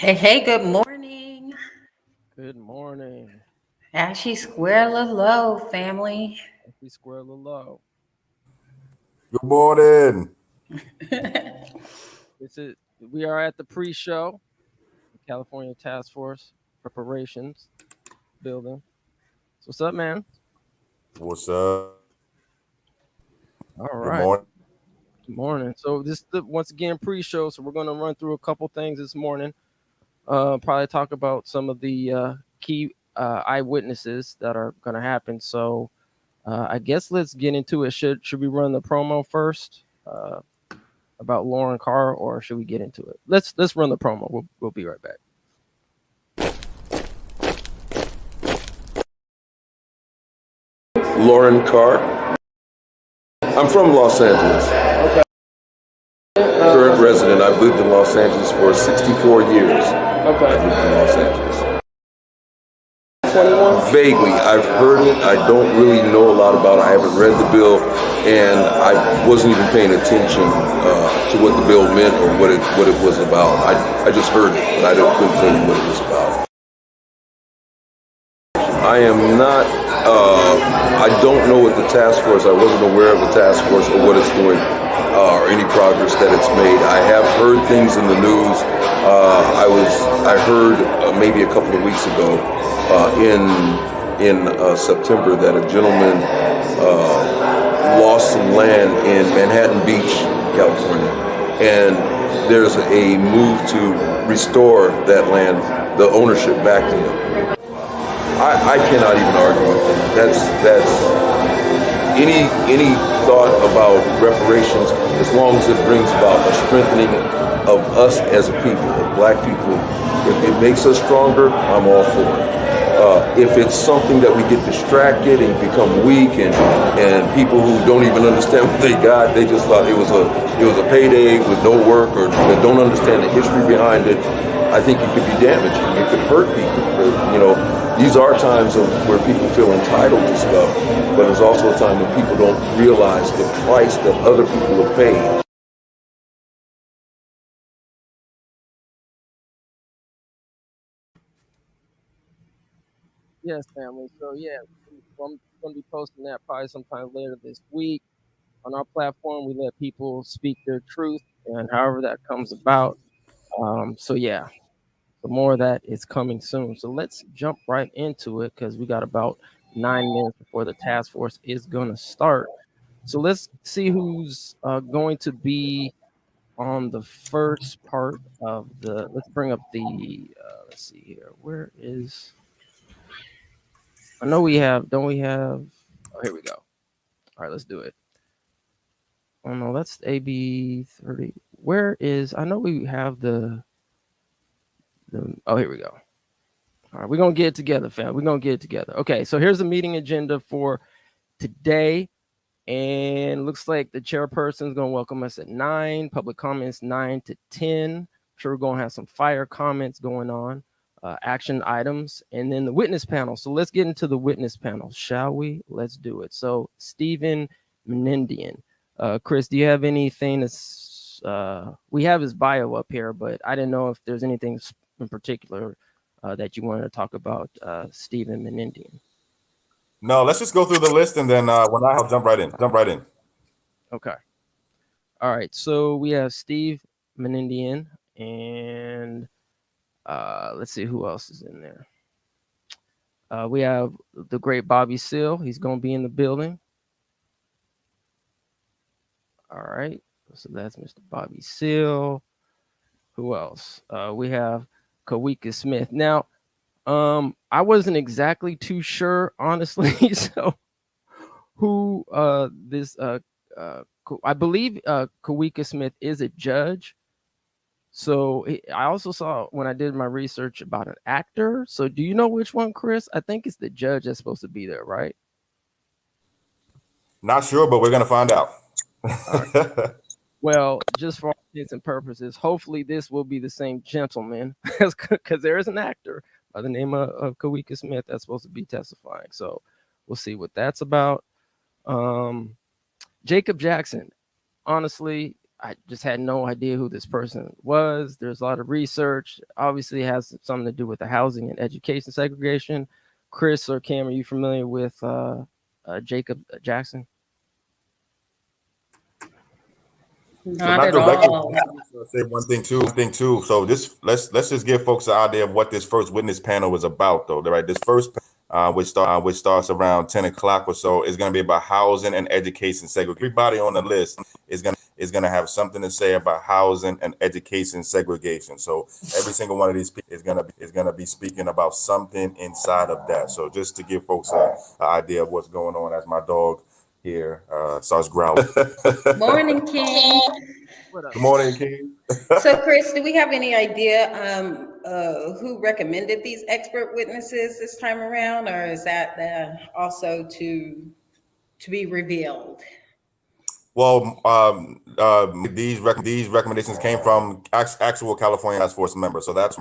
Hey, good morning. Good morning. Ashy Square Low, family. Happy Square Low. Good morning. We are at the pre-show, California Task Force Reparations building. So what's up, man? What's up? All Good right. morning. Good morning. So this is once again pre-show, so we're going to run through a couple things this morning. Probably talk about some of the key eyewitnesses that are going to happen. So I guess let's get into it. Should we run the promo first about Lauren Carr, or should we get into it? Let's run the promo. We'll be right back. Lauren Carr. I'm from Los Angeles. Okay. Current resident. I've lived in Los Angeles for 64 years. Okay. I've lived in Los Angeles. 21? Vaguely. I've heard it. I don't really know a lot about it. I haven't read the bill, and I wasn't even paying attention to what the bill meant or what it was about. I just heard it, but I couldn't tell you what it was about. I am not, I don't know what the task force, I wasn't aware of the task force or what it's doing or any progress that it's made. I have heard things in the news. I heard maybe a couple of weeks ago in September that a gentleman lost some land in Manhattan Beach, California, and there's a move to restore that land, the ownership back to him. I cannot even argue with that. That's any thought about reparations, as long as it brings about a strengthening of us as a people, of black people. If it makes us stronger, I'm all for it. If it's something that we get distracted and become weak, and people who don't even understand what they got, they just thought it was a payday with no work, or that don't understand the history behind it, I think it could be damaging. It could hurt people. These are times where people feel entitled to stuff, but there's also a time when people don't realize the price that other people have paid. Yes, family. So yeah, I'm going to be posting that probably sometime later this week. On our platform, we let people speak their truth, and however that comes about. So yeah, so more of that is coming soon. So let's jump right into it because we got about 9 minutes before the task force is going to start. So let's see who's going to be on the first part of the. Let's bring up the. Let's see here. Where is? I know we have. Don't we have? Oh, here we go. All right, let's do it. Oh no, that's AB 30. Where is? I know we have the. Oh, here we go. All right, we're gonna get it together, fam. We're gonna get it together. Okay, so here's the meeting agenda for today. And looks like the chairperson is going to welcome us at 9, public comments 9 to 10. I'm sure we're going to have some fire comments going on, action items, and then the witness panel. So let's get into the witness panel, shall we? Let's do it. So Stephen Menendian. Chris, do you have anything that's, we have his bio up here, but I didn't know if there's anything in particular that you wanted to talk about, Stephen Menendian. No, let's just go through the list, and then when I'll jump right in. Okay. All right. So we have Steve Menendian, and let's see who else is in there. We have the great Bobby Seale. He's going to be in the building. All right. So that's Mr. Bobby Seale. Who else? We have Kavika Smith. Now, I wasn't exactly too sure, honestly. So who this I believe Kavika Smith is a judge. So I also saw when I did my research about an actor. So do you know which one, Chris? I think it's the judge that's supposed to be there, right? Not sure, but we're gonna find out. Right. Well, just for all intents and purposes, hopefully this will be the same gentleman, because there is an actor by the name of Kavika Smith that's supposed to be testifying. So we'll see what that's about. Jacob Jackson. Honestly, I just had no idea who this person was. There's a lot of research. Obviously, it has something to do with the housing and education segregation. Chris or Cam, are you familiar with Jacob Jackson? Not at all. Say one thing too. So this let's just give folks an idea of what this first witness panel is about, though. Right, this first which starts around 10 o'clock or so is going to be about housing and education segregation. Everybody on the list is gonna have something to say about housing and education segregation. So every single one of these people is gonna be speaking about something inside of that. So just to give folks an idea of what's going on, as my dog here starts growling. Morning, King. Good morning, King. So, Chris, do we have any idea who recommended these expert witnesses this time around, or is that also to be revealed? Well, these recommendations came from actual California Task Force members. So that's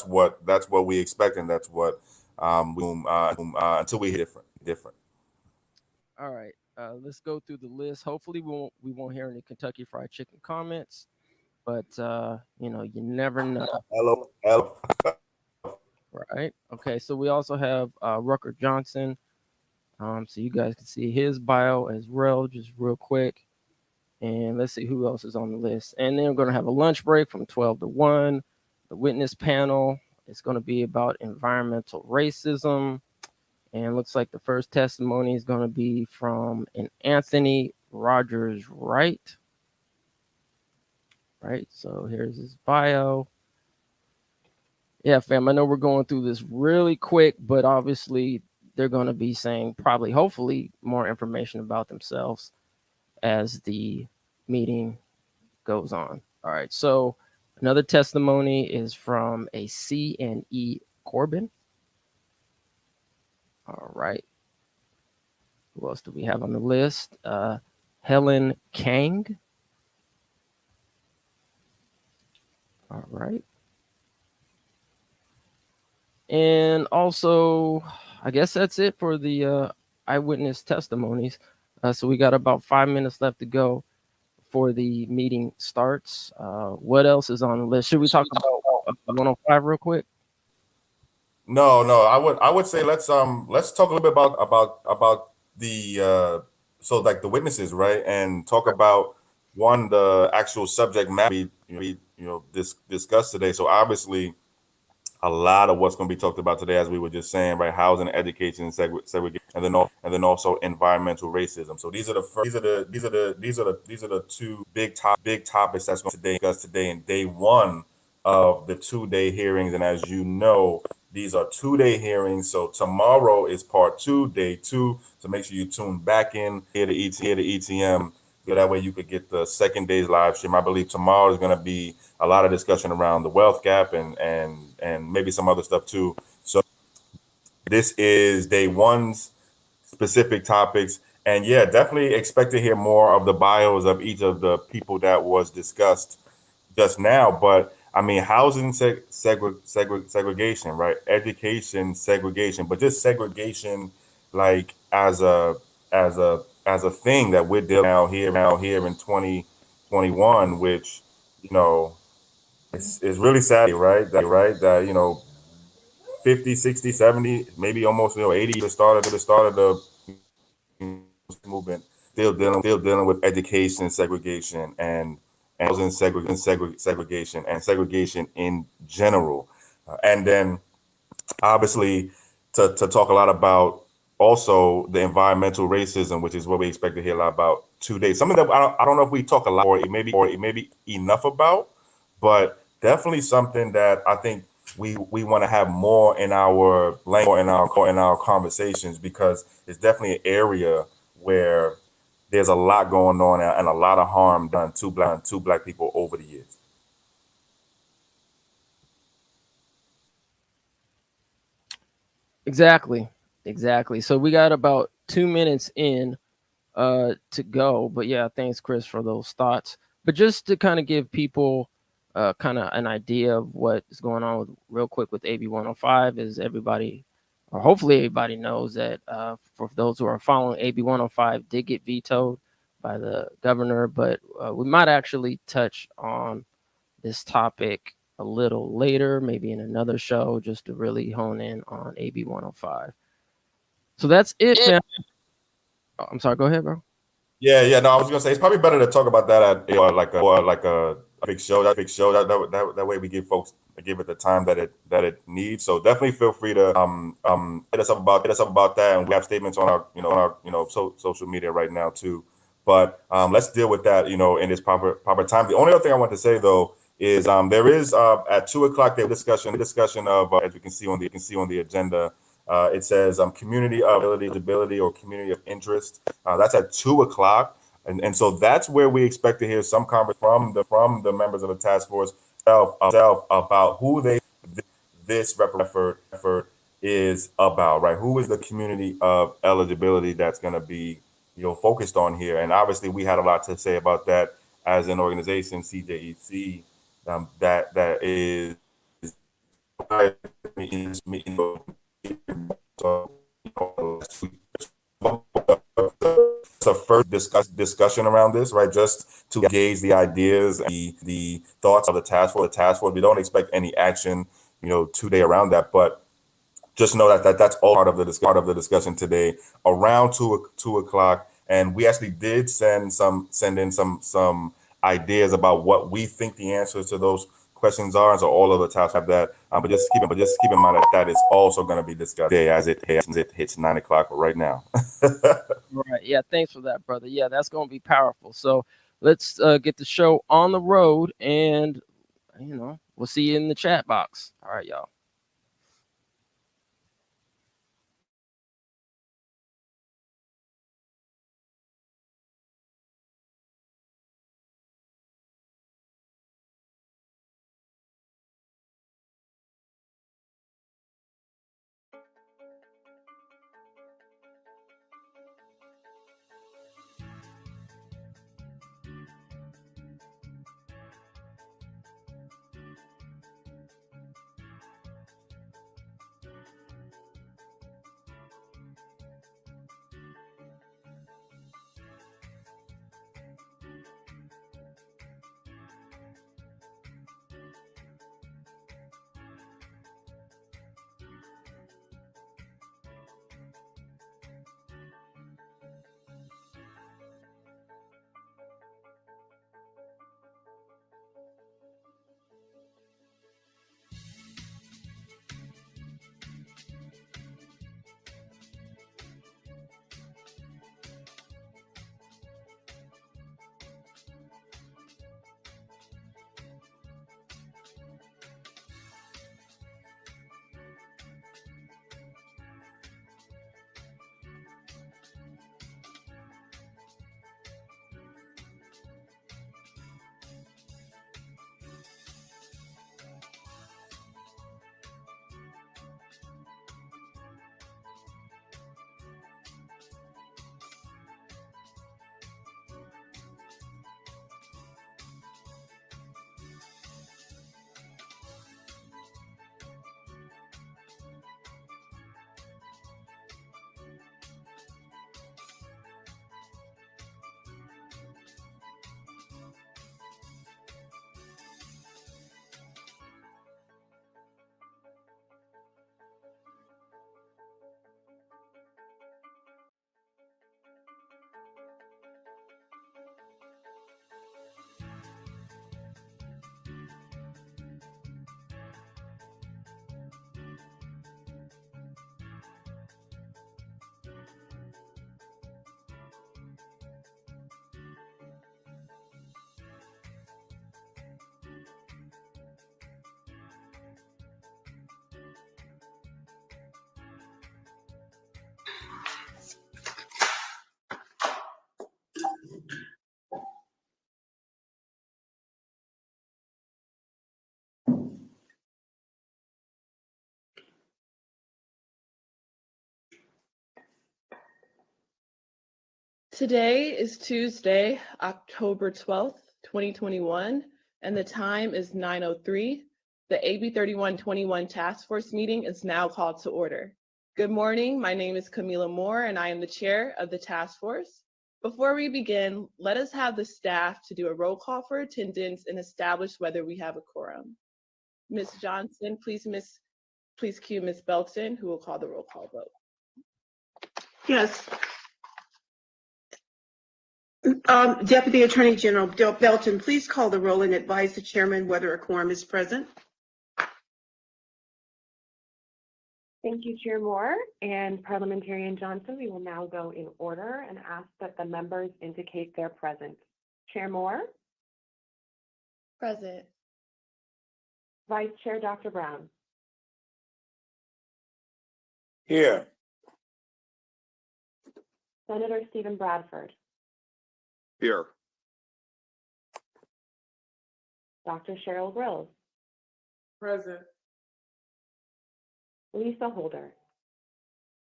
what we expect, and that's what until we hear different. All right, let's go through the list. Hopefully, we won't hear any Kentucky Fried Chicken comments, but you never know. Hello. Right. Okay. So we also have Rucker Johnson. So you guys can see his bio as well, just real quick. And let's see who else is on the list. And then we're going to have a lunch break from 12 to 1. The witness panel is going to be about environmental racism. And looks like the first testimony is going to be from an Anthony Rogers Wright. Right. So here's his bio. Yeah, fam, I know we're going through this really quick, but obviously they're going to be saying probably, hopefully, more information about themselves as the meeting goes on. All right, so another testimony is from a C&E Corbin. All right. Who else do we have on the list? Helen Kang. All right. And also, I guess that's it for the eyewitness testimonies. So we got about 5 minutes left to go before the meeting starts. What else is on the list? Should we talk about 105 real quick? No, no. I would say let's talk a little bit about the so like the witnesses, right? And talk about one the actual subject matter discussed today. So obviously a lot of what's going to be talked about today, as we were just saying, right? Housing, education, segregation, and then also environmental racism. So these are the first, these are the two big topics that's going to discuss today in day one of the 2 day hearings. And as you know, these are 2 day hearings. So tomorrow is part two, day two. So make sure you tune back in here to ETM. So that way you could get the second day's live stream. I believe tomorrow is going to be a lot of discussion around the wealth gap and maybe some other stuff too. So this is day one's specific topics. And yeah, definitely expect to hear more of the bios of each of the people that was discussed just now. But I mean, housing segregation, right? Education segregation, but just segregation, like as a thing that we're dealing now here in 2021, which you know it's really sad, right? That 50, 60, 70, maybe almost 80 the start of the movement still dealing with education segregation and housing segregation and segregation in general. And then obviously to talk a lot about also the environmental racism, which is what we expect to hear a lot about today. Something that I don't know if we talk a lot or it may be enough about, but definitely something that I think we want to have more in our language, in our conversations, because it's definitely an area where there's a lot going on and a lot of harm done to black people over the years. Exactly. So we got about 2 minutes in to go. But yeah, thanks, Chris, for those thoughts. But just to kind of give people kind of an idea of what is going on with real quick with AB 105 is everybody, or hopefully everybody knows that for those who are following, AB 105 did get vetoed by the governor, but we might actually touch on this topic a little later, maybe in another show, just to really hone in on AB 105. So that's it, man. Oh, I'm sorry, go ahead, bro. Yeah. No, I was gonna say it's probably better to talk about that at like a big show. That way we give it the time that it needs. So definitely feel free to hit us up about that, and we have statements on our social media right now too. But let's deal with that in this proper time. The only other thing I want to say though is there is at 2 o'clock there discussion of as you can see on the agenda. It says community of eligibility or community of interest. That's at 2 o'clock. And so that's where we expect to hear some comment from the members of the task force about who this effort is about, right? Who is the community of eligibility that's going to be focused on here? And obviously we had a lot to say about that as an organization, CJEC, that is so, it's a first discussion around this, right? Just to gauge the ideas, the thoughts of the task force. We don't expect any action, today around that, but just know that's all part of the discussion today around 2 o'clock. And we actually did send in some ideas about what we think the answers to those questions are. And so all of the tasks have that. But just keep in mind that is also going to be discussed today as it hits 9 o'clock right now. Right. Yeah. Thanks for that, brother. Yeah, that's going to be powerful. So let's get the show on the road, and we'll see you in the chat box. All right, y'all. Today is Tuesday, October 12th, 2021, and the time is 9:03. The AB 3121 Task Force meeting is now called to order. Good morning, my name is Camila Moore, and I am the chair of the task force. Before we begin, let us have the staff to do a roll call for attendance and establish whether we have a quorum. Ms. Johnson, please cue Ms. Belton, who will call the roll call vote. Yes. Deputy Attorney General Belton, please call the roll and advise the chairman whether a quorum is present. Thank you, Chair Moore and Parliamentarian Johnson. We will now go in order and ask that the members indicate their presence. Chair Moore? Present. Vice Chair Dr. Brown? Here. Senator Stephen Bradford? Here. Dr. Cheryl Grills? Present. Lisa Holder?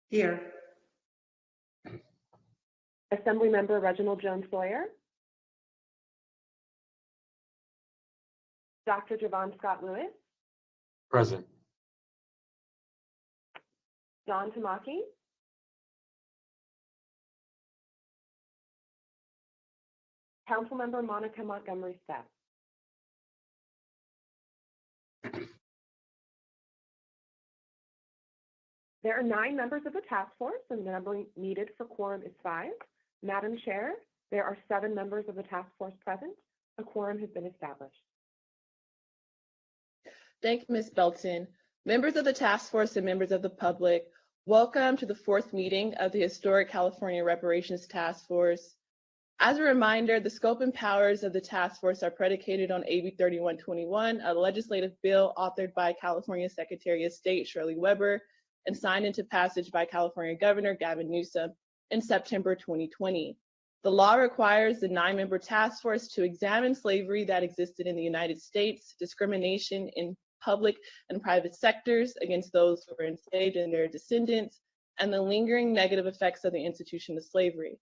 Here. Assemblymember Reginald Jones Sawyer? Dr. Javon Scott Lewis? Present. John Tamaki? Councilmember Monica Montgomery Stepp? There are 9 members of the task force, and the number needed for quorum is 5. Madam Chair, there are 7 members of the task force present. A quorum has been established. Thank you, Ms. Belton. Members of the task force and members of the public, welcome to the 4th meeting of the Historic California Reparations Task Force. As a reminder, the scope and powers of the task force are predicated on AB 3121, a legislative bill authored by California Secretary of State Shirley Weber and signed into passage by California Governor Gavin Newsom in September 2020. The law requires the 9-member task force to examine slavery that existed in the United States, discrimination in public and private sectors against those who were enslaved and their descendants, and the lingering negative effects of the institution of slavery.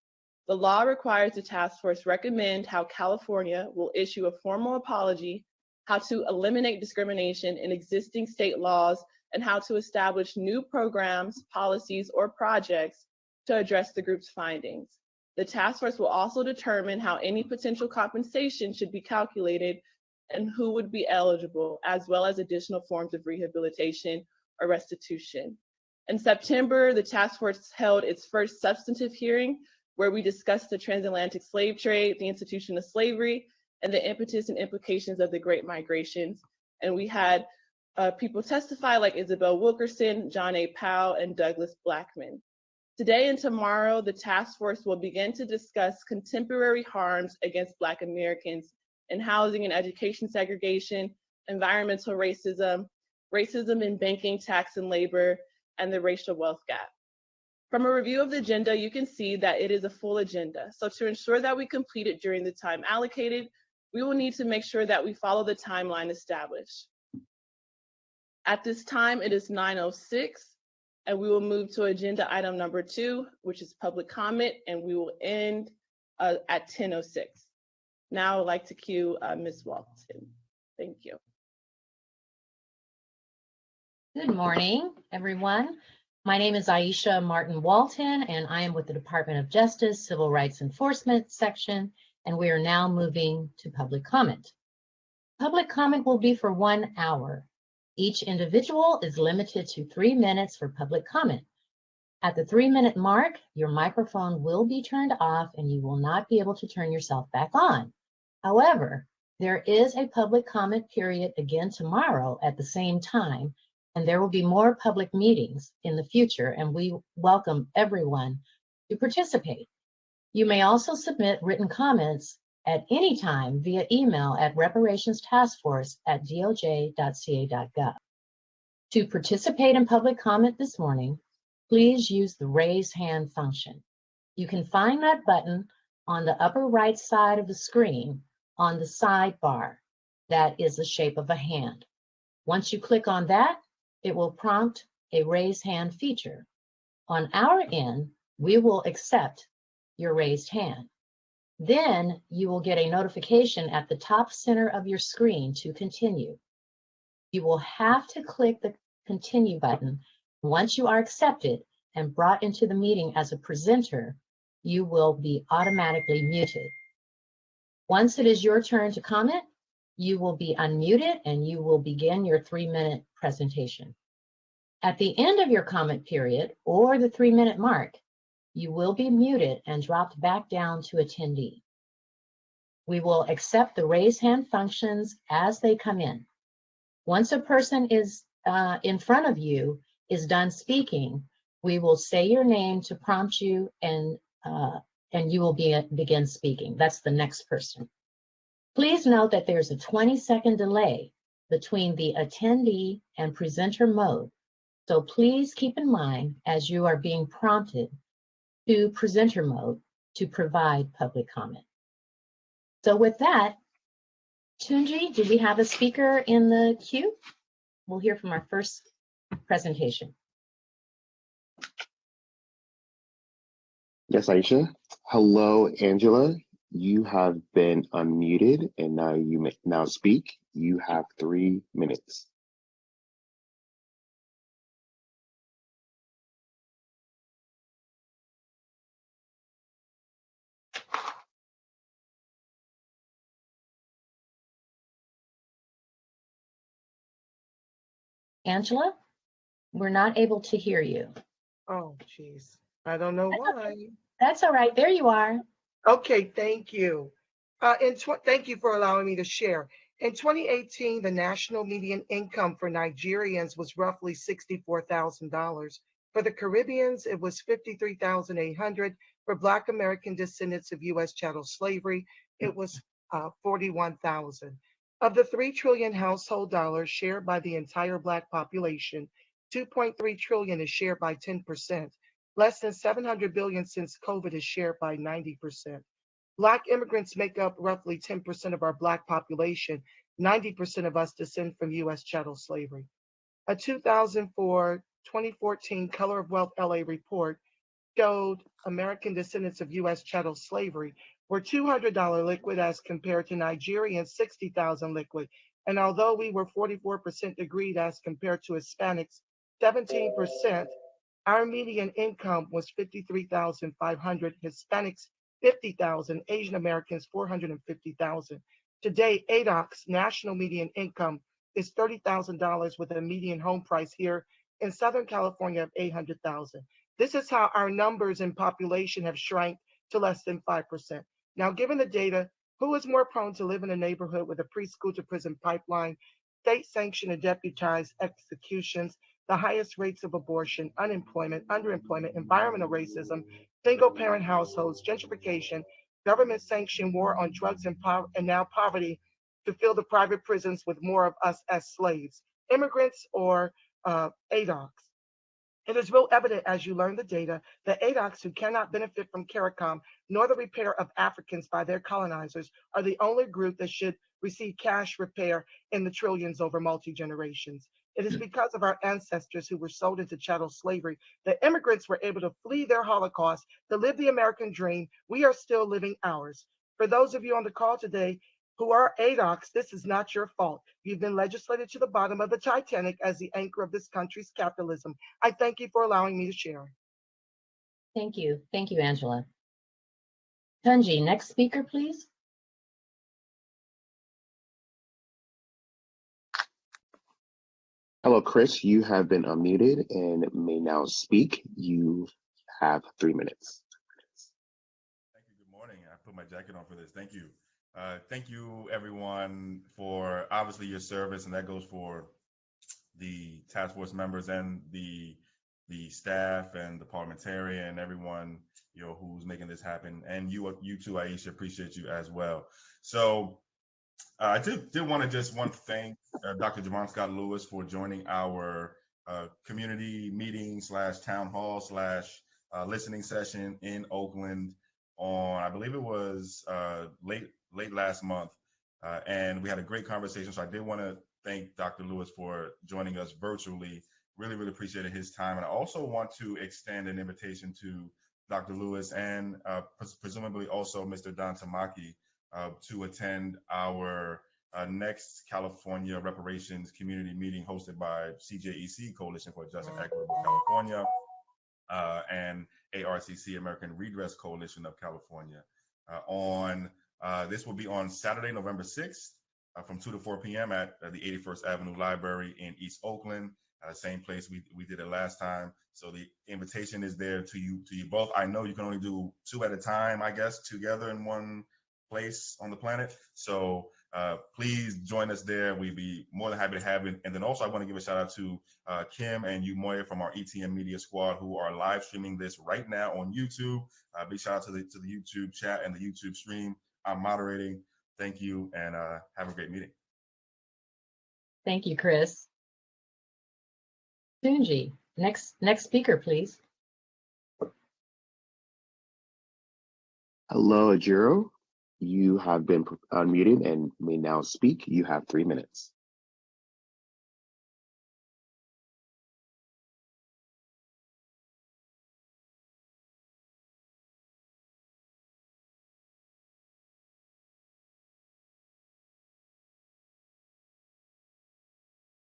The law requires the task force recommend how California will issue a formal apology, how to eliminate discrimination in existing state laws, and how to establish new programs, policies, or projects to address the group's findings. The task force will also determine how any potential compensation should be calculated and who would be eligible, as well as additional forms of rehabilitation or restitution. In September, the task force held its first substantive hearing where we discussed the transatlantic slave trade, the institution of slavery, and the impetus and implications of the Great Migrations. And we had people testify like Isabel Wilkerson, John A. Powell, and Douglas Blackman. Today and tomorrow, the task force will begin to discuss contemporary harms against Black Americans in housing and education segregation, environmental racism, racism in banking, tax, and labor, and the racial wealth gap. From a review of the agenda, you can see that it is a full agenda. So to ensure that we complete it during the time allocated, we will need to make sure that we follow the timeline established. At this time, it is 9:06, and we will move to agenda item number 2, which is public comment, and we will end at 10:06. Now I would like to cue Ms. Walton. Thank you. Good morning, everyone. My name is Aisha Martin Walton, and I am with the Department of Justice Civil Rights Enforcement section, and we are now moving to public comment. Public comment will be for 1 hour. Each individual is limited to 3 minutes for public comment. At the 3-minute mark, your microphone will be turned off and you will not be able to turn yourself back on. However, there is a public comment period again tomorrow at the same time, and there will be more public meetings in the future, and we welcome everyone to participate. You may also submit written comments at any time via email at reparationstaskforce@doj.ca.gov. To participate in public comment this morning, please use the raise hand function. You can find that button on the upper right side of the screen on the sidebar. That is the shape of a hand. Once you click on that, it will prompt a raise hand feature. On our end, we will accept your raised hand. Then you will get a notification at the top center of your screen to continue. You will have to click the continue button. Once you are accepted and brought into the meeting as a presenter, you will be automatically muted. Once it is your turn to comment, you will be unmuted and you will begin your 3-minute presentation. At the end of your comment period or the 3-minute mark, you will be muted and dropped back down to attendee. We will accept the raise hand functions as they come in. Once a person is in front of you is done speaking, we will say your name to prompt you and you will begin speaking. That's the next person. Please note that there's a 20-second delay between the attendee and presenter mode. So please keep in mind as you are being prompted to presenter mode to provide public comment. So with that, Tunji, do we have a speaker in the queue? We'll hear from our first presentation. Yes, Aisha. Hello, Angela. You have been unmuted and now you may now speak. You have 3 minutes. Angela, we're not able to hear you. Oh, geez. I don't know why. That's all right. There you are. Okay, thank you. Thank you for allowing me to share. In 2018, the national median income for Nigerians was roughly $64,000. For the Caribbeans, it was $53,800. For Black American descendants of U.S. chattel slavery, it was $41,000. Of the 3 trillion household dollars shared by the entire Black population, 2.3 trillion is shared by 10%. Less than 700 billion since COVID is shared by 90%. Black immigrants make up roughly 10% of our Black population. 90% of us descend from U.S. chattel slavery. A 2014 Color of Wealth LA report showed American descendants of U.S. chattel slavery were $200 liquid as compared to Nigerians $60,000 liquid. And although we were 44% degreed as compared to Hispanics 17%, our median income was $53,500, Hispanics $50,000, Asian Americans $450,000. Today, ADOC's national median income is $30,000 with a median home price here in Southern California of $800,000. This is how our numbers in population have shrank to less than 5%. Now, given the data, who is more prone to live in a neighborhood with a preschool to prison pipeline, state-sanctioned and deputized executions, the highest rates of abortion, unemployment, underemployment, environmental racism, single-parent households, gentrification, government-sanctioned war on drugs and now poverty to fill the private prisons with more of us as slaves, immigrants or ADOCs? It is real evident as you learn the data that ADOCs who cannot benefit from CARICOM nor the repair of Africans by their colonizers are the only group that should receive cash repair in the trillions over multi-generations. It is because of our ancestors who were sold into chattel slavery that immigrants were able to flee their Holocaust to live the American dream. We are still living ours. For those of you on the call today who are ADOCs, this is not your fault. You've been legislated to the bottom of the Titanic as the anchor of this country's capitalism. I thank you for allowing me to share. Thank you. Thank you, Angela. Tunji, next speaker, please. Hello, Chris. You have been unmuted and may now speak. You have 3 minutes. Thank you. Good morning. I put my jacket on for this. Thank you. Thank you, everyone, for obviously your service, and that goes for the task force members and the staff and the parliamentarian and everyone who's making this happen, and you too, Aisha. Appreciate you as well. So I did want to thank Dr. Javon Scott Lewis for joining our community meeting / town hall / listening session in Oakland on, I believe it was late last month, and we had a great conversation. So I did want to thank Dr. Lewis for joining us virtually. Really appreciated his time. And I also want to extend an invitation to Dr. Lewis, and presumably also Mr. Don Tamaki to attend our next California Reparations Community Meeting hosted by CJEC, Coalition for Just and Equitable California, and ARCC, American Redress Coalition of California. This will be on Saturday, November 6th, from 2 to 4 p.m. at the 81st Avenue Library in East Oakland, same place we did it last time. So the invitation is there to you both. I know you can only do 2 at a time, I guess, together in one place on the planet. So please join us there. We'd be more than happy to have you. And then also I want to give a shout out to Kim and Umoya from our ETM Media Squad, who are live streaming this right now on YouTube. Big shout out to the YouTube chat and the YouTube stream. I'm moderating. Thank you, and have a great meeting. Thank you, Chris. Tunji, next speaker, please. Hello, Ajiro. You have been unmuted and may now speak. You have 3 minutes.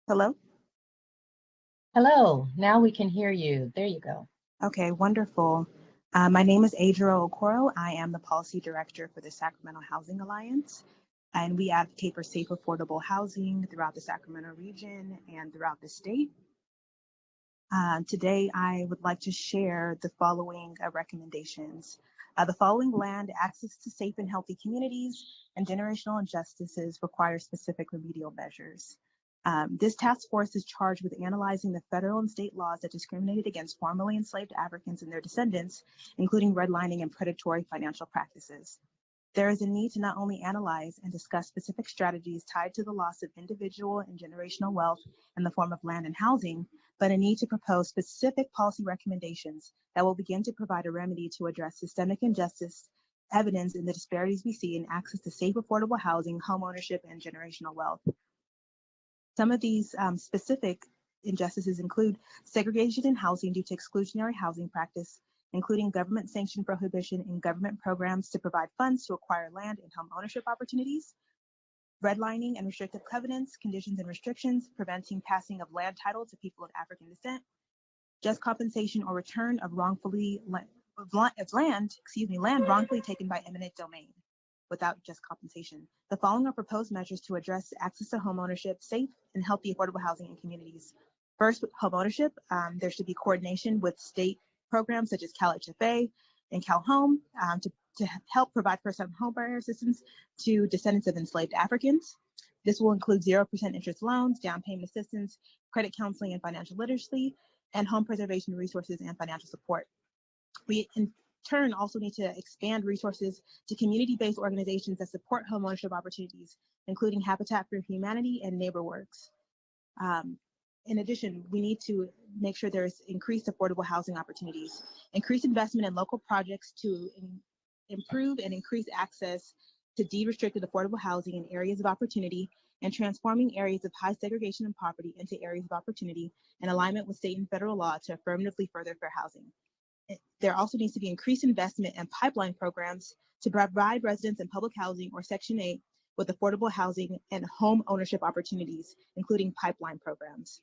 Hello? Hello, now we can hear you. There you go. Okay, wonderful. My name is Adriel Okoro. I am the Policy Director for the Sacramento Housing Alliance, and we advocate for safe, affordable housing throughout the Sacramento region and throughout the state. Today, I would like to share the following recommendations. The following land access to safe and healthy communities and generational injustices require specific remedial measures. This task force is charged with analyzing the federal and state laws that discriminated against formerly enslaved Africans and their descendants, including redlining and predatory financial practices. There is a need to not only analyze and discuss specific strategies tied to the loss of individual and generational wealth in the form of land and housing, but a need to propose specific policy recommendations that will begin to provide a remedy to address systemic injustice evidence in the disparities we see in access to safe, affordable housing, homeownership, and generational wealth. Some of these specific injustices include segregation in housing due to exclusionary housing practice, including government-sanctioned prohibition in government programs to provide funds to acquire land and home ownership opportunities, redlining and restrictive covenants, conditions and restrictions preventing passing of land title to people of African descent, just compensation or return of land wrongfully taken by eminent domain without just compensation. The following are proposed measures to address access to homeownership, safe and healthy affordable housing in communities. First, with homeownership, there should be coordination with state programs such as Cal HFA and Cal Home to help provide first-time homebuyer assistance to descendants of enslaved Africans. This will include 0% interest loans, down payment assistance, credit counseling and financial literacy, and home preservation resources and financial support. We in turn also need to expand resources to community-based organizations that support homeownership opportunities, including Habitat for Humanity and NeighborWorks. In addition, we need to make sure there's increased affordable housing opportunities, increased investment in local projects to improve and increase access to deed-restricted affordable housing in areas of opportunity, and transforming areas of high segregation and poverty into areas of opportunity in alignment with state and federal law to affirmatively further fair housing. There also needs to be increased investment in pipeline programs to provide residents in public housing or Section 8 with affordable housing and home ownership opportunities, including pipeline programs.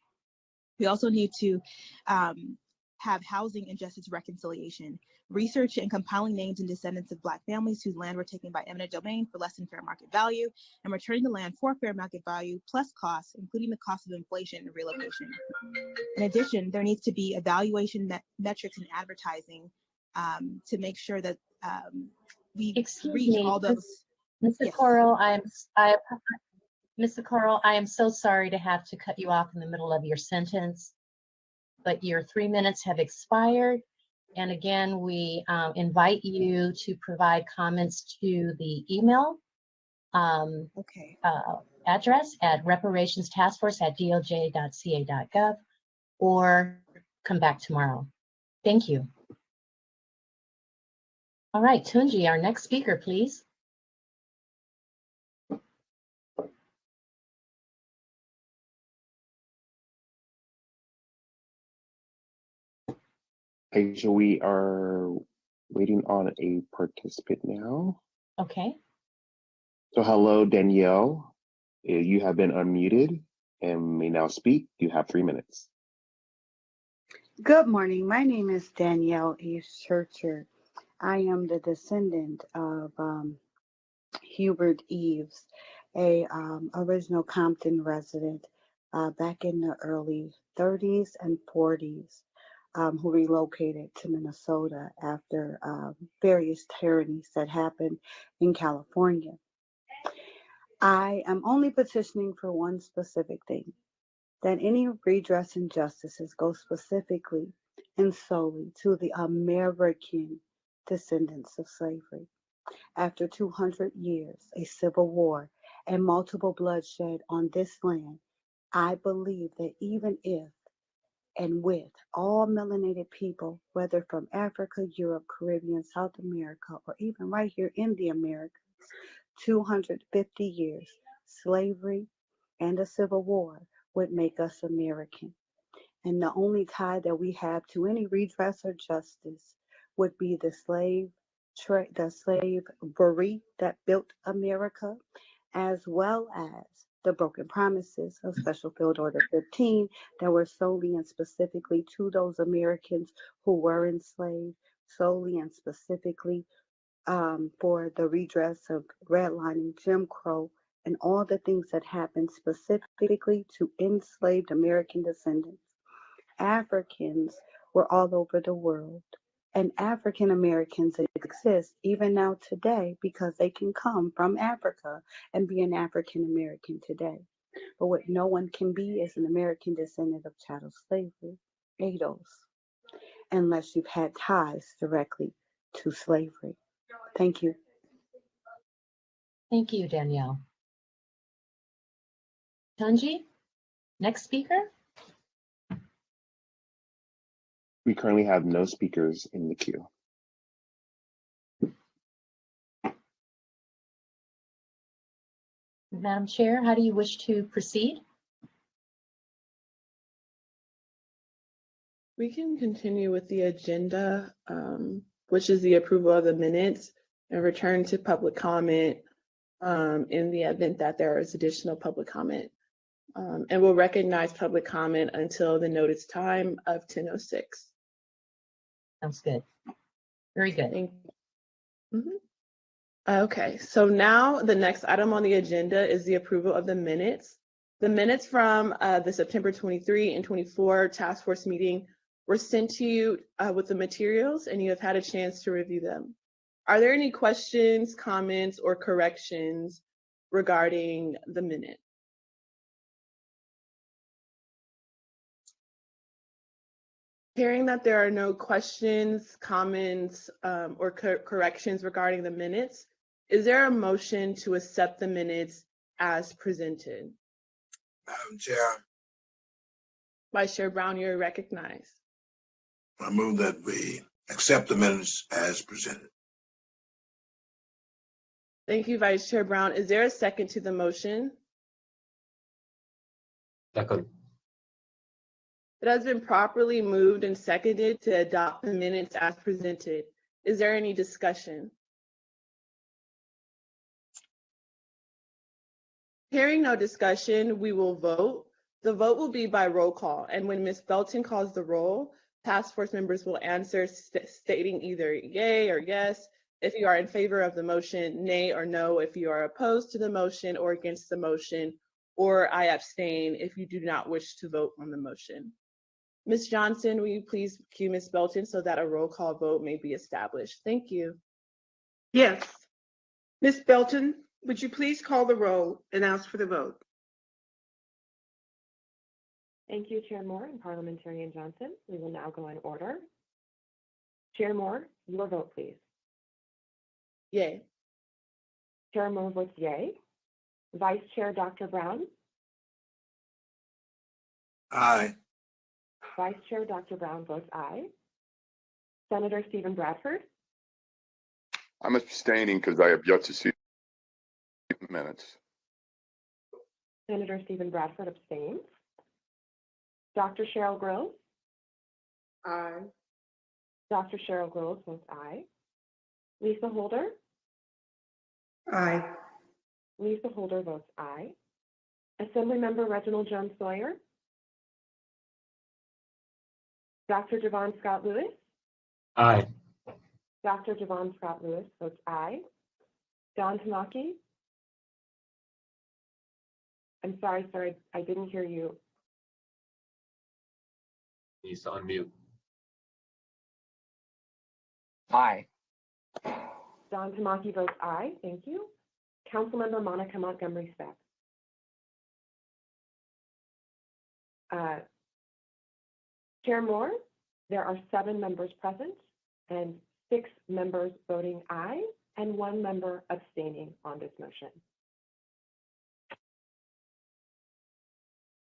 We also need to have housing and justice reconciliation, research and compiling names and descendants of Black families whose land were taken by eminent domain for less than fair market value, and returning the land for fair market value plus costs, including the cost of inflation and relocation. In addition, there needs to be evaluation metrics and advertising to make sure that we reach all those. Ms. Okoro, Ms. Okoro, I am so sorry to have to cut you off in the middle of your sentence, but your 3 minutes have expired. And again, we invite you to provide comments to the email address at reparationstaskforce@doj.ca.gov, or come back tomorrow. Thank you. All right, Tunji, our next speaker, please. Aisha, we are Waiting on a participant now. Okay. So hello, Danielle. You have been unmuted and may now speak. You have 3 minutes. Good morning. My name is Danielle E. Churcher. I am the descendant of Hubert Eves, a original Compton resident back in the early 30s and 40s, who relocated to Minnesota after various tyrannies that happened in California. I am only petitioning for one specific thing, that any redress injustices go specifically and solely to the American descendants of slavery. After 200 years, a civil war, and multiple bloodshed on this land, I believe that even if and with all melanated people, whether from Africa, Europe, Caribbean, South America, or even right here in the Americas, 250 years, slavery and a civil war would make us American. And the only tie that we have to any redress or justice would be the slavery that built America, as well as the broken promises of Special Field Order 15 that were solely and specifically to those Americans who were enslaved, solely and specifically for the redress of redlining, Jim Crow, and all the things that happened specifically to enslaved American descendants. Africans were all over the world, and African Americans exist even now today because they can come from Africa and be an African American today. But what no one can be is an American descendant of chattel slavery, ADOS, unless you've had ties directly to slavery. Thank you. Thank you, Danielle. Tanji, next speaker. We currently have no speakers in the queue. Madam Chair, how do you wish to proceed? We can continue with the agenda, which is the approval of the minutes, and return to public comment in the event that there is additional public comment. And we'll recognize public comment until the notice time of 10:06. Sounds good. Very good. Thank you. Okay, so now the next item on the agenda is the approval of the minutes. The minutes from the September 23 and 24 task force meeting were sent to you with the materials, and you have had a chance to review them. Are there any questions, comments, or corrections regarding the minute? Hearing that there are no questions, comments, or corrections regarding the minutes, is there a motion to accept the minutes as presented? Madam Chair, Vice Chair Brown, you're recognized. I move that we accept the minutes as presented. Thank you, Vice Chair Brown. Is there a second to the motion? Second. It has been properly moved and seconded to adopt the minutes as presented. Is there any discussion? Hearing no discussion, we will vote. The vote will be by roll call, and when Ms. Belton calls the roll, task force members will answer stating either yay or yes if you are in favor of the motion, nay or no if you are opposed to the motion or against the motion, or I abstain if you do not wish to vote on the motion. Ms. Johnson, will you please cue Ms. Belton so that a roll call vote may be established? Thank you. Yes. Ms. Belton, would you please call the roll and ask for the vote? Thank you, Chair Moore and Parliamentarian Johnson. We will now go in order. Chair Moore, your vote, please. Yay. Chair Moore votes yay. Vice Chair Dr. Brown. Aye. Vice Chair Dr. Brown votes aye. Senator Stephen Bradford. I'm abstaining because I have yet to see minutes. Senator Stephen Bradford abstains. Dr. Cheryl Groves. Aye. Dr. Cheryl Groves votes aye. Lisa Holder. Aye. Lisa Holder votes aye. Assemblymember Reginald Jones Sawyer. Dr. Javon Scott Lewis. Aye. Dr. Javon Scott Lewis votes aye. Don Tamaki. I'm sorry, I didn't hear you. Needs to unmute. Aye. Don Tamaki votes aye. Thank you. Councilmember Monica Montgomery Speck. Chair Moore, there are 7 members present and 6 members voting aye and 1 member abstaining on this motion.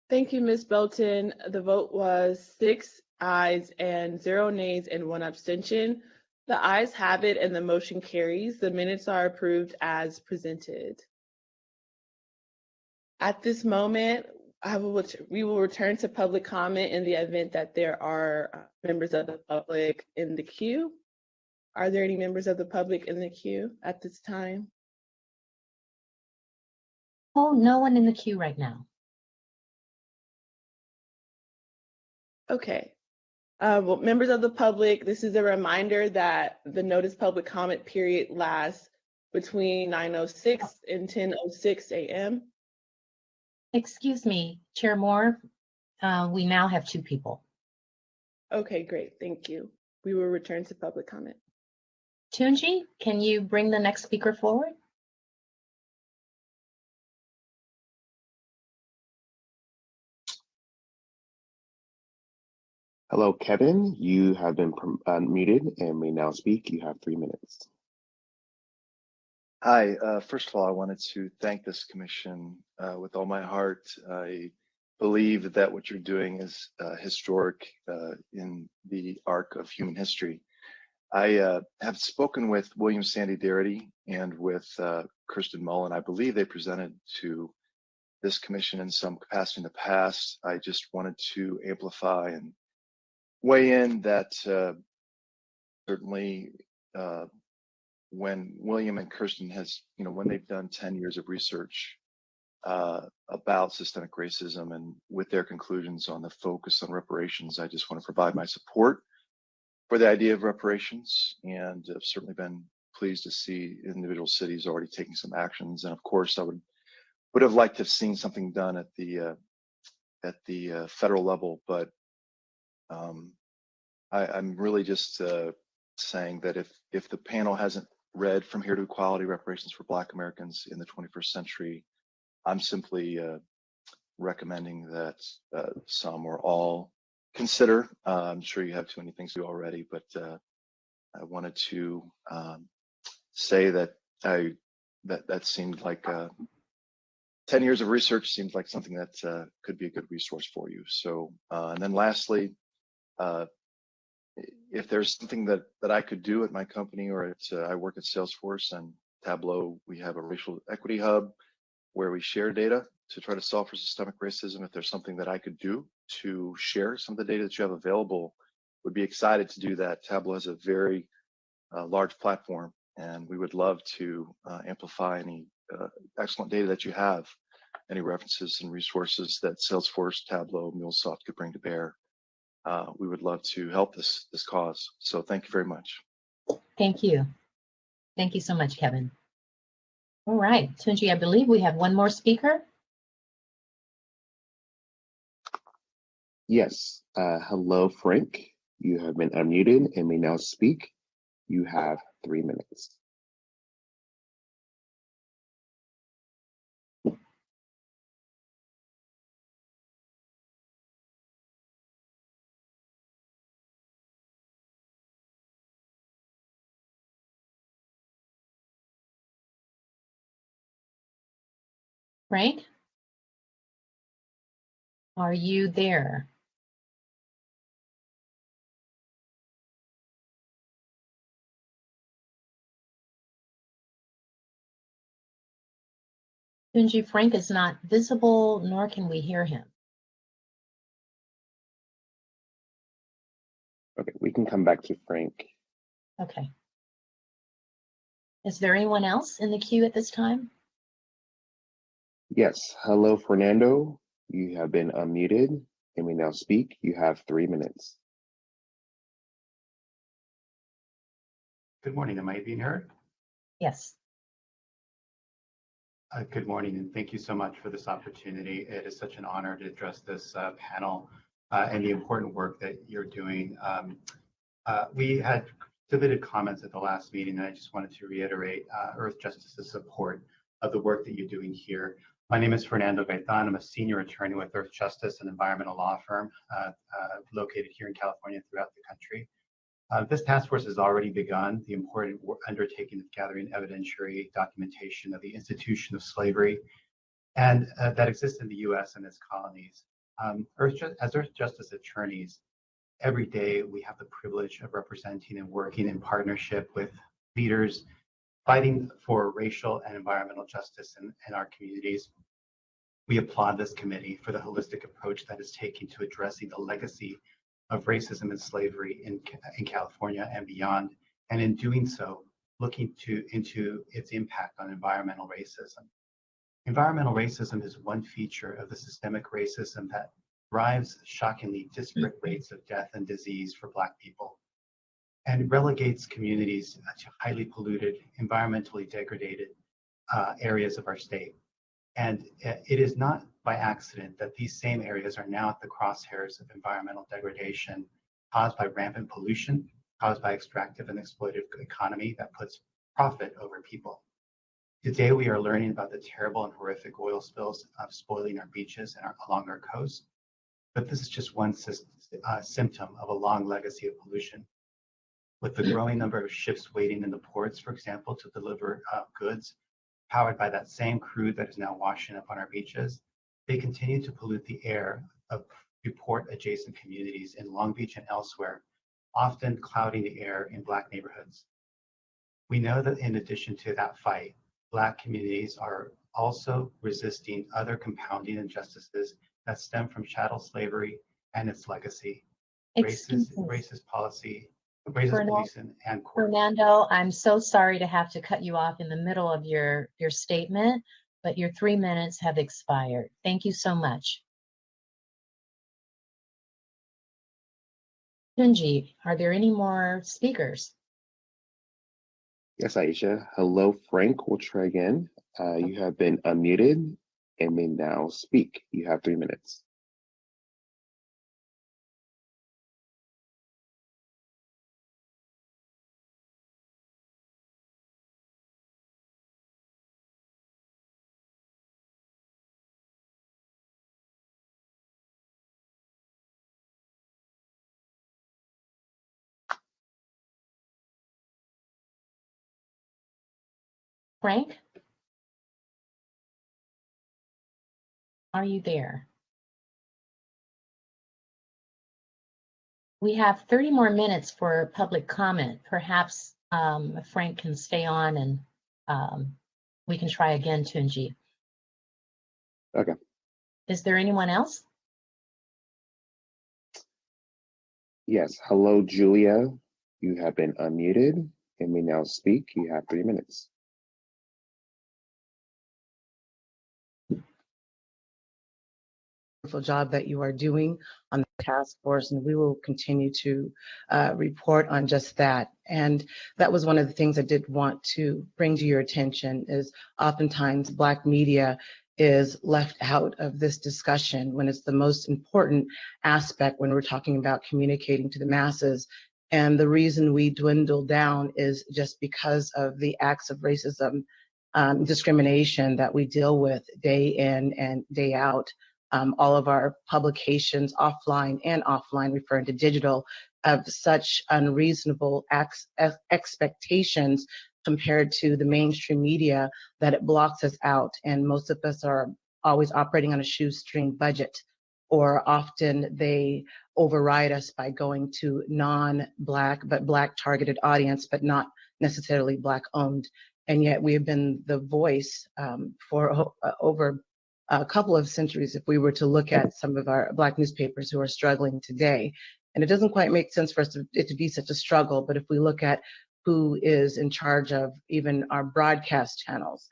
Thank you, Ms. Belton. The vote was 6 ayes and 0 nays and 1 abstention. The ayes have it and the motion carries. The minutes are approved as presented. At this moment, we will return to public comment in the event that there are members of the public in the queue. Are there any members of the public in the queue at this time? Oh, no one in the queue right now. Okay. Well, members of the public, this is a reminder that the notice public comment period lasts between 9:06 and 10:06 a.m. Excuse me, Chair Moore, we now have 2 people. Okay, great. Thank you. We will return to public comment. Tunji, can you bring the next speaker forward? Hello, Kevin. You have been muted and may now speak. You have 3 minutes. Hi, first of all, I wanted to thank this commission with all my heart. I believe that what you're doing is historic in the arc of human history. I have spoken with William Sandy Darity and with Kirsten Mullen. I believe they presented to this commission in some capacity in the past. I just wanted to amplify and weigh in that certainly when William and Kirsten has, when they've done 10 years of research about systemic racism and with their conclusions on the focus on reparations, I just want to provide my support for the idea of reparations, and I've certainly been pleased to see individual cities already taking some actions. And of course, I would have liked to have seen something done at the federal level, but I'm really just saying that if the panel hasn't read From Here to Equality, Reparations for Black Americans in the 21st Century, I'm simply recommending that some or all consider. I'm sure you have too many things to do already, but I wanted to say that that seemed like 10 years of research seems like something that could be a good resource for you. So, and then lastly, if there's something that I could do at my company or I work at Salesforce and Tableau, we have a racial equity hub where we share data to try to solve for systemic racism. If there's something that I could do to share some of the data that you have available, would be excited to do that. Tableau has a very large platform, and we would love to amplify any excellent data that you have, any references and resources that Salesforce, Tableau, MuleSoft could bring to bear. We would love to help this cause. So thank you very much. Thank you. Thank you so much, Kevin. All right, Tunji, I believe we have one more speaker. Yes. Hello, Frank. You have been unmuted and may now speak. You have 3 minutes. Frank, are you there? Tunji, Frank is not visible, nor can we hear him. Okay, we can come back to Frank. Okay. Is there anyone else in the queue at this time? Yes. Hello, Fernando. You have been unmuted and may now speak. You have 3 minutes. Good morning. Am I being heard? Yes. Good morning, and thank you so much for this opportunity. It is such an honor to address this panel and the important work that you're doing. We had submitted comments at the last meeting, and I just wanted to reiterate Earth Justice's support of the work that you're doing here. My name is Fernando Gaitan. I'm a senior attorney with Earth Justice, an environmental law firm located here in California and throughout the country. This task force has already begun the important undertaking of gathering evidentiary documentation of the institution of slavery and that exists in the U.S. and its colonies. As Earth Justice attorneys, every day we have the privilege of representing and working in partnership with leaders fighting for racial and environmental justice in our communities. We applaud this committee for the holistic approach that is taking to addressing the legacy of racism and slavery in California and beyond, and in doing so, looking into its impact on environmental racism. Environmental racism is one feature of the systemic racism that drives shockingly disparate rates of death and disease for Black people, and relegates communities to highly polluted, environmentally degraded areas of our state. And it is not by accident that these same areas are now at the crosshairs of environmental degradation caused by rampant pollution, caused by extractive and exploitative economy that puts profit over people. Today, we are learning about the terrible and horrific oil spills spoiling our beaches and along our coast. But this is just one symptom of a long legacy of pollution. With the growing number of ships waiting in the ports, for example, to deliver goods, powered by that same crude that is now washing up on our beaches, they continue to pollute the air of port-adjacent communities in Long Beach and elsewhere, often clouding the air in Black neighborhoods. We know that in addition to that fight, Black communities are also resisting other compounding injustices that stem from chattel slavery and its legacy, racist policy, racist policing, and court. Fernando, I'm so sorry to have to cut you off in the middle of your statement, but your 3 minutes have expired. Thank you so much. Tunji, are there any more speakers? Yes, Aisha. Hello, Frank. We'll try again. You have been unmuted and may now speak. You have 3 minutes. Frank? Are you there? We have 30 more minutes for public comment. Perhaps Frank can stay on and we can try again, Tunji. Okay. Is there anyone else? Yes. Hello, Julia. You have been unmuted and may now speak. You have 3 minutes. Wonderful job that you are doing on the task force, and we will continue to report on just that. And that was one of the things I did want to bring to your attention is oftentimes Black media is left out of this discussion when it's the most important aspect when we're talking about communicating to the masses. And the reason we dwindle down is just because of the acts of racism, discrimination that we deal with day in and day out. All of our publications, offline and offline, referring to digital, of such unreasonable expectations compared to the mainstream media that it blocks us out. And most of us are always operating on a shoestring budget, or often they override us by going to non-Black but Black targeted audience, but not necessarily Black owned. And yet we have been the voice for over a couple of centuries if we were to look at some of our Black newspapers who are struggling today. And it doesn't quite make sense for it to be such a struggle, but if we look at who is in charge of even our broadcast channels,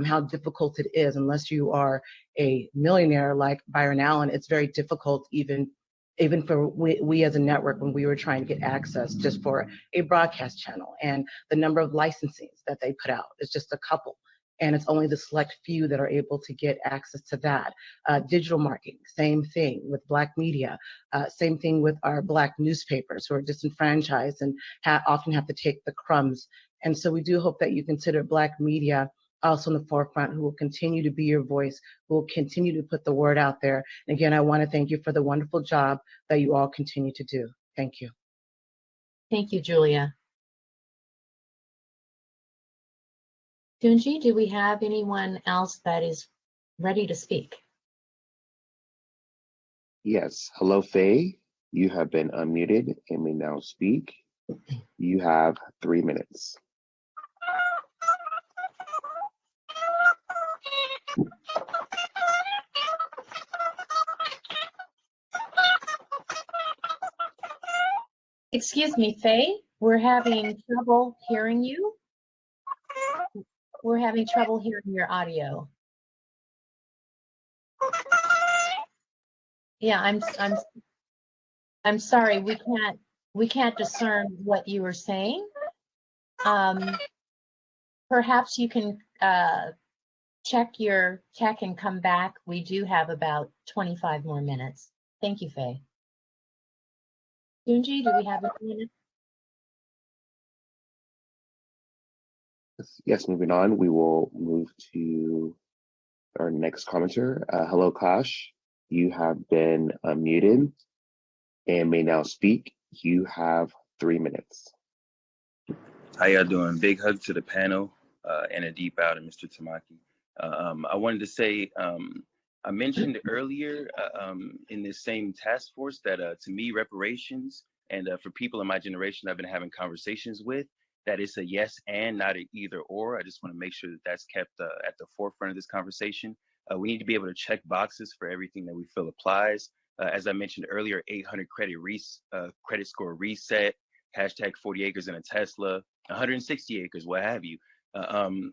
how difficult it is. Unless you are a millionaire like Byron Allen, it's very difficult even for we as a network when we were trying to get access just for a broadcast channel. And the number of licensings that they put out is just a couple. And it's only the select few that are able to get access to that. Digital marketing, same thing with Black media, same thing with our Black newspapers who are disenfranchised and often have to take the crumbs. And so we do hope that you consider Black media also in the forefront, who will continue to be your voice, who will continue to put the word out there. And again, I want to thank you for the wonderful job that you all continue to do. Thank you. Thank you, Julia. Tunji, do we have anyone else that is ready to speak? Yes. Hello, Faye. You have been unmuted and may now speak. You have 3 minutes. Excuse me, Faye, we're having trouble hearing you. We're having trouble hearing your audio. Yeah, I'm sorry, we can't discern what you were saying. Perhaps you can check your tech and come back. We do have about 25 more minutes. Thank you, Faye. Tunji, do we have a minute? Yes, moving on, we will move to our next commenter. Hello, Kash. You have been unmuted and may now speak. You have 3 minutes. How y'all doing? Big hug to the panel and a deep bow to Mr. Tamaki. I wanted to say, I mentioned earlier in this same task force that to me, reparations, and for people in my generation I've been having conversations with, that it's a yes and not an either or. I just want to make sure that that's kept at the forefront of this conversation. We need to be able to check boxes for everything that we feel applies. As I mentioned earlier, 800 credit score reset, hashtag 40 acres in a Tesla, 160 acres, what have you.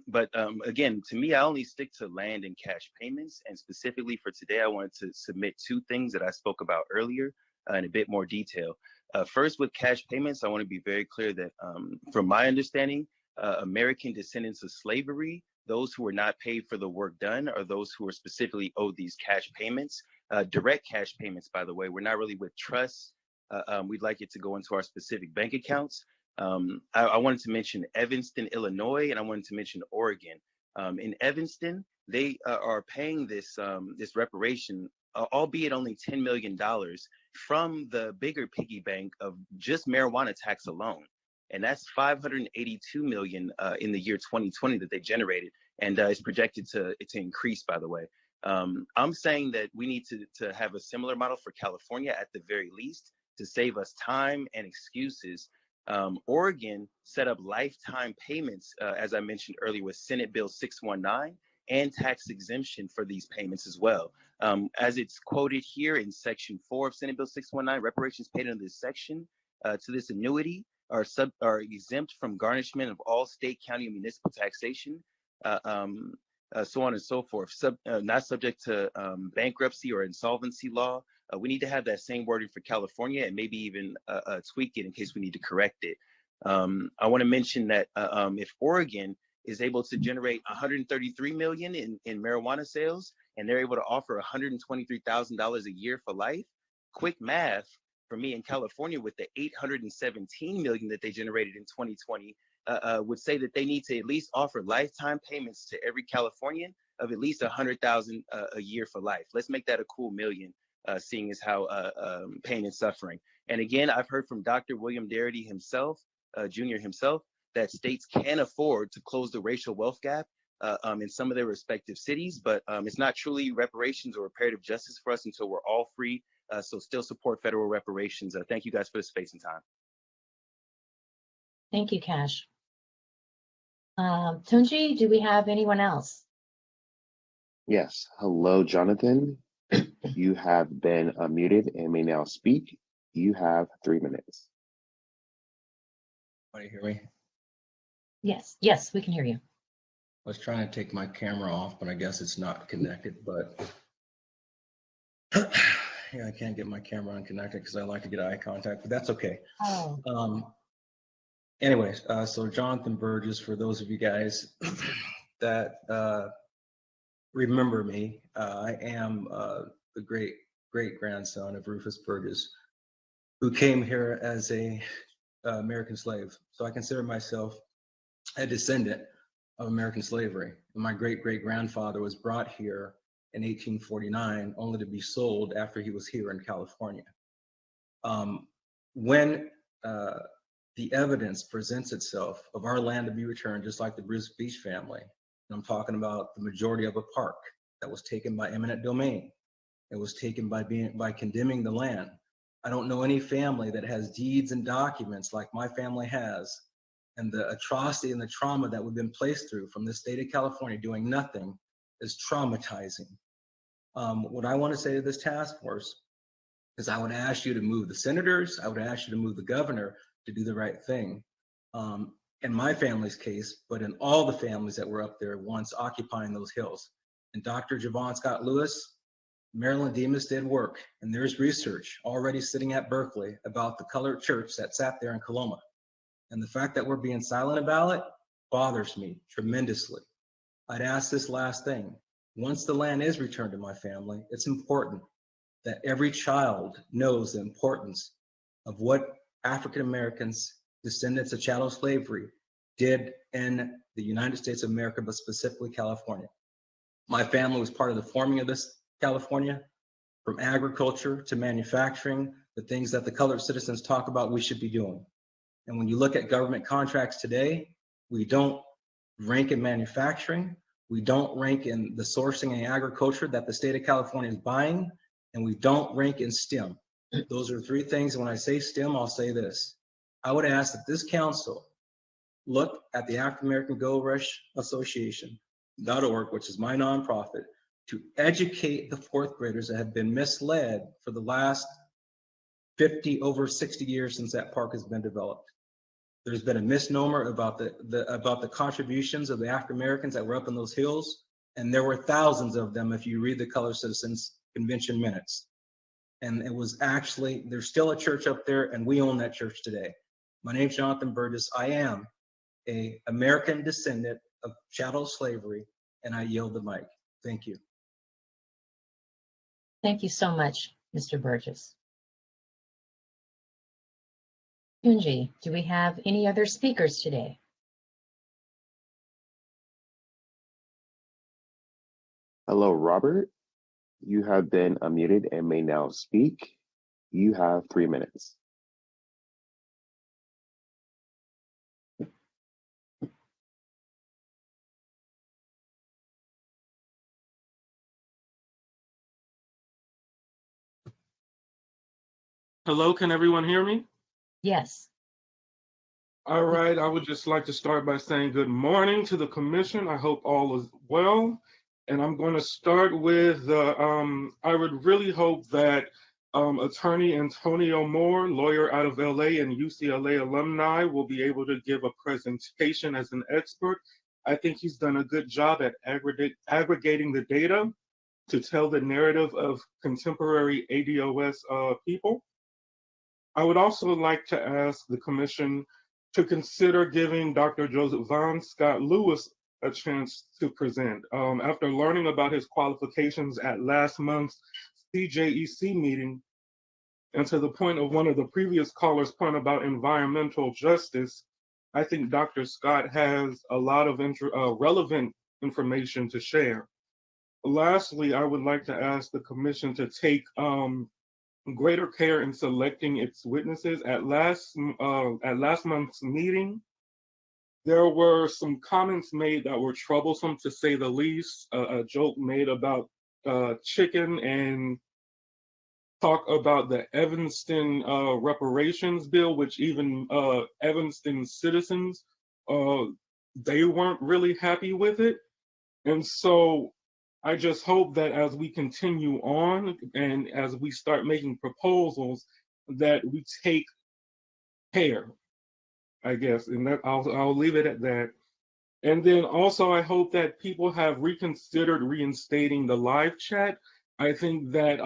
But again, to me, I only stick to land and cash payments. And specifically for today, I wanted to submit 2 things that I spoke about earlier in a bit more detail. First, with cash payments, I want to be very clear that from my understanding, American descendants of slavery, those who were not paid for the work done, are those who are specifically owed these cash payments. Direct cash payments, by the way, we're not really with trusts. We'd like it to go into our specific bank accounts. I wanted to mention Evanston, Illinois, and I wanted to mention Oregon. In Evanston, they are paying this reparation, albeit only $10 million, from the bigger piggy bank of just marijuana tax alone. And that's $582 million in the year 2020 that they generated, and it's projected to increase, by the way. I'm saying that we need to have a similar model for California at the very least, to save us time and excuses. Oregon set up lifetime payments, as I mentioned earlier, with Senate Bill 619, and tax exemption for these payments as well. As it's quoted here in Section 4 of Senate Bill 619, reparations paid under this section to this annuity are exempt from garnishment of all state, county, and municipal taxation, so on and so forth, not subject to bankruptcy or insolvency law. We need to have that same wording for California, and maybe even tweak it in case we need to correct it. I want to mention that if Oregon is able to generate $133 million in marijuana sales, and they're able to offer $123,000 a year for life, quick math for me in California with the $817 million that they generated in 2020 would say that they need to at least offer lifetime payments to every Californian of at least $100,000 a year for life. Let's make that a cool million, seeing as how pain and suffering. And again, I've heard from Dr. William Darity himself, Jr. himself, that states can afford to close the racial wealth gap in some of their respective cities, but it's not truly reparations or reparative justice for us until we're all free. So still support federal reparations. Thank you guys for the space and time. Thank you, Cash. Tunji, do we have anyone else? Yes. Hello, Jonathan. You have been unmuted and may now speak. You have 3 minutes. Want to hear me? Yes, yes, we can hear you. I was trying to take my camera off, but I guess it's not connected, but yeah, I can't get my camera unconnected because I like to get eye contact, but that's okay. Oh. Anyways, so Jonathan Burgess, for those of you guys that remember me, I am the great grandson of Rufus Burgess, who came here as a American slave. So I consider myself a descendant of American slavery. And my great-great-grandfather was brought here in 1849, only to be sold after he was here in California. When the evidence presents itself of our land to be returned, just like the Bruce Beach family, and I'm talking about the majority of a park that was taken by eminent domain. It was taken by condemning the land. I don't know any family that has deeds and documents like my family has, and the atrocity and the trauma that we've been placed through from the state of California doing nothing is traumatizing. What I want to say to this task force is I would ask you to move the senators, I would ask you to move the governor to do the right thing. In my family's case, but in all the families that were up there once occupying those hills. And Dr. Javon Scott Lewis, Marilyn Demas did work, and there's research already sitting at Berkeley about the colored church that sat there in Coloma. And the fact that we're being silent about it bothers me tremendously. I'd ask this last thing. Once the land is returned to my family, it's important that every child knows the importance of what African Americans, descendants of chattel slavery, did in the United States of America, but specifically California. My family was part of the forming of this California, from agriculture to manufacturing, the things that the colored citizens talk about we should be doing. And when you look at government contracts today, we don't rank in manufacturing, we don't rank in the sourcing and agriculture that the state of California is buying, and we don't rank in STEM. Those are three things. And when I say STEM, I'll say this. I would ask that this council look at the African American Gold Rush Association.org, which is my nonprofit, to educate the fourth graders that have been misled for the last over 60 years since that park has been developed. There's been a misnomer about the contributions of the African Americans that were up in those hills, and there were thousands of them if you read the Colored Citizens Convention minutes. And it was actually, there's still a church up there, and we own that church today. My name's Jonathan Burgess. I am an American descendant of chattel slavery, and I yield the mic. Thank you. Thank you so much, Mr. Burgess. Yunji, do we have any other speakers today? Hello, Robert. You have been unmuted and may now speak. You have 3 minutes. Hello, can everyone hear me? Yes. All right, I would just like to start by saying good morning to the commission. I hope all is well. And I'm going to start with, I would really hope that Attorney Antonio Moore, lawyer out of LA and UCLA alumni, will be able to give a presentation as an expert. I think he's done a good job at aggregating the data to tell the narrative of contemporary ADOS people. I would also like to ask the commission to consider giving Dr. Joseph Von Scott Lewis a chance to present. After learning about his qualifications at last month's CJEC meeting, and to the point of one of the previous callers' point about environmental justice, I think Dr. Scott has a lot of relevant information to share. Lastly, I would like to ask the commission to take greater care in selecting its witnesses. At last month's meeting, there were some comments made that were troublesome, to say the least. A joke made about chicken, and talk about the Evanston reparations bill, which even Evanston citizens, they weren't really happy with it. And so I just hope that as we continue on and as we start making proposals, that we take care I guess, and that I'll leave it at that. And then also, I hope that people have reconsidered reinstating the live chat. I think that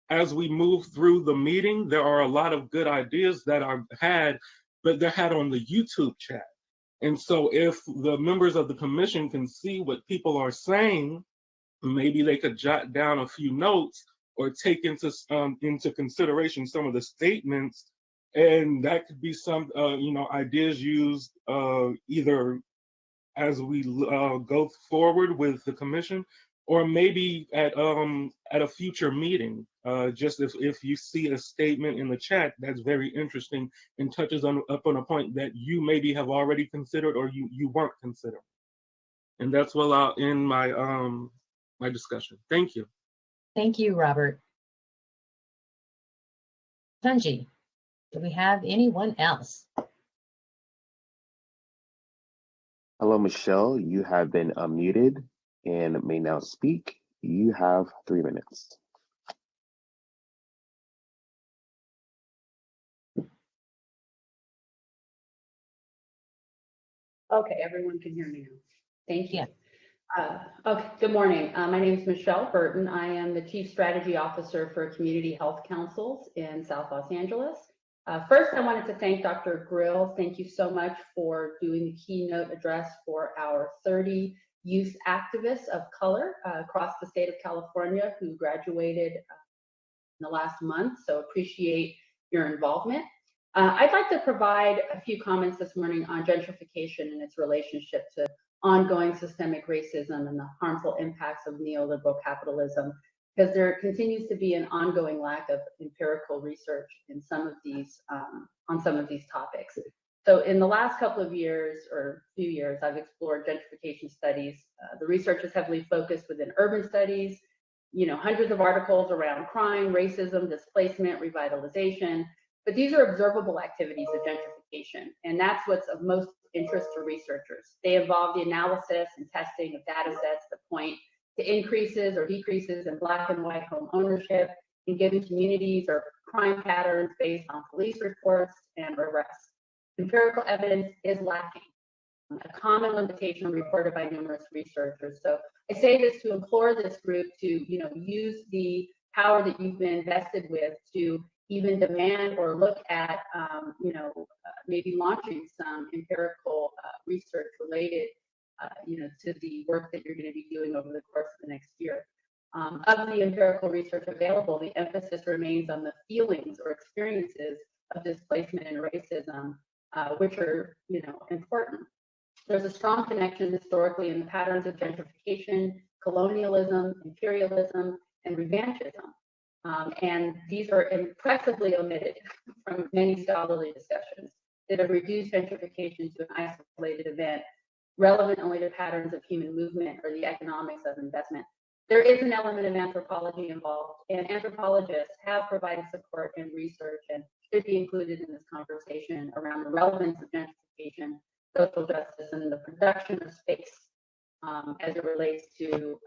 as we move through the meeting, there are a lot of good ideas that are had, but they're had on the YouTube chat. And so if the members of the commission can see what people are saying, maybe they could jot down a few notes or take into consideration some of the statements, and that could be some ideas used either as we go forward with the commission, or maybe at a future meeting. Just if you see a statement in the chat that's very interesting and touches up on a point that you maybe have already considered or you weren't considering. And that's what I'll end my my discussion. Thank you. Thank you, Robert. Tunji, do we have anyone else? Hello, Michelle. You have been unmuted and may now speak. You have 3 minutes. Okay, everyone can hear me now. Thank you. Okay, good morning. My name is Michelle Burton. I am the Chief Strategy Officer for Community Health Councils in South Los Angeles. First, I wanted to thank Dr. Grill. Thank you so much for doing the keynote address for our 30 youth activists of color across the state of California who graduated in the last month, so appreciate your involvement. I'd like to provide a few comments this morning on gentrification and its relationship to ongoing systemic racism and the harmful impacts of neoliberal capitalism, because there continues to be an ongoing lack of empirical research in some of these on some of these topics. So in the last couple of years or few years, I've explored gentrification studies. The research is heavily focused within urban studies, hundreds of articles around crime, racism, displacement, revitalization, but these are observable activities of gentrification, and that's what's of most interest to researchers. They involve the analysis and testing of data sets that point to increases or decreases in Black and white home ownership in given communities or crime patterns based on police reports and arrests. Empirical evidence is lacking, a common limitation reported by numerous researchers. So I say this to implore this group to use the power that you've been invested with to even demand or look at, maybe launching some empirical research related, to the work that you're going to be doing over the course of the next year. Of the empirical research available, the emphasis remains on the feelings or experiences of displacement and racism, which are, important. There's a strong connection historically in the patterns of gentrification, colonialism, imperialism, and revanchism. And these are impressively omitted from many scholarly discussions that have reduced gentrification to an isolated event, relevant only to patterns of human movement or the economics of investment. There is an element of anthropology involved, and anthropologists have provided support and research and should be included in this conversation around the relevance of gentrification, social justice, and the production of space as it relates to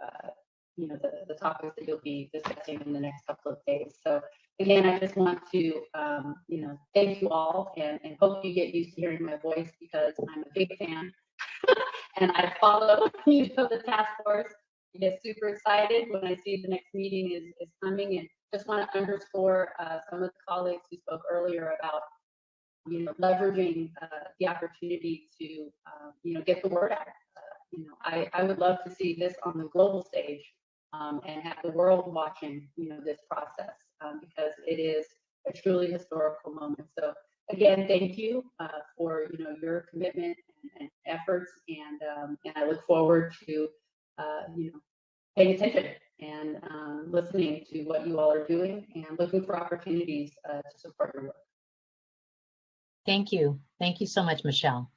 the topics that you'll be discussing in the next couple of days. So again, I just want to thank you all and hope you get used to hearing my voice because I'm a big fan and I follow the task force. I get super excited when I see the next meeting is coming, and just want to underscore some of the colleagues who spoke earlier about leveraging the opportunity to get the word out. I would love to see this on the global stage and have the world watching this process because it is a truly historical moment. So again, thank you for your commitment and efforts, and I look forward to paying attention and listening to what you all are doing and looking for opportunities to support your work. Thank you. Thank you so much, Michelle.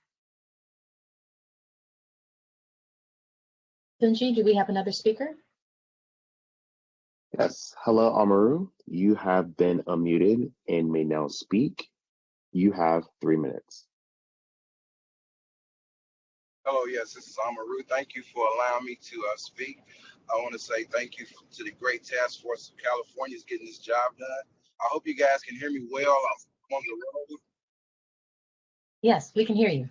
Tunji, do we have another speaker? Yes. Hello, Amaru. You have been unmuted and may now speak. You have 3 minutes. Hello, yes, this is Amaru. Thank you for allowing me to speak. I want to say thank you to the great task force of California is getting this job done. I hope you guys can hear me well. I'm on the road. Yes, we can hear you.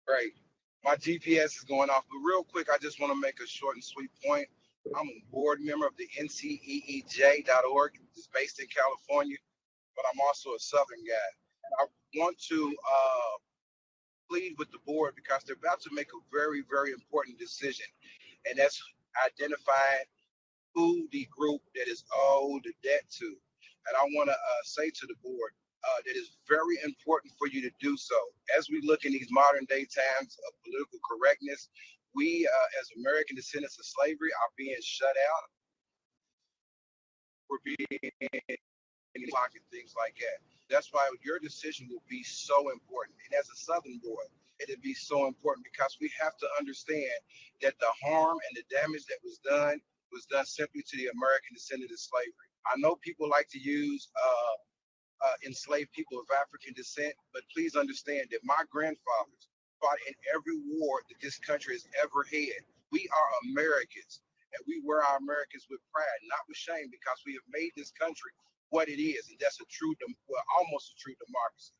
Great. My GPS is going off, but real quick, I just want to make a short and sweet point. I'm a board member of the NCEEJ.org. It's based in California, but I'm also a Southern guy. I want to plead with the board because they're about to make a very, very important decision, and that's identifying who the group that is owed the debt to. And I want to say to the board that it's very important for you to do so. As we look in these modern day times of political correctness, we as American descendants of slavery are being shut out. We're being locked and things like that. That's why your decision will be so important. And as a Southern boy, it'll be so important because we have to understand that the harm and the damage that was done simply to the American descendant of slavery. I know people like to use enslaved people of African descent, but please understand that my grandfathers fought in every war that this country has ever had. We are Americans, and we wear our Americans with pride, not with shame, because we have made this country what it is, and that's a true, well, almost a true democracy.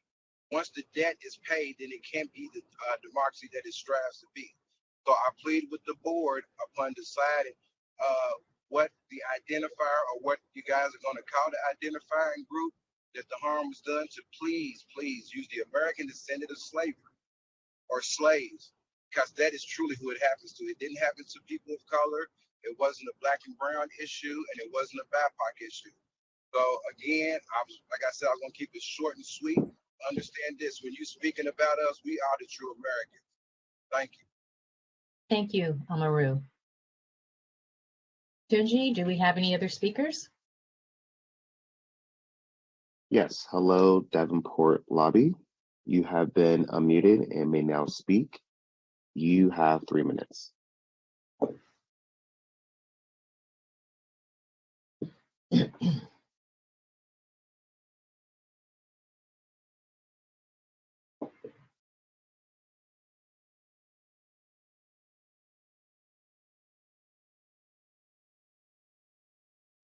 Once the debt is paid, then it can't be the democracy that it strives to be. So I plead with the board upon deciding what the identifier or what you guys are going to call the identifying group that the harm was done to, please use the American descendant of slavery or slaves, because that is truly who it happens to. It didn't happen to people of color. It wasn't a black and brown issue, and it wasn't a BIPOC issue. So again, like I said, I'm going to keep it short and sweet. Understand this: when you're speaking about us, we are the true Americans. Thank you. Thank you, Amaru. Tunji, do we have any other speakers? Yes, hello, Davenport Lobby. You have been unmuted and may now speak. You have 3 minutes.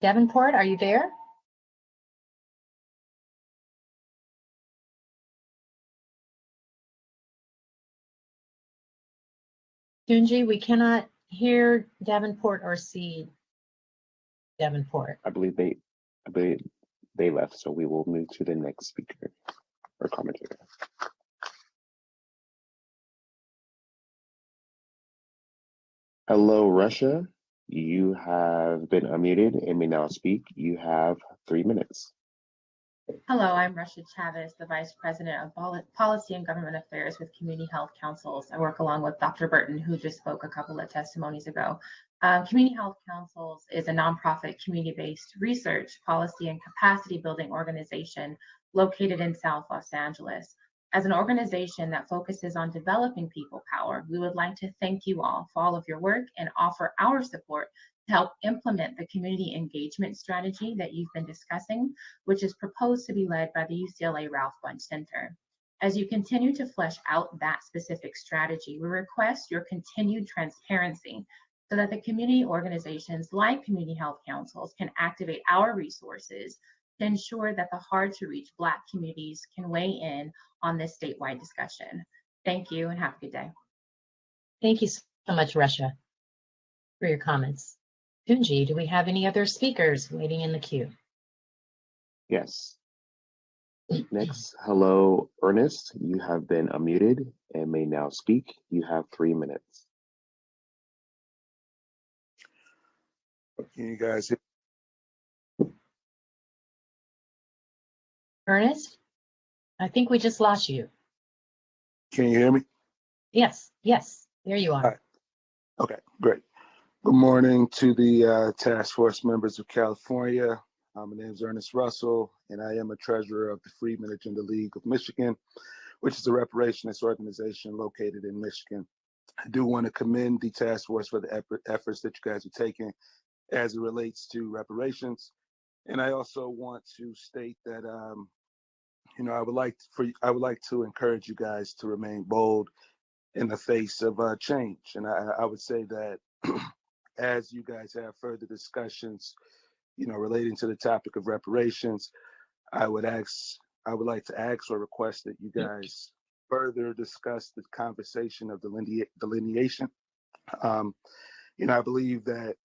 Davenport, are you there? Tunji, we cannot hear Davenport or see Davenport. I believe they left, so we will move to the next speaker or commentator. Hello, Russia. You have been unmuted and may now speak. You have 3 minutes. Hello, I'm Russia Chavez, the Vice President of Policy and Government Affairs with Community Health Councils. I work along with Dr. Burton, who just spoke a couple of testimonies ago. Community Health Councils is a nonprofit community-based research, policy, and capacity building organization located in South Los Angeles. As an organization that focuses on developing people power, we would like to thank you all for all of your work and offer our support to help implement the community engagement strategy that you've been discussing, which is proposed to be led by the UCLA Ralph Bunche Center. As you continue to flesh out that specific strategy, we request your continued transparency so that the community organizations like Community Health Councils can activate our resources to ensure that the hard-to-reach Black communities can weigh in on this statewide discussion. Thank you and have a good day. Thank you so much, Russia, for your comments. Tunji, do we have any other speakers waiting in the queue? Yes. Next, hello, Ernest. You have been unmuted and may now speak. You have 3 minutes. Can you guys hear? Ernest, I think we just lost you. Can you hear me? Yes, there you are. All right. Okay, great. Good morning to the task force members of California. My name is Ernest Russell, and I am a treasurer of the Freedmen Agenda League of Michigan, which is a reparationist organization located in Michigan. I do want to commend the task force for the efforts that you guys are taking as it relates to reparations. And I also want to state that, I would like to encourage you guys to remain bold in the face of change. And I would say that as you guys have further discussions, relating to the topic of reparations, I would like to ask or request that you guys further discuss the conversation of delineation. I believe that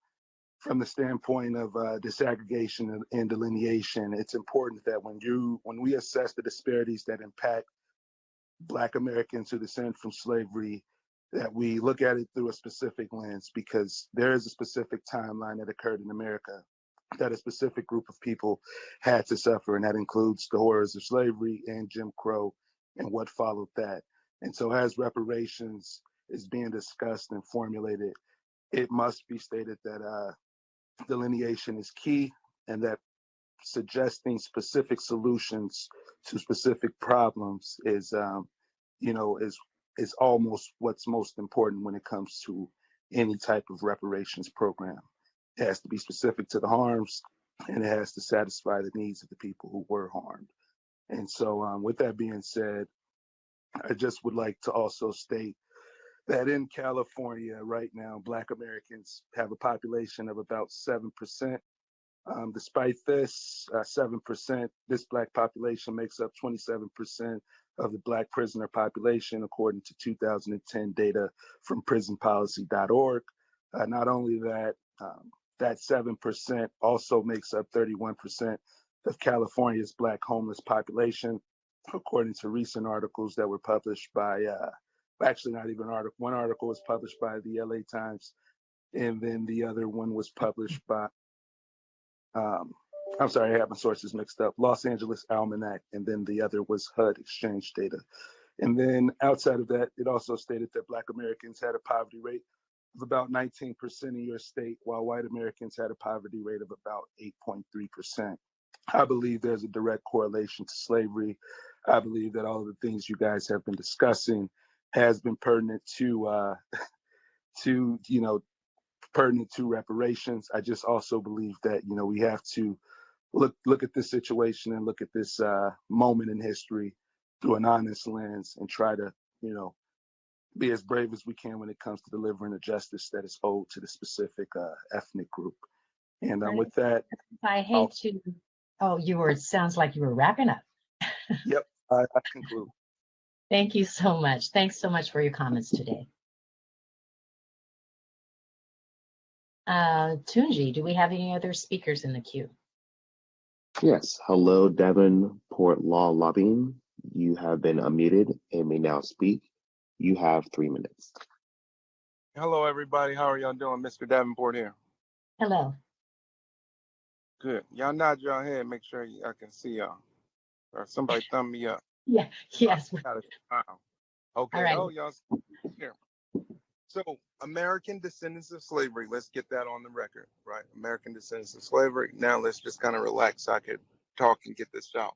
from the standpoint of disaggregation and delineation, it's important that when we assess the disparities that impact Black Americans who descend from slavery, that we look at it through a specific lens, because there is a specific timeline that occurred in America that a specific group of people had to suffer, and that includes the horrors of slavery and Jim Crow and what followed that. And so as reparations is being discussed and formulated, it must be stated that delineation is key, and that suggesting specific solutions to specific problems is almost what's most important when it comes to any type of reparations program. It has to be specific to the harms, and it has to satisfy the needs of the people who were harmed. And so with that being said, I just would like to also state that in California right now, Black Americans have a population of about 7%. Despite this 7%, this Black population makes up 27% of the Black prisoner population, according to 2010 data from prisonpolicy.org. Not only that, that 7% also makes up 31% of California's Black homeless population, according to recent articles that were published by, actually not even an article, one article was published by the LA Times, and then the other one was published by, I'm sorry, I have my sources mixed up, Los Angeles Almanac, and then the other was HUD exchange data. And then outside of that, it also stated that Black Americans had a poverty rate of about 19% in your state, while white Americans had a poverty rate of about 8.3%. I believe there's a direct correlation to slavery. I believe that all of the things you guys have been discussing has been pertinent to pertinent to reparations. I just also believe that we have to look at this situation and look at this moment in history through an honest lens, and try to be as brave as we can when it comes to delivering the justice that is owed to the specific ethnic group. And with that, I hate to. Oh, it sounds like you were wrapping up. Yep, I conclude. Thank you so much. Thanks so much for your comments today. Tunji, do we have any other speakers in the queue? Yes. Hello, Davenport Law Lobbying. You have been unmuted and may now speak. You have 3 minutes. Hello, everybody. How are y'all doing? Mr. Davenport here. Hello. Good. Y'all nod your head. Make sure I can see y'all. Or somebody thumb me up. Yeah. Yes. Wow. Okay. All right. Oh, y'all here. So, American descendants of slavery. Let's get that on the record, right? American descendants of slavery. Now let's just kind of relax so I could talk and get this out.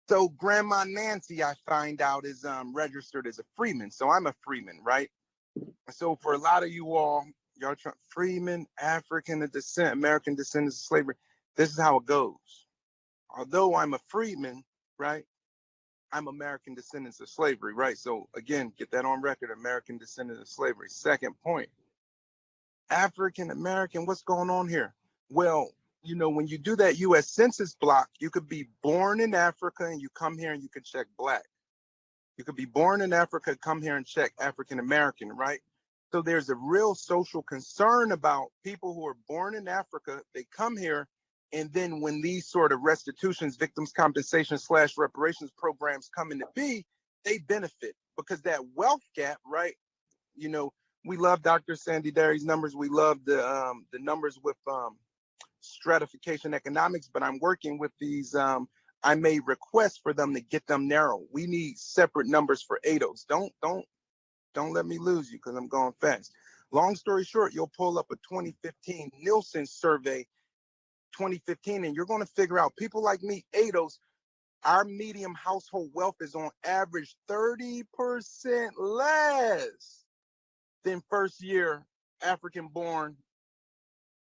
So, Grandma Nancy, I find out, is registered as a freeman. So I'm a freeman, right? So for a lot of you all, y'all trying freeman, African descent, American descendants of slavery. This is how it goes. Although I'm a freeman, right? I'm American descendants of slavery, right? So again, get that on record, American descendants of slavery. Second point, African American, what's going on here? Well, when you do that US Census block, you could be born in Africa and you come here and you can check Black. You could be born in Africa, come here and check African American, right? So there's a real social concern about people who are born in Africa, they come here, and then when these sort of restitutions, victims compensation / reparations programs come into be, they benefit because that wealth gap, right? We love Dr. Sandy Derry's numbers. We love the numbers with stratification economics, but I'm working with these. I made requests for them to get them narrow. We need separate numbers for ADOS. Don't let me lose you because I'm going fast. Long story short, you'll pull up a 2015 Nielsen survey, 2015, and you're going to figure out people like me, ADOS, our medium household wealth is on average 30% less than first year African born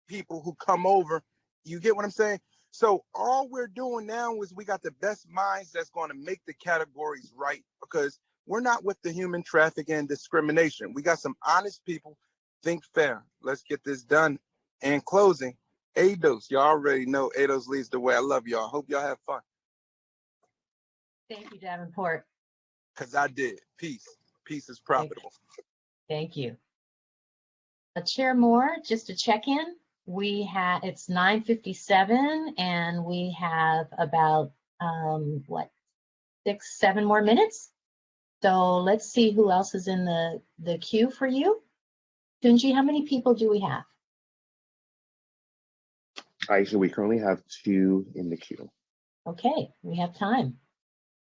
people who come over. You get what I'm saying? So all we're doing now is we got the best minds that's going to make the categories right, because we're not with the human trafficking and discrimination. We got some honest people. Think fair. Let's get this done. In closing, ADOS, y'all already know ADOS leads the way. I love y'all. Hope y'all have fun. Thank you, Davenport. because I did. Peace. Peace is profitable. Thank you. Chair Moore, just to check in, it's 9:57 and we have about, 6, 7 more minutes. So let's see who else is in the queue for you. Tunji, how many people do we have? Aisha, we currently have 2 in the queue. Okay, we have time.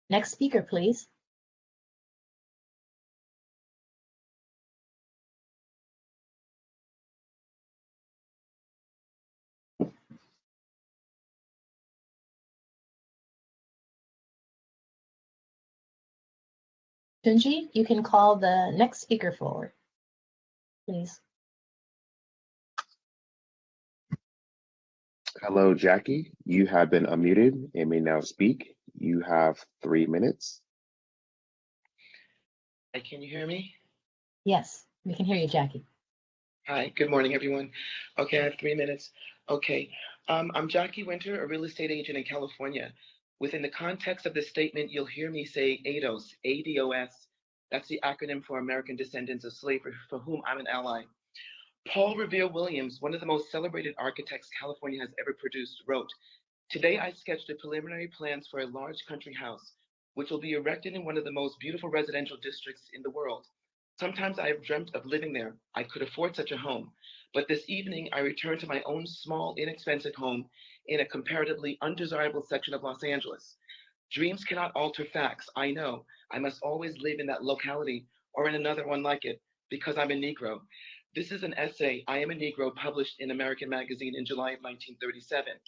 Next speaker, please. Tunji, you can call the next speaker forward, please. Hello, Jackie. You have been unmuted and may now speak. You have 3 minutes. Hi, can you hear me? Yes, we can hear you, Jackie. Hi, good morning, everyone. Okay, I have 3 minutes. Okay, I'm Jackie Winter, a real estate agent in California. Within the context of this statement, you'll hear me say ADOS, ADOS. That's the acronym for American Descendants of Slavery, for whom I'm an ally. Paul Revere Williams, one of the most celebrated architects California has ever produced, wrote, "Today I sketched the preliminary plans for a large country house, which will be erected in one of the most beautiful residential districts in the world. Sometimes I have dreamt of living there. I could afford such a home. But this evening I returned to my own small, inexpensive home in a comparatively undesirable section of Los Angeles. Dreams cannot alter facts. I know. I must always live in that locality or in another one like it because I'm a Negro." This is an essay, I Am a Negro, published in American Magazine in July of 1937.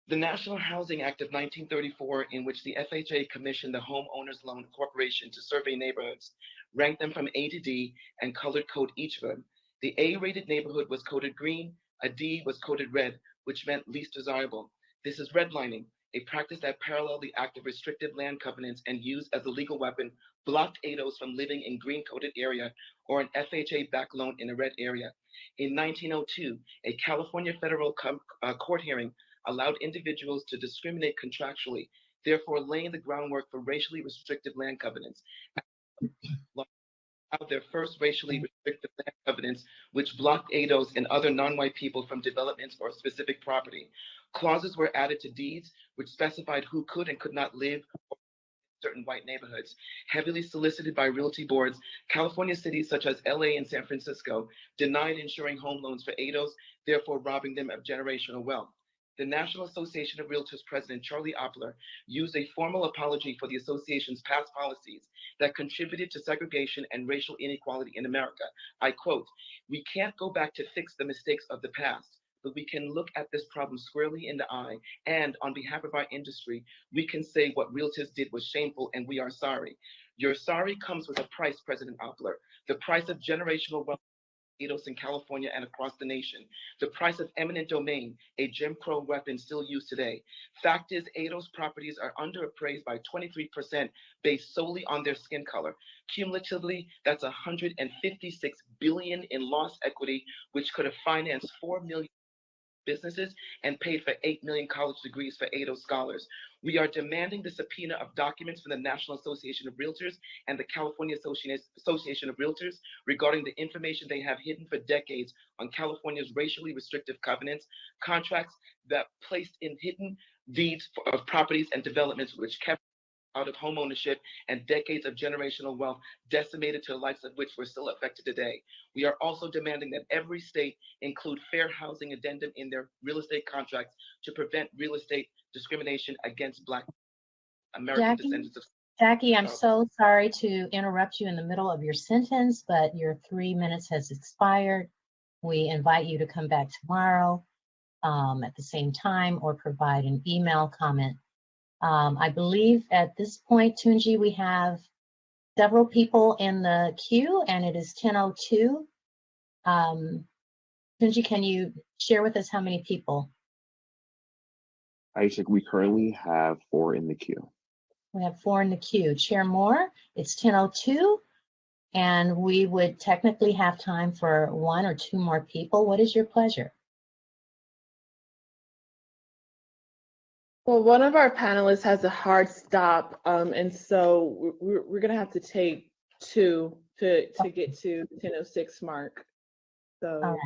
The National Housing Act of 1934, in which the FHA commissioned the Homeowners Loan Corporation to survey neighborhoods, ranked them from A to D and colored code each of them. The A-rated neighborhood was coded green, a D was coded red, which meant least desirable. This is redlining, a practice that paralleled the act of restrictive land covenants and used as a legal weapon, blocked ADOs from living in green-coded area or an FHA-backed loan in a red area. In 1902, a California federal court hearing allowed individuals to discriminate contractually, therefore laying the groundwork for racially restrictive land covenants. Their first racially restrictive land covenants, which blocked ADOs and other non-white people from developments or specific property. Clauses were added to deeds, which specified who could and could not live in certain white neighborhoods. Heavily solicited by realty boards, California cities such as LA and San Francisco denied insuring home loans for ADOs, therefore robbing them of generational wealth. The National Association of Realtors President Charlie Oppler used a formal apology for the association's past policies that contributed to segregation and racial inequality in America. I quote, "We can't go back to fix the mistakes of the past, but we can look at this problem squarely in the eye, and on behalf of our industry, we can say what realtors did was shameful and we are sorry. Your sorry comes with a price, President Oppler, the price of generational wealth in California and across the nation, the price of eminent domain, a Jim Crow weapon still used today. Fact is, ADOS properties are underappraised by 23% based solely on their skin color. Cumulatively, that's $156 billion in lost equity, which could have financed 4 million businesses and paid for 8 million college degrees for ADOS scholars. We are demanding the subpoena of documents from the National Association of Realtors and the California Association of Realtors regarding the information they have hidden for decades on California's racially restrictive covenants, contracts that placed in hidden deeds of properties and developments which kept out of homeownership and decades of generational wealth decimated to the likes of which we're still affected today. We are also demanding that every state include fair housing addendum in their real estate contracts to prevent real estate discrimination against Black American descendants of. Jackie, I'm so sorry to interrupt you in the middle of your sentence, but your 3 minutes has expired. We invite you to come back tomorrow at the same time or provide an email comment. I believe at this point, Tunji, we have several people in the queue and it is 10:02. Tunji, can you share with us how many people? Aisha, we currently have 4 in the queue. We have 4 in the queue. Chair Moore, it's 10:02 and we would technically have time for 1 or 2 more people. What is your pleasure? Well, one of our panelists has a hard stop, and so we're going to have to take two to get to the 10:06 mark. All So right.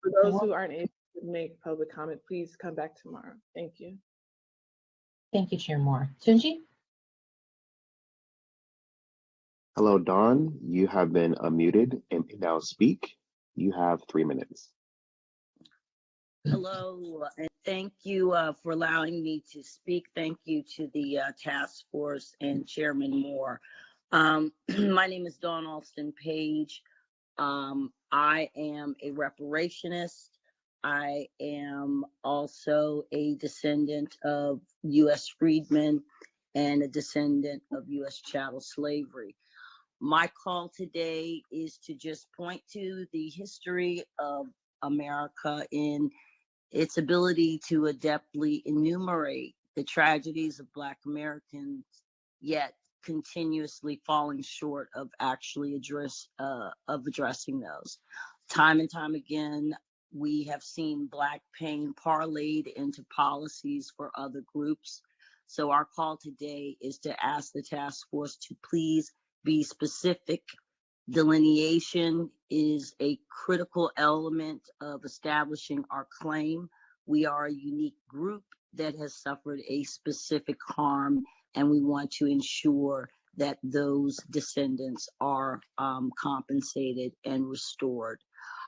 for those who aren't able to make public comment, please come back tomorrow. Thank you. Thank you, Chair Moore. Tunji? Hello, Dawn. You have been unmuted and may now speak. You have 3 minutes. Hello, and thank you for allowing me to speak. Thank you to the task force and Chairman Moore. My name is Dawn Alston Page. I am a reparationist. I am also a descendant of U.S. freedmen and a descendant of U.S. chattel slavery. My call today is to just point to the history of America in its ability to adeptly enumerate the tragedies of Black Americans, yet continuously falling short of actually addressing those. Time and time again, we have seen Black pain parlayed into policies for other groups. So our call today is to ask the task force to please be specific. Delineation is a critical element of establishing our claim. We are a unique group that has suffered a specific harm, and we want to ensure that those descendants are compensated and restored.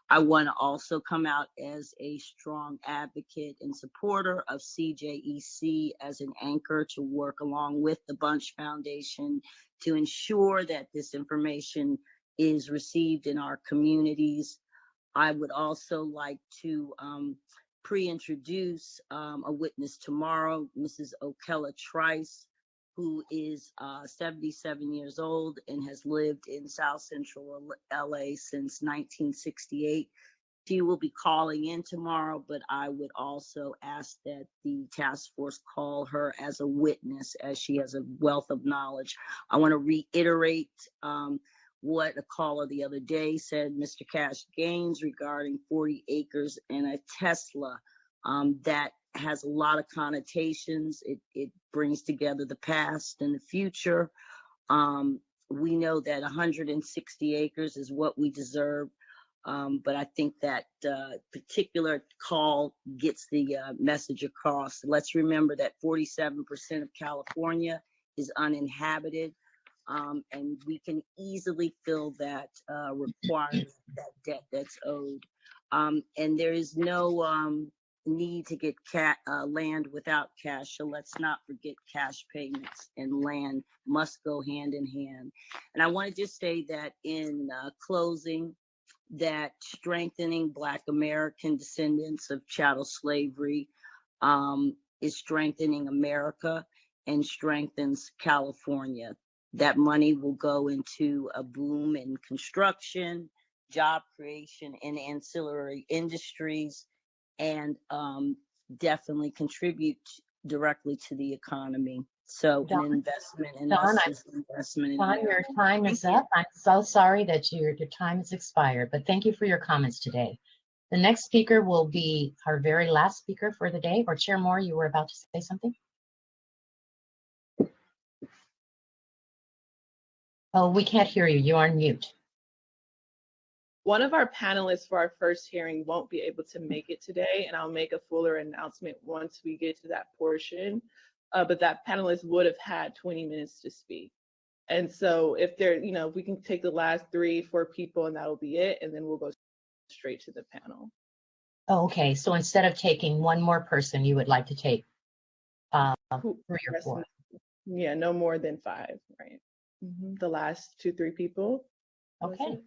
I want to also come out as a strong advocate and supporter of CJEC as an anchor to work along with the Bunch Foundation to ensure that this information is received in our communities. I would also like to pre-introduce a witness tomorrow, Mrs. Okella Trice, who is 77 years old and has lived in South Central LA since 1968. She will be calling in tomorrow, but I would also ask that the task force call her as a witness, as she has a wealth of knowledge. I want to reiterate what a caller the other day said, Mr. Cash Gaines, regarding 40 acres and a Tesla. That has a lot of connotations. It brings together the past and the future. We know that 160 acres is what we deserve. But I think that particular call gets the message across. Let's remember that 47% of California is uninhabited, and we can easily fill that requirement, that debt that's owed. And there is no need to get land without cash, so let's not forget cash payments and land must go hand in hand. And I want to just say that in closing, that strengthening Black American descendants of chattel slavery is strengthening America and strengthens California. That money will go into a boom in construction, job creation in ancillary industries, and definitely contribute directly to the economy. So Dawn, an investment in Dawn, us is an investment in Dawn, your America. time is up. I'm so sorry that your time has expired, but thank you for your comments today. The next speaker will be our very last speaker for the day. Or Chair Moore, you were about to say something? Oh, we can't hear you. You're on mute. One of our panelists for our first hearing won't be able to make it today, and I'll make a fuller announcement once we get to that portion. But that panelist would have had 20 minutes to speak. And so if there, if we can take the last 3-4 people and that'll be it, and then we'll go straight to the panel. Oh, okay, so instead of taking one more person, you would like to take 3 or 4. Yeah, no more than 5, right? The last 2-3 people. Okay.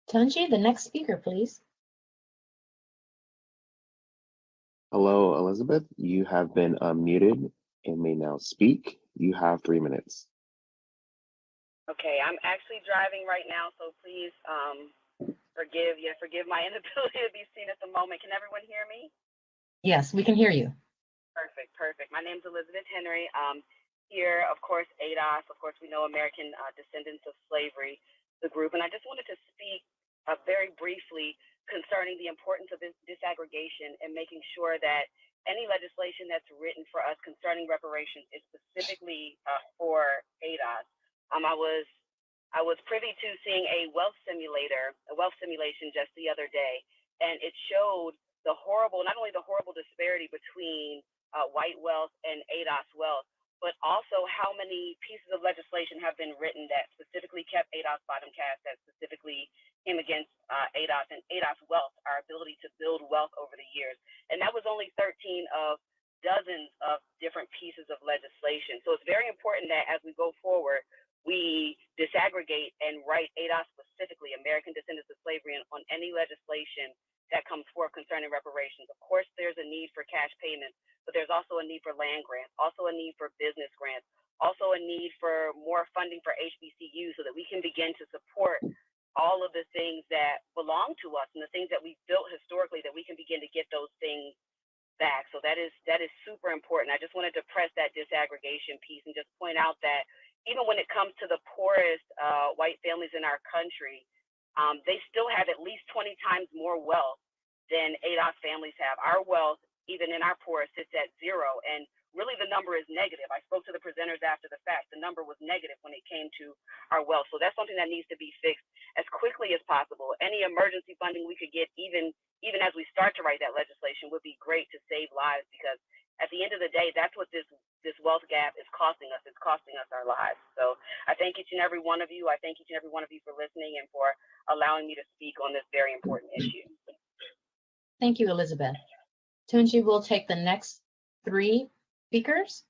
Tunji, the next speaker, please. Hello, Elizabeth. You have been unmuted and may now speak. You have 3 minutes. Okay, I'm actually driving right now, so please forgive my inability to be seen at the moment. Can everyone hear me? Yes, we can hear you. Perfect. My name is Elizabeth Henry. Here, of course, ADOS, of course, we know American Descendants of Slavery, the group, and I just wanted to speak very briefly concerning the importance of this disaggregation and making sure that any legislation that's written for us concerning reparations is specifically for ADOS. I was privy to seeing a wealth simulation just the other day, and it showed the horrible, not only the horrible disparity between white wealth and ADOS wealth, but also how many pieces of legislation have been written that specifically kept ADOS bottom caste, that specifically came against ADOS and ADOS wealth, our ability to build wealth over the years. And that was only 13 of dozens of different pieces of legislation. So it's very important that as we go forward, we disaggregate and write ADOS specifically, American Descendants of Slavery, on any legislation that comes forth concerning reparations. Of course, there's a need for cash payments, but there's also a need for land grants, also a need for business grants, also a need for more funding for HBCUs so that we can begin to support all of the things that belong to us and the things that we've built historically, that we can begin to get those things back. So that is super important. I just wanted to press that disaggregation piece and just point out that even when it comes to the poorest white families in our country, they still have at least 20 times more wealth than ADOS families have. Our wealth, even in our poorest, sits at 0, and really the number is negative. I spoke to the presenters after the fact. The number was negative when it came to our wealth. So that's something that needs to be fixed as quickly as possible. Any emergency funding we could get, even as we start to write that legislation, would be great to save lives, because at the end of the day, that's what this wealth gap is costing us. It's costing us our lives. So I thank each and every one of you. I thank each and every one of you for listening and for allowing me to speak on this very important issue. Thank you, Elizabeth. Tunji will take the next 3 speakers.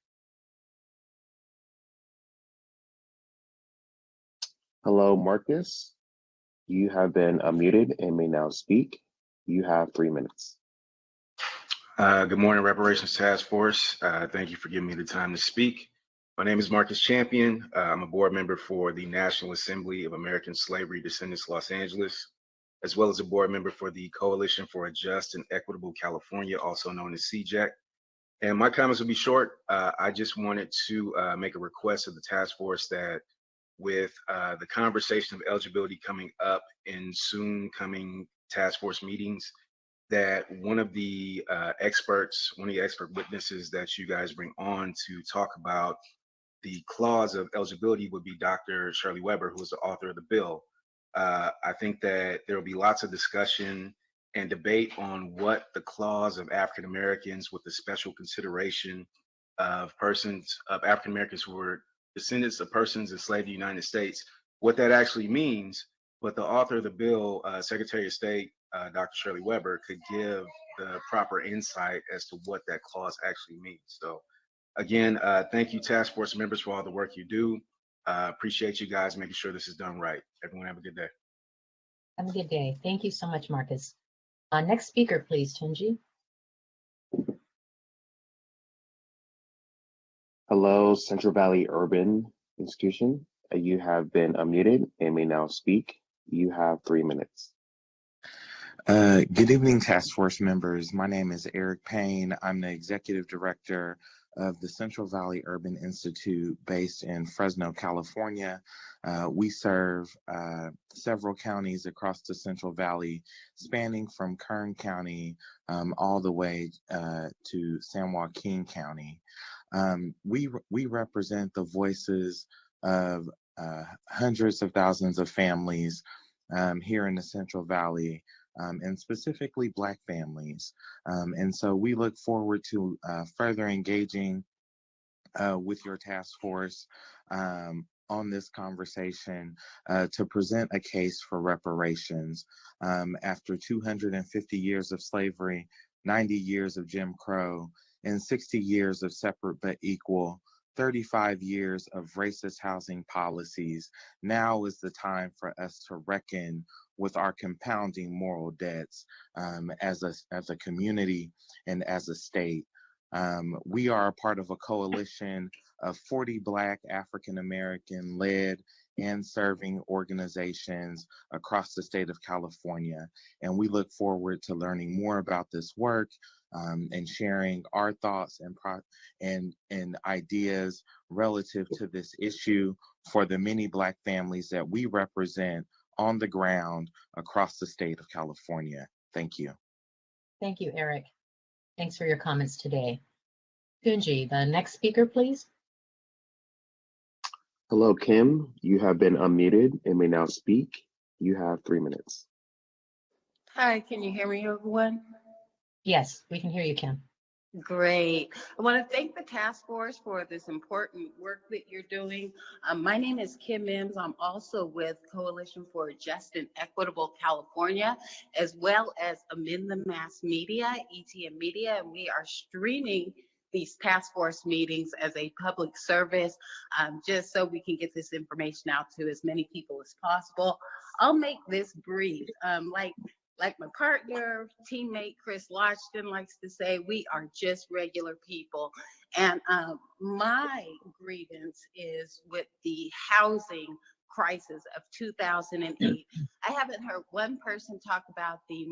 Hello, Marcus. You have been unmuted and may now speak. You have 3 minutes. Good morning, Reparations Task Force. Thank you for giving me the time to speak. My name is Marcus Champion. I'm a board member for the National Assembly of American Slavery Descendants Los Angeles, as well as a board member for the Coalition for a Just and Equitable California, also known as CJAC. And my comments will be short. I just wanted to make a request of the task force that with the conversation of eligibility coming up in soon coming task force meetings, that one of the expert witnesses that you guys bring on to talk about the clause of eligibility would be Dr. Shirley Weber, who is the author of the bill. I think that there will be lots of discussion and debate on what the clause of African Americans with the special consideration of African Americans who were descendants of persons enslaved in the United States, what that actually means. But the author of the bill, Secretary of State, Dr. Shirley Weber, could give the proper insight as to what that clause actually means. So again, thank you, task force members, for all the work you do. Appreciate you guys making sure this is done right. Everyone have a good day. Have a good day. Thank you so much, Marcus. Next speaker, please, Tunji. Hello, Central Valley Urban Institution. You have been unmuted and may now speak. You have 3 minutes. Good evening, task force members. My name is Eric Payne. I'm the executive director of the Central Valley Urban Institute based in Fresno, California. We serve several counties across the Central Valley, spanning from Kern County all the way to San Joaquin County. We represent the voices of hundreds of thousands of families here in the Central Valley, and specifically Black families. And so we look forward to further engaging with your task force on this conversation to present a case for reparations. After 250 years of slavery, 90 years of Jim Crow, and 60 years of separate but equal, 35 years of racist housing policies, now is the time for us to reckon with our compounding moral debts as a community and as a state. We are a part of a coalition of 40 Black African-American led and serving organizations across the state of California. And we look forward to learning more about this work and sharing our thoughts and ideas relative to this issue for the many Black families that we represent on the ground across the state of California. Thank you. Thank you, Eric. Thanks for your comments today. Kunji, the next speaker, please. Hello, Kim. You have been unmuted and may now speak. You have 3 minutes. Hi, can you hear me, everyone? Yes, we can hear you, Kim. Great. I want to thank the task force for this important work that you're doing. My name is Kim Mims. I'm also with Coalition for Just and Equitable California, as well as Amend the Mass Media, ETM Media, and we are streaming these task force meetings as a public service, just so we can get this information out to as many people as possible. I'll make this brief. Like my partner, teammate, Chris Lodgton likes to say, we are just regular people. And my grievance is with the housing crisis of 2008. I haven't heard one person talk about the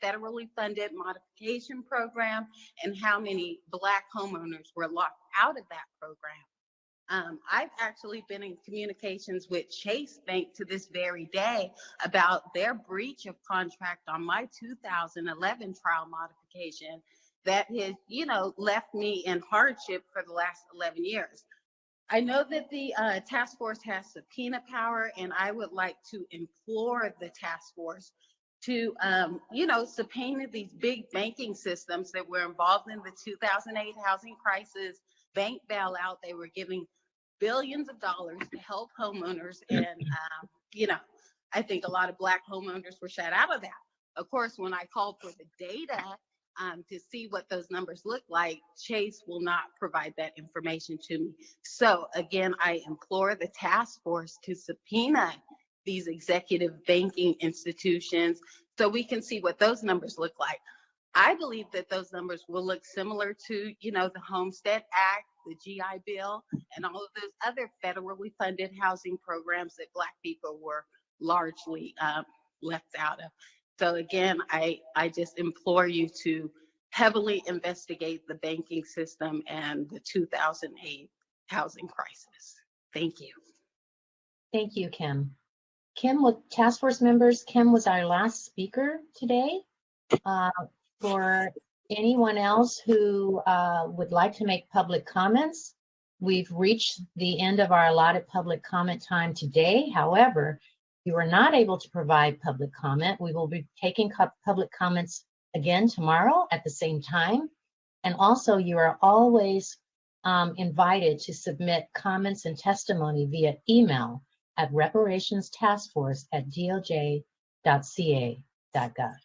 federally funded modification program and how many Black homeowners were locked out of that program. I've actually been in communications with Chase Bank to this very day about their breach of contract on my 2011 trial modification that has, left me in hardship for the last 11 years. I know that the task force has subpoena power, and I would like to implore the task force to, subpoena these big banking systems that were involved in the 2008 housing crisis, bank bailout. They were giving billions of dollars to help homeowners. And, I think a lot of Black homeowners were shut out of that. Of course, when I called for the data to see what those numbers look like, Chase will not provide that information to me. So again, I implore the task force to subpoena these executive banking institutions so we can see what those numbers look like. I believe that those numbers will look similar to, the Homestead Act, the GI Bill, and all of those other federally funded housing programs that Black people were largely left out of. So again, I just implore you to heavily investigate the banking system and the 2008 housing crisis. Thank you. Thank you, Kim. Kim, with task force members, Kim was our last speaker today. For anyone else who would like to make public comments, we've reached the end of our allotted public comment time today. However, if you are not able to provide public comment, we will be taking public comments again tomorrow at the same time. And also, you are always invited to submit comments and testimony via email at reparationstaskforce@doj.ca.gov.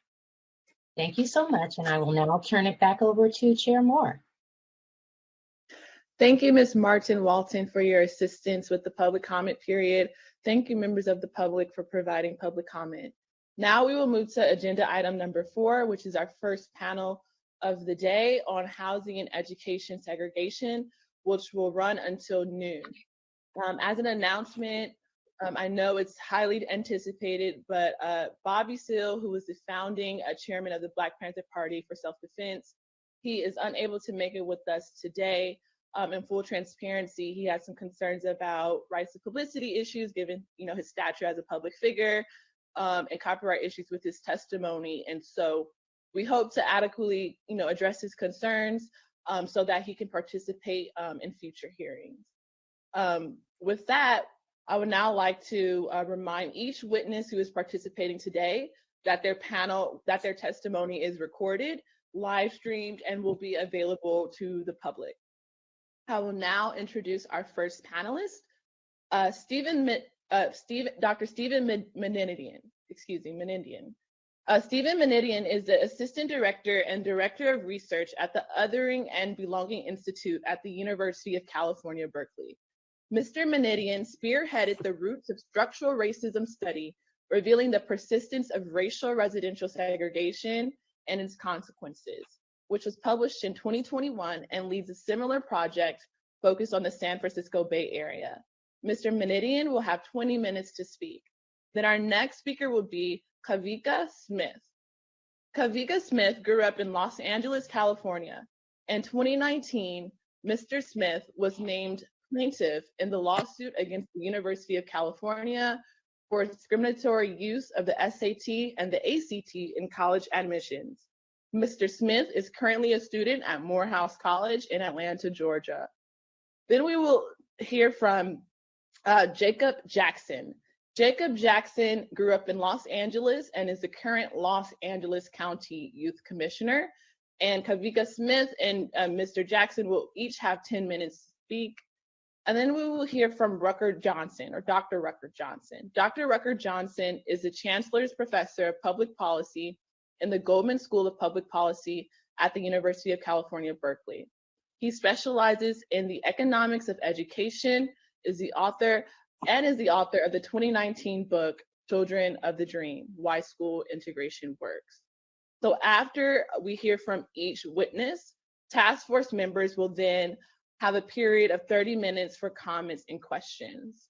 Thank you so much, and I will now turn it back over to Chair Moore. Thank you, Ms. Martin Walton, for your assistance with the public comment period. Thank you, members of the public, for providing public comment. Now we will move to agenda item number 4, which is our first panel of the day on housing and education segregation, which will run until noon. As an announcement, I know it's highly anticipated, but Bobby Seale, who is the founding chairman of the Black Panther Party for Self-Defense, he is unable to make it with us today. In full transparency, he had some concerns about rights to publicity issues, given his stature as a public figure, and copyright issues with his testimony. And so we hope to adequately address his concerns so that he can participate in future hearings. With that, I would now like to remind each witness who is participating today that their testimony is recorded, live streamed, and will be available to the public. I will now introduce our first panelist, Dr. Stephen Menendian. Stephen Menendian is the Assistant Director and Director of Research at the Othering and Belonging Institute at the University of California, Berkeley. Mr. Menendian spearheaded the Roots of Structural Racism study, revealing the persistence of racial residential segregation and its consequences, which was published in 2021 and leads a similar project focused on the San Francisco Bay Area. Mr. Menendian will have 20 minutes to speak. Then our next speaker will be Kavika Smith. Kavika Smith grew up in Los Angeles, California. In 2019, Mr. Smith was named plaintiff in the lawsuit against the University of California for discriminatory use of the SAT and the ACT in college admissions. Mr. Smith is currently a student at Morehouse College in Atlanta, Georgia. Then we will hear from Jacob Jackson. Jacob Jackson grew up in Los Angeles and is the current Los Angeles County Youth Commissioner. And Kavika Smith and Mr. Jackson will each have 10 minutes to speak. And then we will hear from Rucker Johnson, or Dr. Rucker Johnson. Dr. Rucker Johnson is the Chancellor's Professor of Public Policy in the Goldman School of Public Policy at the University of California, Berkeley. He specializes in the economics of education, is the author of the 2019 book, Children of the Dream, Why School Integration Works. So after we hear from each witness, task force members will then have a period of 30 minutes for comments and questions.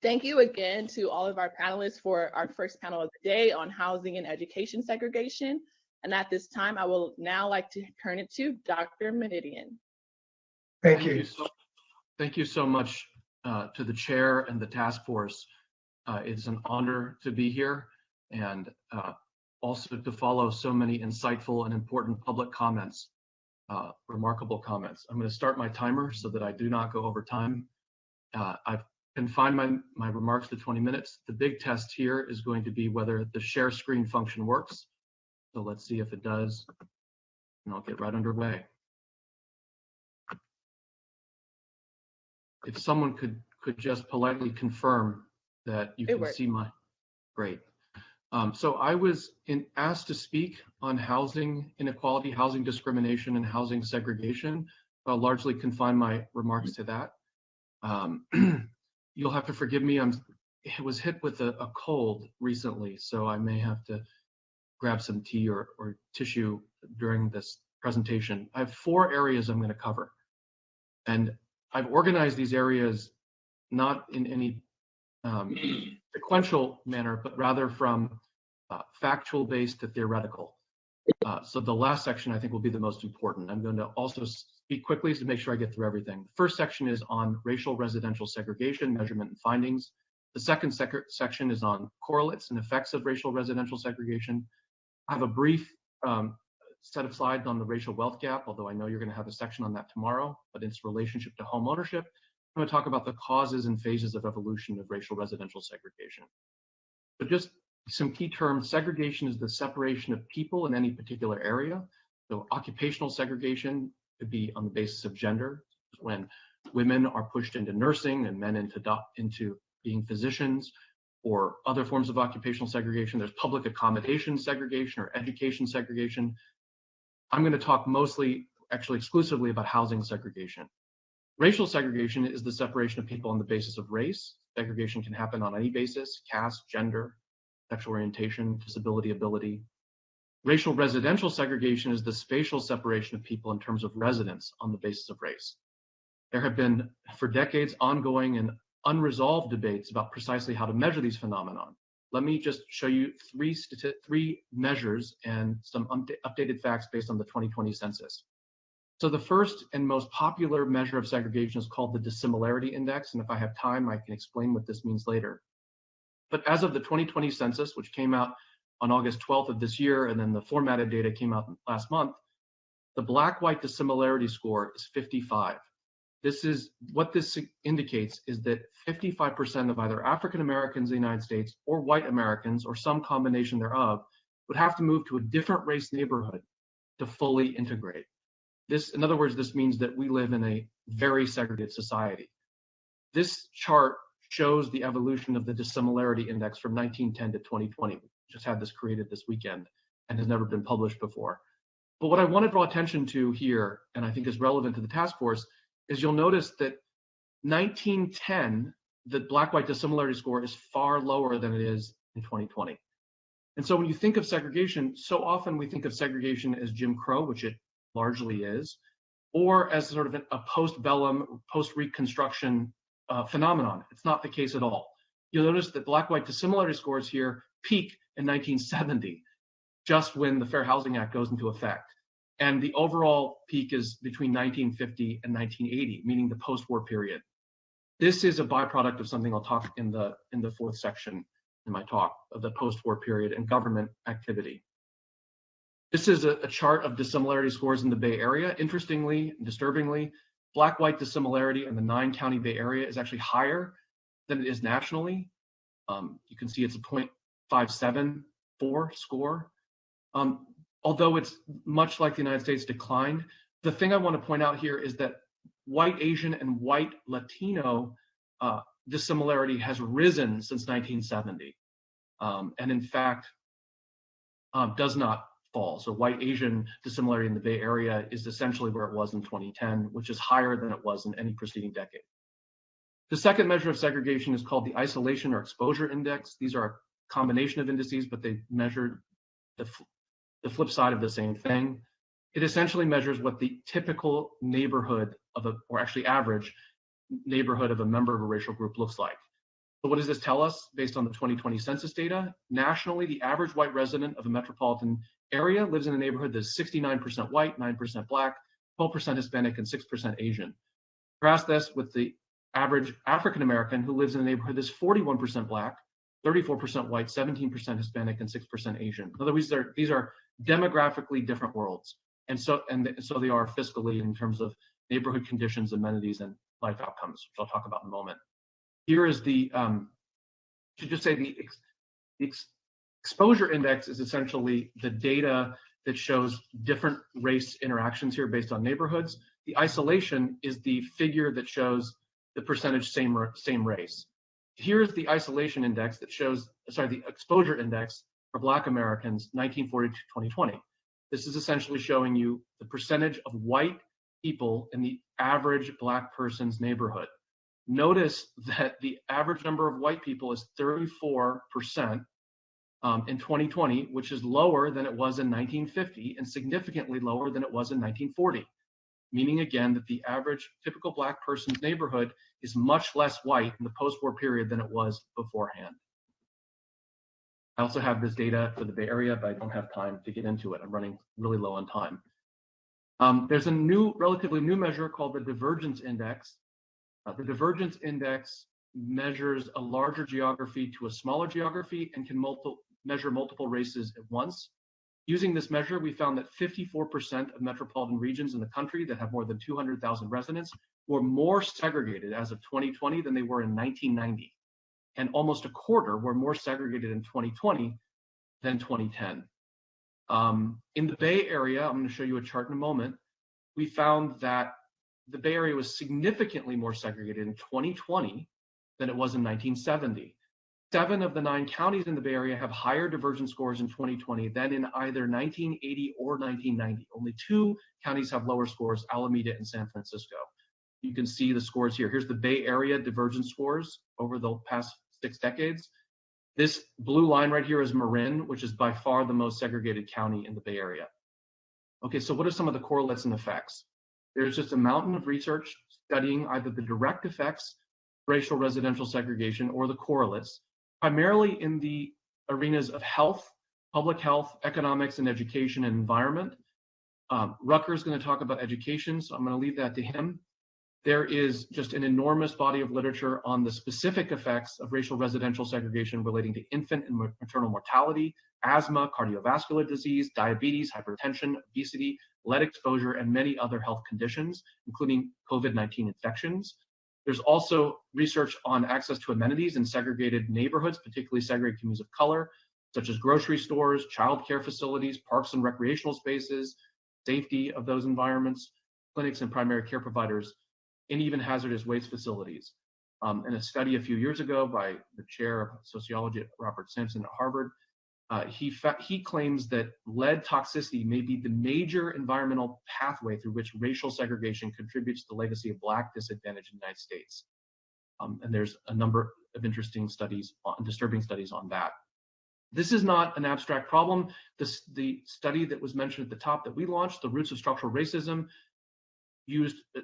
Thank you again to all of our panelists for our first panel of the day on housing and education segregation. And at this time, I will now like to turn it to Dr. Medidian. Thank you. Thank you so much to the chair and the task force. It's an honor to be here and also to follow so many insightful and important public comments, remarkable comments. I'm going to start my timer so that I do not go over time. I've confined my remarks to 20 minutes. The big test here is going to be whether the share screen function works. So let's see if it does, and I'll get right underway. If someone could just politely confirm that you can see my, great. So I was asked to speak on housing inequality, housing discrimination, and housing segregation. I'll largely confine my remarks to that. You'll have to forgive me. I was hit with a cold recently, so I may have to grab some tea or tissue during this presentation. I have 4 areas I'm going to cover, and I've organized these areas not in any sequential manner, but rather from factual based to theoretical. So the last section I think will be the most important. I'm going to also speak quickly to make sure I get through everything. The first section is on racial residential segregation, measurement and findings. The second section is on correlates and effects of racial residential segregation. I have a brief set of slides on the racial wealth gap, although I know you're going to have a section on that tomorrow, but its relationship to home ownership. I'm going to talk about the causes and phases of evolution of racial residential segregation. But just some key terms: segregation is the separation of people in any particular area. So occupational segregation could be on the basis of gender, when women are pushed into nursing and men into being physicians, or other forms of occupational segregation. There's public accommodation segregation or education segregation. I'm going to talk mostly, actually exclusively, about housing segregation. Racial segregation is the separation of people on the basis of race. Segregation can happen on any basis: caste, gender, sexual orientation, disability, ability. Racial residential segregation is the spatial separation of people in terms of residence on the basis of race. There have been, for decades, ongoing and unresolved debates about precisely how to measure these phenomena. Let me just show you three measures and some updated facts based on the 2020 census. So the first and most popular measure of segregation is called the Dissimilarity Index, and if I have time, I can explain what this means later. But as of the 2020 census, which came out on August 12th of this year, and then the formatted data came out last month, the black-white dissimilarity score is 55. What this indicates is that 55% of either African Americans in the United States or white Americans, or some combination thereof, would have to move to a different race neighborhood to fully integrate. In other words, this means that we live in a very segregated society. This chart shows the evolution of the Dissimilarity Index from 1910 to 2020. We just had this created this weekend and has never been published before. But what I want to draw attention to here, and I think is relevant to the task force, is you'll notice that 1910, the black-white dissimilarity score is far lower than it is in 2020. And so when you think of segregation, so often we think of segregation as Jim Crow, which it largely is, or as sort of a post-bellum, post-Reconstruction phenomenon. It's not the case at all. You'll notice that black-white dissimilarity scores here peak in 1970, just when the Fair Housing Act goes into effect. And the overall peak is between 1950 and 1980, meaning the post-war period. This is a byproduct of something I'll talk in the fourth section in my talk, of the post-war period and government activity. This is a chart of dissimilarity scores in the Bay Area. Interestingly and disturbingly, Black-white dissimilarity in the 9-county Bay Area is actually higher than it is nationally. You can see it's a 0.574 score. Although it's much like the United States declined, the thing I want to point out here is that white Asian and white Latino dissimilarity has risen since 1970, and in fact does not fall. So white Asian dissimilarity in the Bay Area is essentially where it was in 2010, which is higher than it was in any preceding decade. The second measure of segregation is called the Isolation or Exposure Index. These are a combination of indices, but they measure the flip side of the same thing. It essentially measures what the typical neighborhood of or actually average neighborhood of a member of a racial group looks like. So what does this tell us based on the 2020 census data? Nationally, the average white resident of a metropolitan area lives in a neighborhood that's 69% white, 9% Black, 12% Hispanic, and 6% Asian. Contrast this with the average African American who lives in a neighborhood that's 41% Black, 34% white, 17% Hispanic, and 6% Asian. In other words, these are demographically different worlds. And so they are fiscally in terms of neighborhood conditions, amenities, and life outcomes, which I'll talk about in a moment. Here is the, should just say the exposure index is essentially the data that shows different race interactions here based on neighborhoods. The isolation is the figure that shows the percentage same race. Here's the isolation index that shows, the exposure index for Black Americans, 1940 to 2020. This is essentially showing you the percentage of white people in the average Black person's neighborhood. Notice that the average number of white people is 34% in 2020, which is lower than it was in 1950 and significantly lower than it was in 1940. Meaning again that the average typical Black person's neighborhood is much less white in the post-war period than it was beforehand. I also have this data for the Bay Area, but I don't have time to get into it. I'm running really low on time. There's a relatively new measure called the Divergence Index. The Divergence Index measures a larger geography to a smaller geography and can measure multiple races at once. Using this measure, we found that 54% of metropolitan regions in the country that have more than 200,000 residents were more segregated as of 2020 than they were in 1990. And almost a quarter were more segregated in 2020 than 2010. In the Bay Area, I'm going to show you a chart in a moment, we found that the Bay Area was significantly more segregated in 2020 than it was in 1970. 7 of the 9 counties in the Bay Area have higher divergence scores in 2020 than in either 1980 or 1990. Only 2 counties have lower scores, Alameda and San Francisco. You can see the scores here. Here's the Bay Area divergence scores over the past 6 decades. This blue line right here is Marin, which is by far the most segregated county in the Bay Area. Okay, so what are some of the correlates and effects? There's just a mountain of research studying either the direct effects of racial residential segregation or the correlates, primarily in the arenas of health, public health, economics, and education and environment. Rutger's going to talk about education, so I'm going to leave that to him. There is just an enormous body of literature on the specific effects of racial residential segregation relating to infant and maternal mortality, asthma, cardiovascular disease, diabetes, hypertension, obesity, lead exposure, and many other health conditions, including COVID-19 infections. There's also research on access to amenities in segregated neighborhoods, particularly segregated communities of color, such as grocery stores, childcare facilities, parks and recreational spaces, safety of those environments, clinics and primary care providers, and even hazardous waste facilities. In a study a few years ago by the chair of sociology at Robert Sampson at Harvard, he claims that lead toxicity may be the major environmental pathway through which racial segregation contributes to the legacy of Black disadvantage in the United States. And there's a number of interesting studies, disturbing studies on that. This is not an abstract problem. The study that was mentioned at the top that we launched, The Roots of Structural Racism,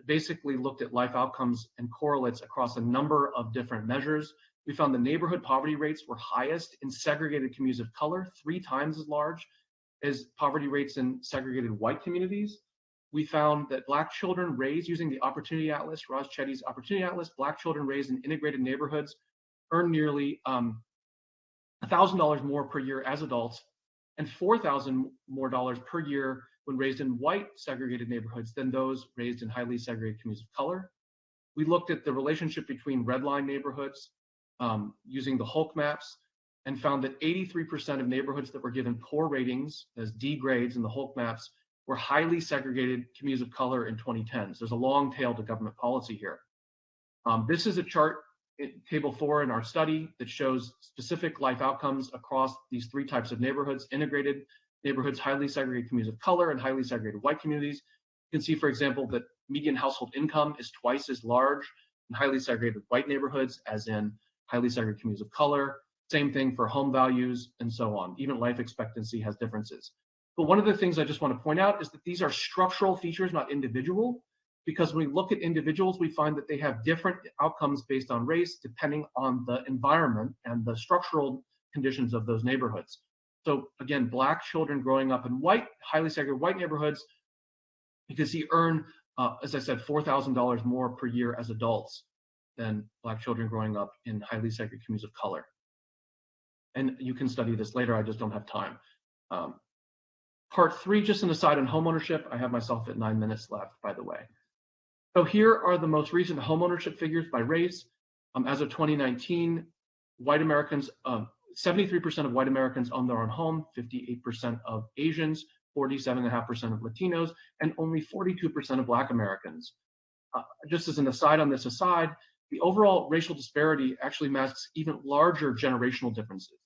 basically looked at life outcomes and correlates across a number of different measures. We found the neighborhood poverty rates were highest in segregated communities of color, 3 times as large as poverty rates in segregated white communities. We found that Black children raised using the Opportunity Atlas, Roz Chetty's Opportunity Atlas, Black children raised in integrated neighborhoods earn nearly $1,000 more per year as adults and $4,000 more per year when raised in white segregated neighborhoods than those raised in highly segregated communities of color. We looked at the relationship between redline neighborhoods using the Hulk maps and found that 83% of neighborhoods that were given poor ratings as D grades in the Hulk maps were highly segregated communities of color in 2010s. There's a long tail to government policy here. This is a chart, table 4 in our study, that shows specific life outcomes across these 3 types of neighborhoods: integrated neighborhoods, highly segregated communities of color, and highly segregated white communities. You can see, for example, that median household income is twice as large in highly segregated white neighborhoods as in highly segregated communities of color. Same thing for home values and so on. Even life expectancy has differences. But one of the things I just want to point out is that these are structural features, not individual, because when we look at individuals, we find that they have different outcomes based on race, depending on the environment and the structural conditions of those neighborhoods. So again, Black children growing up in white, highly segregated white neighborhoods, because he earned, as I said, $4,000 more per year as adults than Black children growing up in highly segregated communities of color. And you can study this later, I just don't have time. Part 3, just an aside on homeownership. I have myself at 9 minutes left, by the way. So here are the most recent homeownership figures by race. As of 2019, white Americans, 73% of white Americans own their own home, 58% of Asians, 47.5% of Latinos, and only 42% of Black Americans. Just as an aside on this aside, the overall racial disparity actually masks even larger generational differences.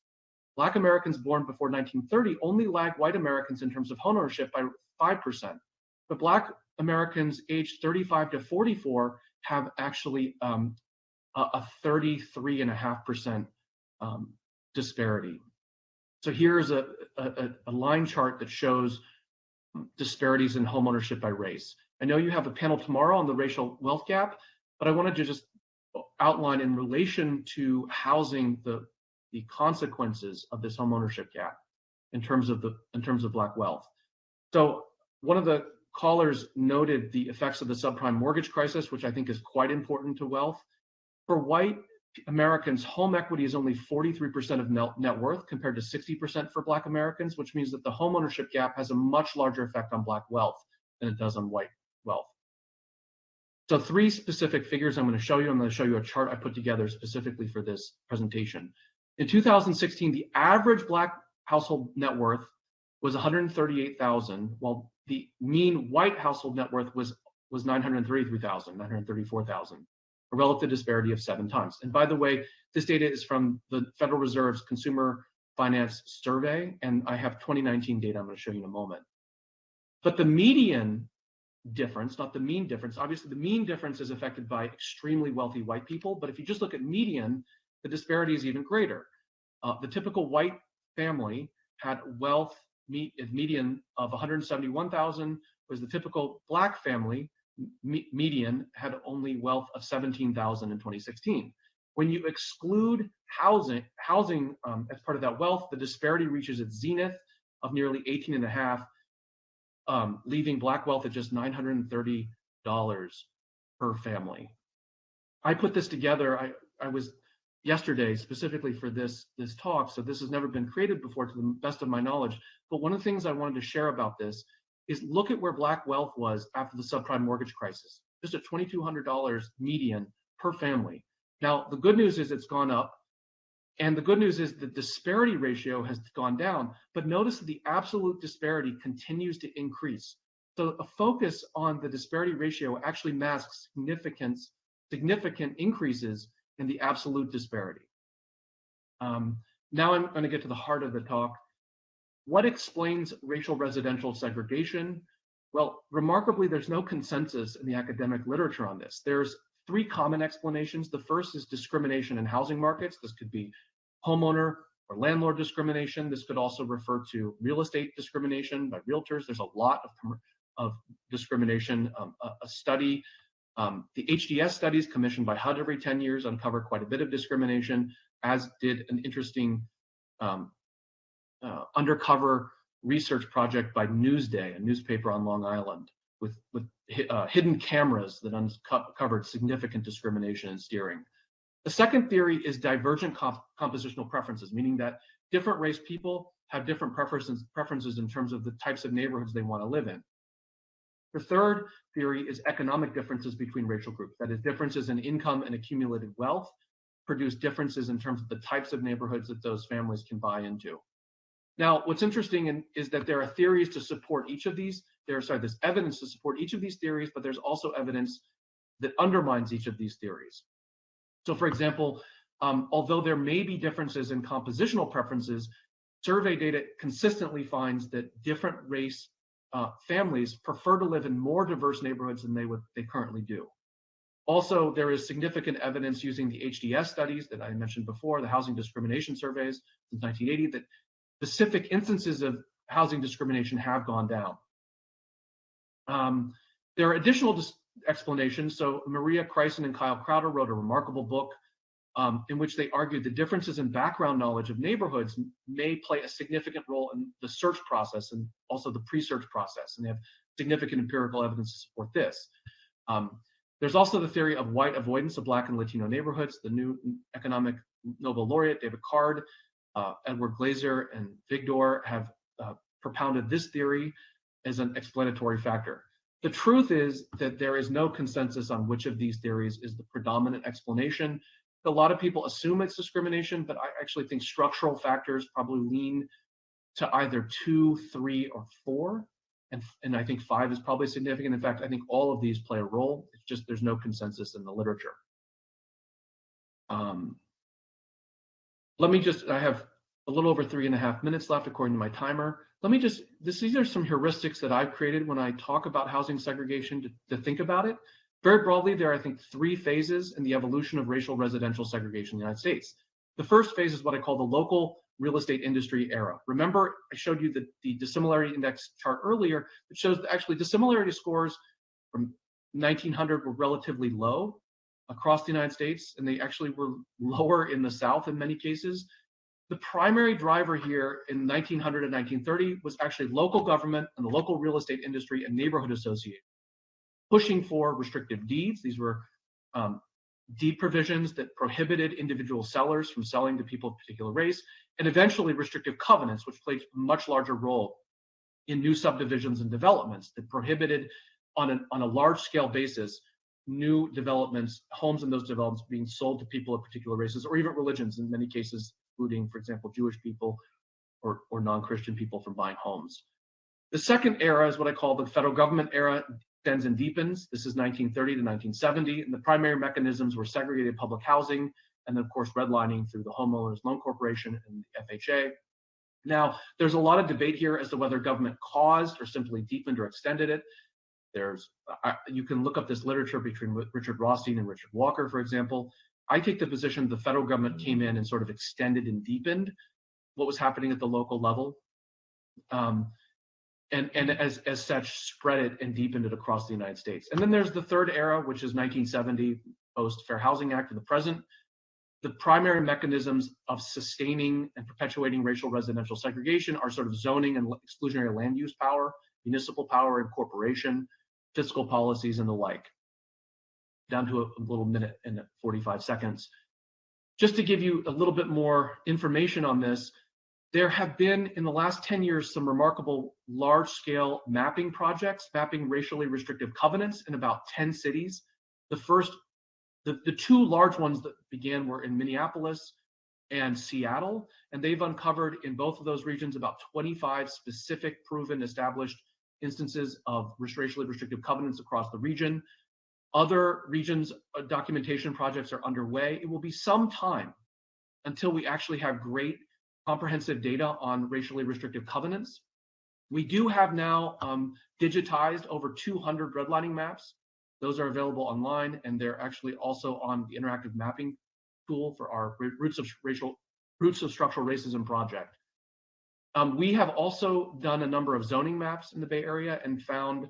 Black Americans born before 1930 only lag white Americans in terms of homeownership by 5%. But Black Americans aged 35 to 44 have actually a 33.5% disparity. So here's a line chart that shows disparities in homeownership by race. I know you have a panel tomorrow on the racial wealth gap, but I wanted to just outline in relation to housing the consequences of this homeownership gap in terms of Black wealth. So one of the callers noted the effects of the subprime mortgage crisis, which I think is quite important to wealth. For white Americans, home equity is only 43% of net worth compared to 60% for Black Americans, which means that the homeownership gap has a much larger effect on Black wealth than it does on white wealth. So 3 specific figures I'm going to show you. I'm going to show you a chart I put together specifically for this presentation. In 2016, the average Black household net worth was $138,000, while the mean white household net worth was $933,000, $934,000, a relative disparity of 7 times. And by the way, this data is from the Federal Reserve's Consumer Finance Survey, and I have 2019 data I'm going to show you in a moment. But the median difference, not the mean difference, obviously the mean difference is affected by extremely wealthy white people, but if you just look at median, the disparity is even greater. The typical white family had wealth median of $171,000, whereas the typical Black family median had only wealth of $17,000 in 2016. When you exclude housing as part of that wealth, the disparity reaches its zenith of nearly 18.5, leaving Black wealth at just $930 per family. I put this together. I was yesterday specifically for this talk, so this has never been created before to the best of my knowledge. But one of the things I wanted to share about this is look at where Black wealth was after the subprime mortgage crisis, just at $2,200 median per family. Now, the good news is it's gone up, and the good news is the disparity ratio has gone down, but notice that the absolute disparity continues to increase. So a focus on the disparity ratio actually masks significant increases in the absolute disparity. Now I'm going to get to the heart of the talk. What explains racial residential segregation? Well, remarkably, there's no consensus in the academic literature on this. There's 3 common explanations. The first is discrimination in housing markets. This could be homeowner or landlord discrimination. This could also refer to real estate discrimination by realtors. There's a lot of discrimination. A study, the HDS studies commissioned by HUD every 10 years uncover quite a bit of discrimination, as did an interesting undercover research project by Newsday, a newspaper on Long Island, with hidden cameras that uncovered significant discrimination in steering. The second theory is divergent compositional preferences, meaning that different race people have different preferences in terms of the types of neighborhoods they want to live in. The third theory is economic differences between racial groups. That is, differences in income and accumulated wealth produce differences in terms of the types of neighborhoods that those families can buy into. Now, what's interesting is that there are theories to support each of these. There's evidence to support each of these theories, but there's also evidence that undermines each of these theories. So, for example, although there may be differences in compositional preferences, survey data consistently finds that different race families prefer to live in more diverse neighborhoods than they currently do. Also, there is significant evidence using the HDS studies that I mentioned before, the housing discrimination surveys since 1980, that specific instances of housing discrimination have gone down. There are additional explanations. So Maria Kreisen and Kyle Crowder wrote a remarkable book in which they argued the differences in background knowledge of neighborhoods may play a significant role in the search process and also the pre-search process. And they have significant empirical evidence to support this. There's also the theory of white avoidance of Black and Latino neighborhoods. The new economic Nobel laureate, David Carr, Edward Glaser, and Vigdor have propounded this theory as an explanatory factor. The truth is that there is no consensus on which of these theories is the predominant explanation. A lot of people assume it's discrimination, but I actually think structural factors probably lean to either 2, 3, or 4. And I think 5 is probably significant. In fact, I think all of these play a role. It's just there's no consensus in the literature. I have a little over 3.5 minutes left according to my timer. These are some heuristics that I've created when I talk about housing segregation to think about it. Very broadly, there are, I think, 3 phases in the evolution of racial residential segregation in the United States. The first phase is what I call the local real estate industry era. Remember, I showed you the Dissimilarity Index chart earlier that shows that actually dissimilarity scores from 1900 were relatively low across the United States, and they actually were lower in the South in many cases. The primary driver here in 1900 and 1930 was actually local government and the local real estate industry and neighborhood associations pushing for restrictive deeds. These were deed provisions that prohibited individual sellers from selling to people of particular race, and eventually restrictive covenants, which played a much larger role in new subdivisions and developments that prohibited on a large scale basis new developments, homes in those developments being sold to people of particular races or even religions, in many cases, including, for example, Jewish people or non-Christian people from buying homes. The second era is what I call the federal government era, extends and deepens. This is 1930 to 1970, and the primary mechanisms were segregated public housing, and then, of course, redlining through the Homeowners Loan Corporation and the FHA. Now, there's a lot of debate here as to whether government caused or simply deepened or extended it. You can look up this literature between Richard Rothstein and Richard Walker, for example. I take the position the federal government came in and sort of extended and deepened what was happening at the local level. And as such, spread it and deepened it across the United States. And then there's the third era, which is 1970, post-Fair Housing Act to the present. The primary mechanisms of sustaining and perpetuating racial residential segregation are sort of zoning and exclusionary land use power, municipal power, incorporation, fiscal policies, and the like. Down to a little minute and 45 seconds. Just to give you a little bit more information on this, there have been, in the last 10 years, some remarkable large-scale mapping projects, mapping racially restrictive covenants in about 10 cities. The 2 large ones that began were in Minneapolis and Seattle, and they've uncovered in both of those regions about 25 specific, proven, established instances of racially restrictive covenants across the region. Other regions' documentation projects are underway. It will be some time until we actually have great comprehensive data on racially restrictive covenants. We do have now digitized over 200 redlining maps. Those are available online, and they're actually also on the interactive mapping tool for our Roots of Structural Racism project. We have also done a number of zoning maps in the Bay Area and found,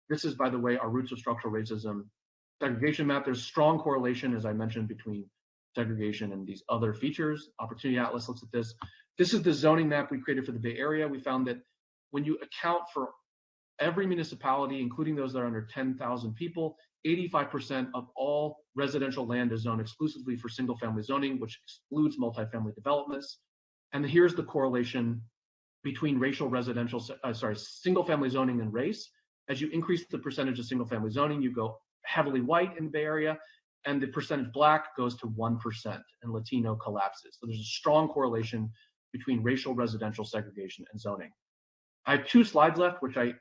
this is, by the way, our Roots of Structural Racism segregation map. There's strong correlation, as I mentioned, between segregation and these other features. Opportunity Atlas looks at this. This is the zoning map we created for the Bay Area. We found that when you account for every municipality, including those that are under 10,000 people, 85% of all residential land is zoned exclusively for single-family zoning, which excludes multifamily developments. And here's the correlation between single family zoning and race. As you increase the percentage of single family zoning, you go heavily white in the Bay Area, and the percentage Black goes to 1%, and Latino collapses. So there's a strong correlation between racial residential segregation and zoning. I have 2 slides left, which I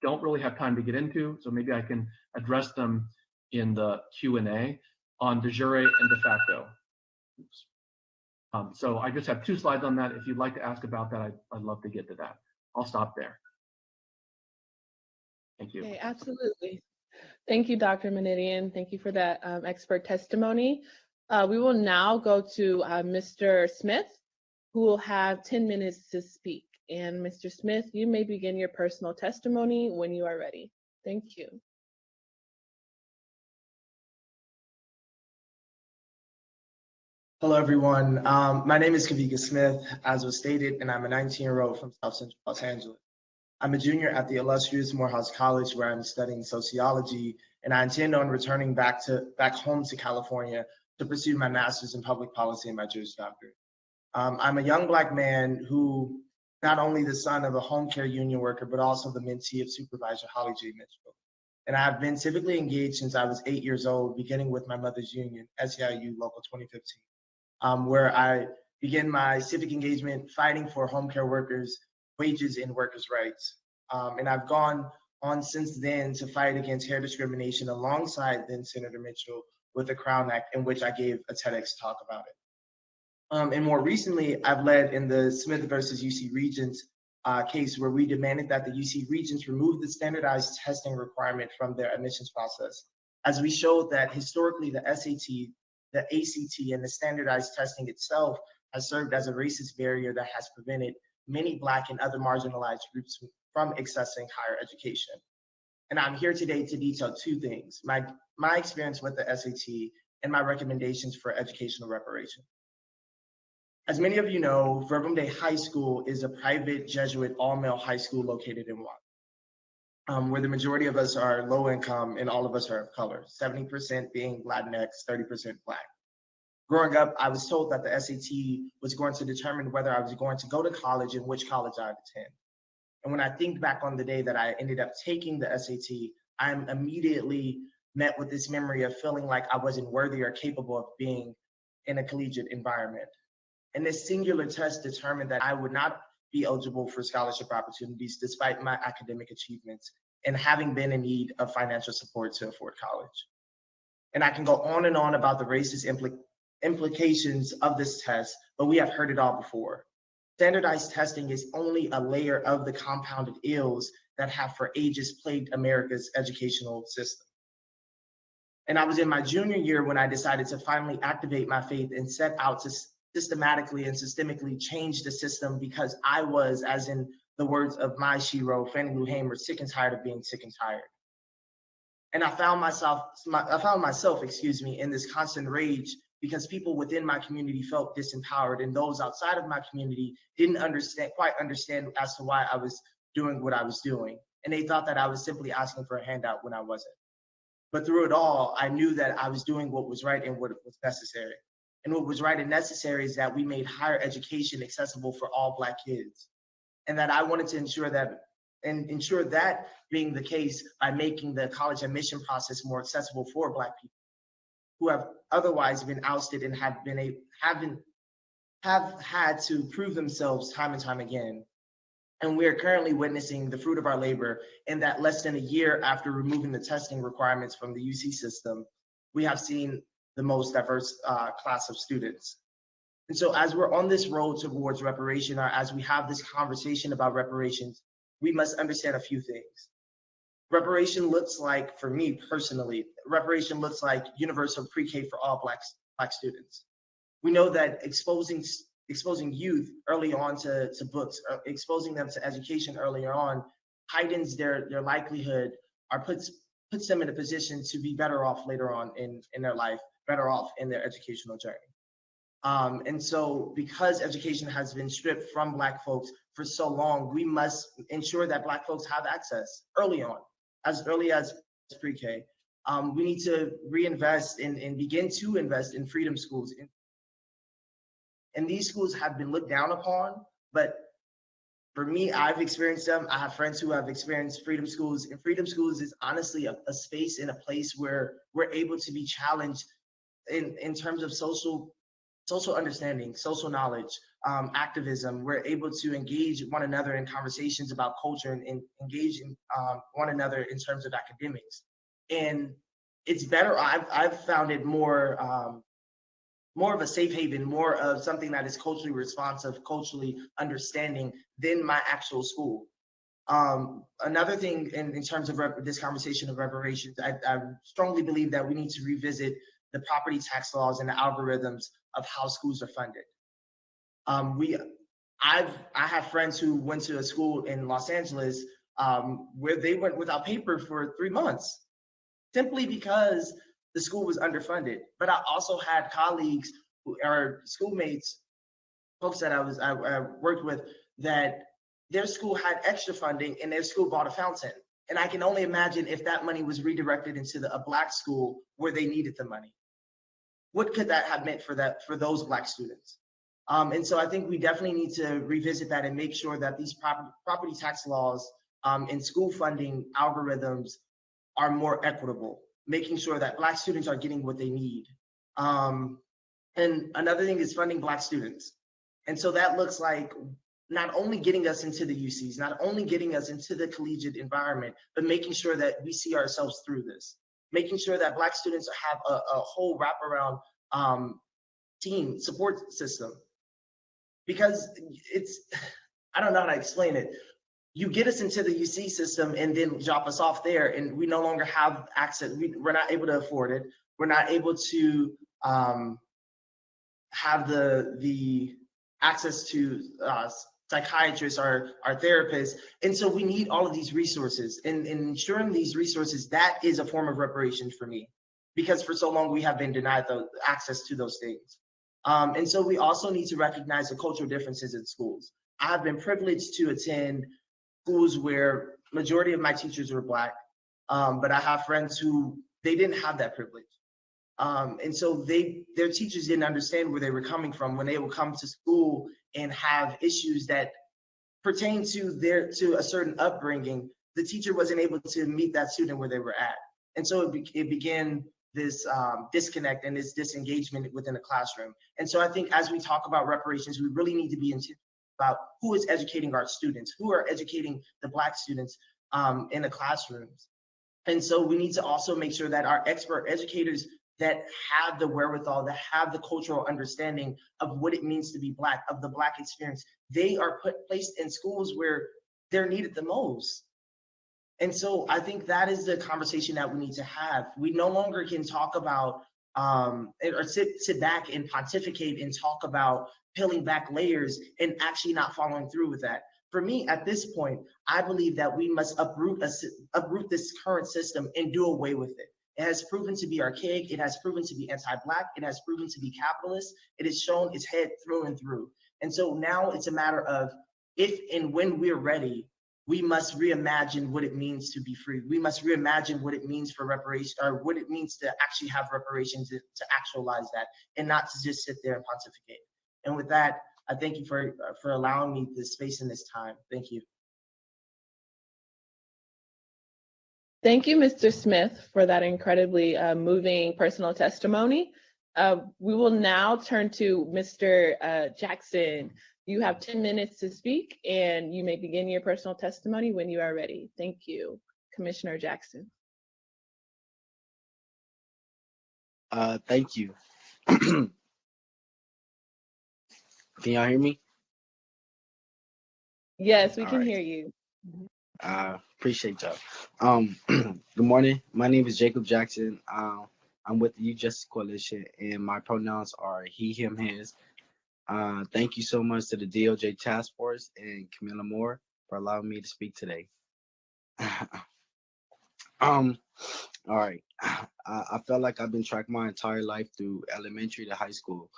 don't really have time to get into, so maybe I can address them in the Q&A on de jure and de facto. Oops. So I just have 2 slides on that. If you'd like to ask about that, I'd love to get to that. I'll stop there. Thank you. Okay, absolutely. Thank you, Dr. Menidian. Thank you for that expert testimony. We will now go to Mr. Smith, who will have 10 minutes to speak. And Mr. Smith, you may begin your personal testimony when you are ready. Thank you. Hello, everyone. My name is Kavika Smith, as was stated, and I'm a 19-year-old from South Central Los Angeles. I'm a junior at the illustrious Morehouse College, where I'm studying sociology, and I intend on returning back home to California to pursue my master's in public policy and my Juris Doctorate. I'm a young Black man who, not only the son of a home care union worker, but also the mentee of Supervisor Holly J. Mitchell. And I've been civically engaged since I was 8 years old, beginning with my mother's union, SEIU Local 2015, where I began my civic engagement fighting for home care workers' wages and workers' rights. And I've gone on since then to fight against hair discrimination alongside then Senator Mitchell with the Crown Act, in which I gave a TEDx talk about it. And more recently, I've led in the Smith versus UC Regents case, where we demanded that the UC Regents remove the standardized testing requirement from their admissions process, as we showed that historically the SAT, the ACT, and the standardized testing itself has served as a racist barrier that has prevented many Black and other marginalized groups from accessing higher education. And I'm here today to detail 2 things: my experience with the SAT and my recommendations for educational reparation. As many of you know, Verbum Day High School is a private Jesuit all-male high school located in Watt, where the majority of us are low income and all of us are of color, 70% being Latinx, 30% Black. Growing up, I was told that the SAT was going to determine whether I was going to go to college and which college I'd attend. And when I think back on the day that I ended up taking the SAT, I'm immediately met with this memory of feeling like I wasn't worthy or capable of being in a collegiate environment. And this singular test determined that I would not be eligible for scholarship opportunities despite my academic achievements and having been in need of financial support to afford college. And I can go on and on about the racist implications of this test, but we have heard it all before. Standardized testing is only a layer of the compounded ills that have for ages plagued America's educational system. And I was in my junior year when I decided to finally activate my faith and set out to systematically and systemically change the system, because I was, as in the words of my shero, Fannie Lou Hamer, sick and tired of being sick and tired. And I found myself, in this constant rage because people within my community felt disempowered, and those outside of my community didn't quite understand as to why I was doing what I was doing. And they thought that I was simply asking for a handout when I wasn't. But through it all, I knew that I was doing what was right and what was necessary. And what was right and necessary is that we made higher education accessible for all Black kids. And that I wanted to ensure that being the case by making the college admission process more accessible for Black people who have otherwise been ousted and have had to prove themselves time and time again. And we are currently witnessing the fruit of our labor in that less than a year after removing the testing requirements from the UC system, we have seen the most diverse class of students. And so as we're on this road towards reparation, or as we have this conversation about reparations, we must understand a few things. Reparation looks like, for me personally, reparation looks like universal pre-K for all Black students. We know that exposing youth early on to books, exposing them to education earlier on, heightens their likelihood, or puts them in a position to be better off later on in their life, better off in their educational journey. And so because education has been stripped from Black folks for so long, we must ensure that Black folks have access early on, as early as pre-K. We need to reinvest and begin to invest in freedom schools. And these schools have been looked down upon, but For me, I've experienced them. I have friends who have experienced freedom schools, and freedom schools is honestly a space and a place where we're able to be challenged in terms of social understanding, social knowledge, activism. We're able to engage one another in conversations about culture and engage in one another in terms of academics. And it's better. I've found it more of a safe haven, more of something that is culturally responsive, culturally understanding than my actual school. Another thing in terms of this conversation of reparations, I strongly believe that we need to revisit the property tax laws and the algorithms of how schools are funded. I have friends who went to a school in Los Angeles where they went without paper for 3 months, simply because the school was underfunded. But I also had colleagues who are schoolmates, folks that I worked with, that their school had extra funding and their school bought a fountain. And I can only imagine if that money was redirected into a Black school where they needed the money. What could that have meant for those Black students? And so I think we definitely need to revisit that and make sure that these property tax laws and school funding algorithms are more equitable, making sure that Black students are getting what they need. And another thing is funding Black students. And so that looks like not only getting us into the UCs, not only getting us into the collegiate environment, but making sure that we see ourselves through this, making sure that Black students have a whole wraparound team support system. Because I don't know how to explain it. You get us into the UC system and then drop us off there, and we no longer have access. We're not able to afford it. We're not able to have the access to psychiatrists or therapists. And so we need all of these resources, and ensuring these resources, that is a form of reparations for me, because for so long we have been denied the access to those things. And so we also need to recognize the cultural differences in schools. I have been privileged to attend schools where majority of my teachers were Black, but I have friends who they didn't have that privilege. And so their teachers didn't understand where they were coming from when they would come to school and have issues that pertain to a certain upbringing. The teacher wasn't able to meet that student where they were at. And so it began this disconnect and this disengagement within the classroom. And so I think as we talk about reparations, we really need to be intentional about who is educating our students, who are educating the Black students in the classrooms. And so we need to also make sure that our expert educators that have the wherewithal, that have the cultural understanding of what it means to be Black, of the Black experience, they are placed in schools where they're needed the most. And so I think that is the conversation that we need to have. We no longer can talk about or sit back and pontificate and talk about peeling back layers and actually not following through with that. For me, at this point, I believe that we must uproot this current system and do away with it. It has proven to be archaic. It has proven to be anti-Black. It has proven to be capitalist. It has shown its head through and through. And so now it's a matter of if and when we're ready, we must reimagine what it means to be free. We must reimagine what it means for reparation, or what it means to actually have reparations, to actualize that, and not to just sit there and pontificate. And with that, I thank you for allowing me this space and this time. Thank you. Thank you, Mr. Smith, for that incredibly moving personal testimony. We will now turn to Mr. Jackson. You have 10 minutes to speak, and you may begin your personal testimony when you are ready. Thank you, Commissioner Jackson. Thank you. Can y'all hear me? Yes, we All can right. hear you. Appreciate y'all. Good morning. My name is Jacob Jackson. I'm with the Youth Justice Coalition, and my pronouns are he, him, his. Thank you so much to the DOJ Task Force and Camilla Moore for allowing me to speak today. All right. I felt like I've been tracked my entire life through elementary to high school.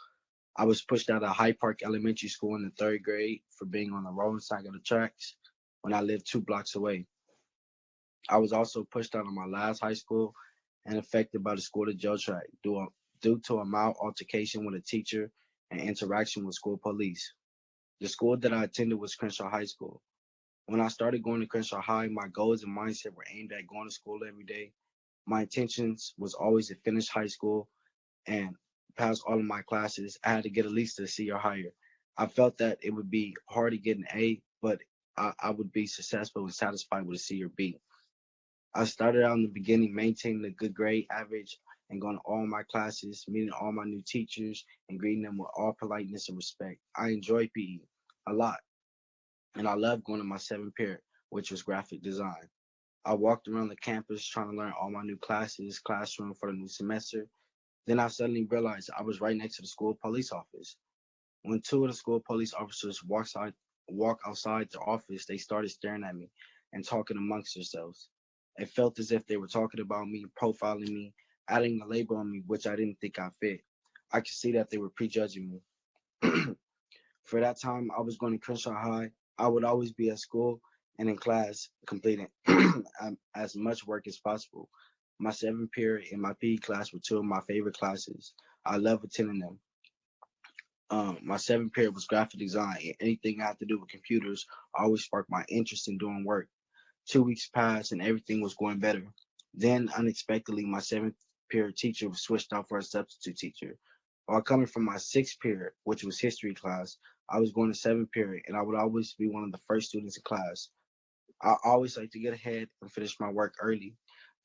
I was pushed out of Hyde Park Elementary School in the 3rd grade for being on the wrong side of the tracks when I lived 2 blocks away. I was also pushed out of my last high school and affected by the school to jail track due to a mild altercation with a teacher and interaction with school police. The school that I attended was Crenshaw High School. When I started going to Crenshaw High, my goals and mindset were aimed at going to school every day. My intentions was always to finish high school and pass all of my classes. I had to get at least a C or higher. I felt that it would be hard to get an A, but I would be successful and satisfied with a C or B. I started out in the beginning maintaining a good grade average and going to all my classes, meeting all my new teachers, and greeting them with all politeness and respect. I enjoy PE a lot, and I love going to my seventh period, which was graphic design. I walked around the campus trying to learn all my new classes, classroom for the new semester. Then I suddenly realized I was right next to the school police office. When two of the school police officers walk outside the office, they started staring at me and talking amongst themselves. It felt as if they were talking about me, profiling me, adding a label on me, which I didn't think I fit. I could see that they were prejudging me. For that time, I was going to Crenshaw High. I would always be at school and in class, completing as much work as possible. My seventh period and my PE class were two of my favorite classes. I love attending them. My seventh period was graphic design, and anything I had to do with computers always sparked my interest in doing work. 2 weeks passed and everything was going better. Then unexpectedly, my seventh period teacher was switched out for a substitute teacher. While coming from my sixth period, which was history class, I was going to seventh period and I would always be one of the first students in class. I always like to get ahead and finish my work early.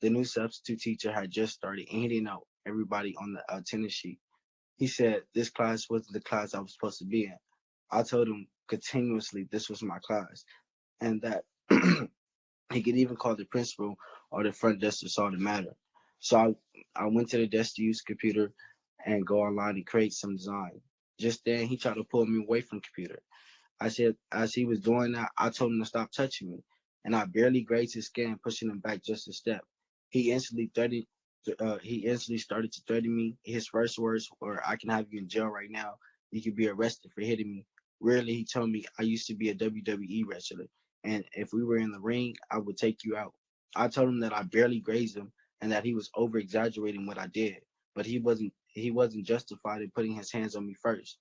The new substitute teacher had just started and he didn't know everybody on the attendance sheet. He said this class wasn't the class I was supposed to be in. I told him continuously this was my class and that he could even call the principal or the front desk to solve the matter. So I went to the desk to use the computer and go online and create some design. Just then, he tried to pull me away from the computer. I said, as he was doing that, I told him to stop touching me, and I barely grazed his skin, pushing him back just a step. He instantly threatened. He instantly started to threaten me. His first words were, "I can have you in jail right now. You could be arrested for hitting me." Rarely, he told me I used to be a WWE wrestler, and if we were in the ring, I would take you out. I told him that I barely grazed him and that he was over exaggerating what I did, but he wasn't. He wasn't justified in putting his hands on me first.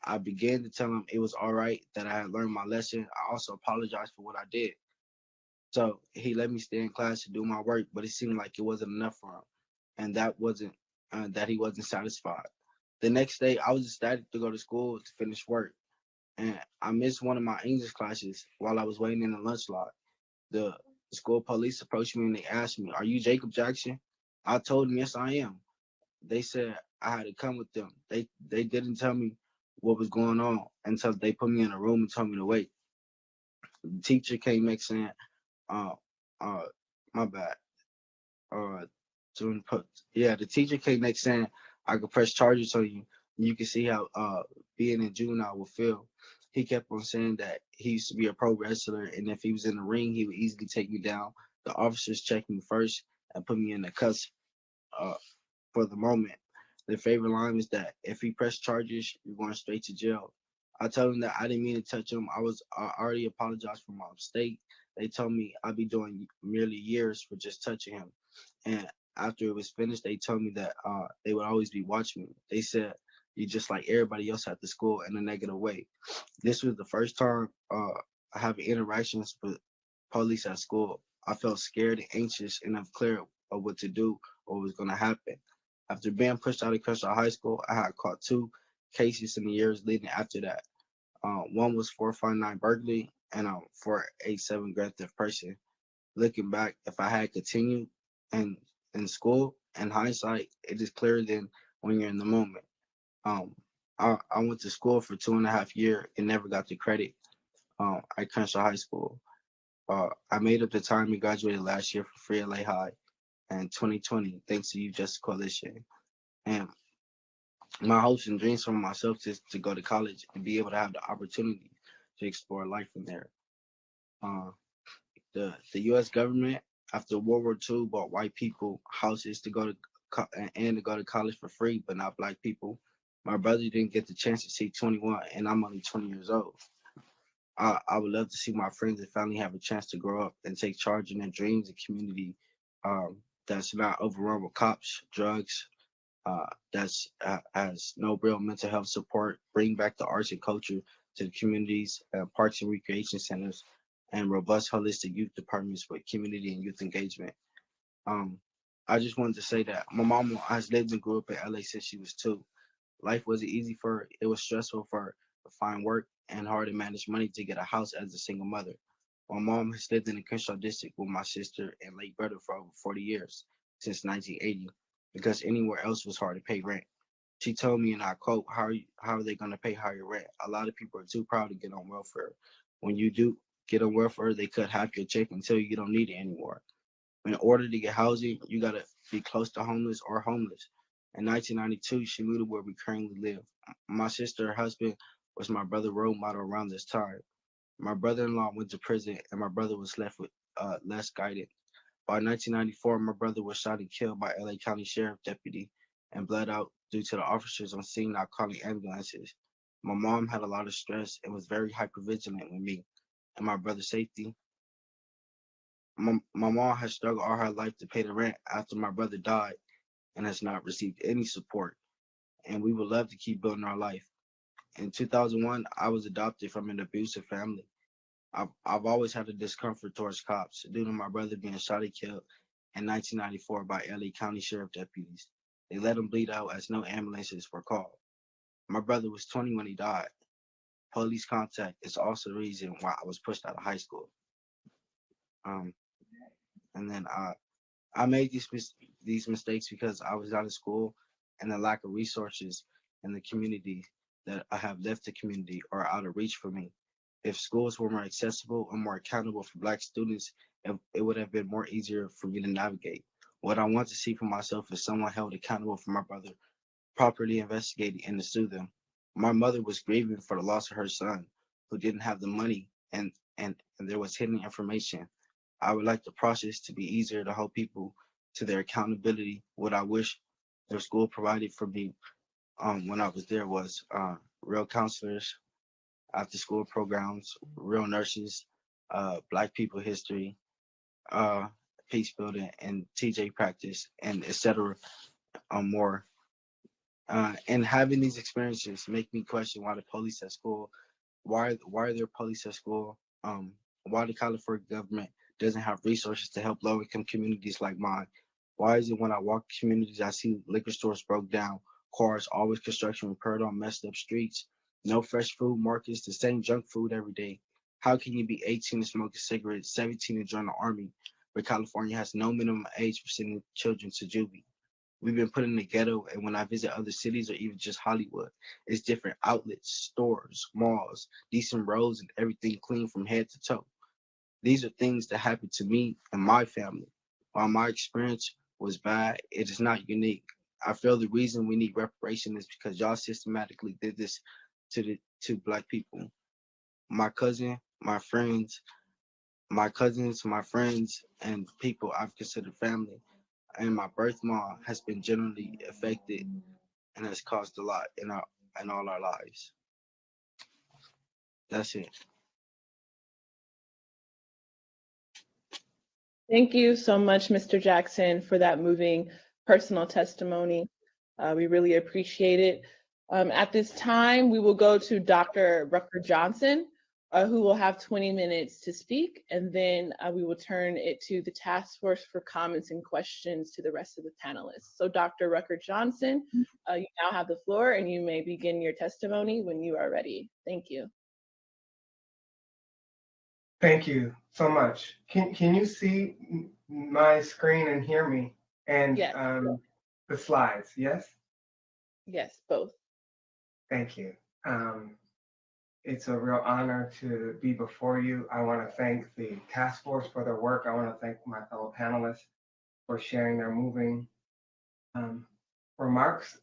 I began to tell him it was all right, that I had learned my lesson. I also apologized for what I did. So he let me stay in class to do my work, but it seemed like it wasn't enough for him, and that he wasn't satisfied. The next day, I was ecstatic to go to school to finish work, and I missed one of my English classes while I was waiting in the lunch lot. The school police approached me and they asked me, "Are you Jacob Jackson?" I told them, "Yes, I am." They said I had to come with them. They didn't tell me what was going on until they put me in a room and told me to wait. The teacher came next saying, uh, uh, my bad. Uh, yeah, the teacher came next saying I could press charges on you. You can see how being in juvenile will feel. He kept on saying that he used to be a pro wrestler, and if he was in the ring, he would easily take me down. The officers checked me first and put me in the cuffs uh, for the moment. Their favorite line was that if he pressed charges, you're going straight to jail. I told him that I didn't mean to touch him. I already apologized for my mistake. They told me I'd be doing merely years for just touching him. And after it was finished, they told me that they would always be watching me. They said, "You're just like everybody else at the school," in a negative way. This was the first time I have interactions with police at school. I felt scared and anxious and unclear of what to do or what was going to happen. After being pushed out of Crenshaw High School, I had caught two cases in the years leading after that. One was 459 burglary and 487 grand theft person. Looking back, if I had continued in in school, in hindsight, it is clearer than when you're in the moment. Um, I went to school for 2.5 years and never got the credit at Crenshaw High School. I made up the time and graduated last year from Free LA High in 2020, thanks to Youth Justice Coalition. And my hopes and dreams for myself is to go to college and be able to have the opportunity to explore life from there. Uh, the U.S. government after World War II bought white people houses to go to and to go to college for free, but not black people. My brother didn't get the chance to see 21, and I'm only 20 years old. I would love to see my friends and family have a chance to grow up and take charge in their dreams and community that's not overrun with cops, drugs, that's has no real mental health support. Bring back the arts and culture to the communities, parks and recreation centers, and robust holistic youth departments for community and youth engagement. I just wanted to say that my mom has lived and grew up in LA since she was 2. Life wasn't easy for her. It was stressful for her to find work and hard to manage money to get a house as a single mother. My mom has lived in the Crenshaw district with my sister and late brother for over 40 years, since 1980, because anywhere else was hard to pay rent. She told me, and I quote, how are they going to pay higher rent? A lot of people are too proud to get on welfare. When you do get on welfare, they cut half your check until you don't need it anymore. In order to get housing, you got to be close to homeless or homeless. In 1992, she moved to where we currently live. My sister, her husband, was my brother's role model around this time. My brother-in-law went to prison, and my brother was left with less guidance. By 1994, my brother was shot and killed by LA County Sheriff deputy and bled out due to the officers on scene not calling ambulances. My mom had a lot of stress and was very hypervigilant with me and my brother's safety. My mom has struggled all her life to pay the rent after my brother died and has not received any support. And we would love to keep building our life. In 2001, I was adopted from an abusive family. I've always had a discomfort towards cops due to my brother being shot and killed in 1994 by LA County Sheriff deputies. They let him bleed out as no ambulances were called. My brother was 20 when he died. Police contact is also the reason why I was pushed out of high school. And then I made these mistakes because I was out of school and the lack of resources in the community that I have left the community are out of reach for me. If schools were more accessible and more accountable for Black students, it would have been more easier for me to navigate. What I want to see for myself is someone held accountable for my brother, properly investigated and to sue them. My mother was grieving for the loss of her son, who didn't have the money and there was hidden information. I would like the process to be easier to hold people to their accountability. What I wish their school provided for me when I was there was real counselors, after school programs, real nurses, Black people history, peace building, and TJ practice, and etc. More. And having these experiences make me question why the police at school, why are there police at school? Why the California government doesn't have resources to help low-income communities like mine? Why is it when I walk communities, I see liquor stores broke down, cars always construction repaired on messed up streets, no fresh food markets, the same junk food every day? How can you be 18 and smoke a cigarette, 17 and join the army, but California has no minimum age for sending children to juvie? We've been put in the ghetto, and when I visit other cities or even just Hollywood, it's different outlets, stores, malls, decent roads, and everything clean from head to toe. These are things that happened to me and my family. While my experience was bad, it is not unique. I feel the reason we need reparation is because y'all systematically did this to Black people. My cousin, my friends, my cousins, my friends, and people I've considered family, and my birth mom has been generally affected and has caused a lot in all our lives. That's it. Thank you so much, Mr. Jackson, for that moving personal testimony. We really appreciate it. At this time, we will go to Dr. Rucker Johnson, who will have 20 minutes to speak, and then we will turn it to the task force for comments and questions to the rest of the panelists. So Dr. Rucker Johnson, you now have the floor, and you may begin your testimony when you are ready. Thank you. Thank you so much. Can you see my screen and hear me? And yes. The slides, yes? Yes, both. Thank you. It's a real honor to be before you. I want to thank the task force for their work. I want to thank my fellow panelists for sharing their moving remarks.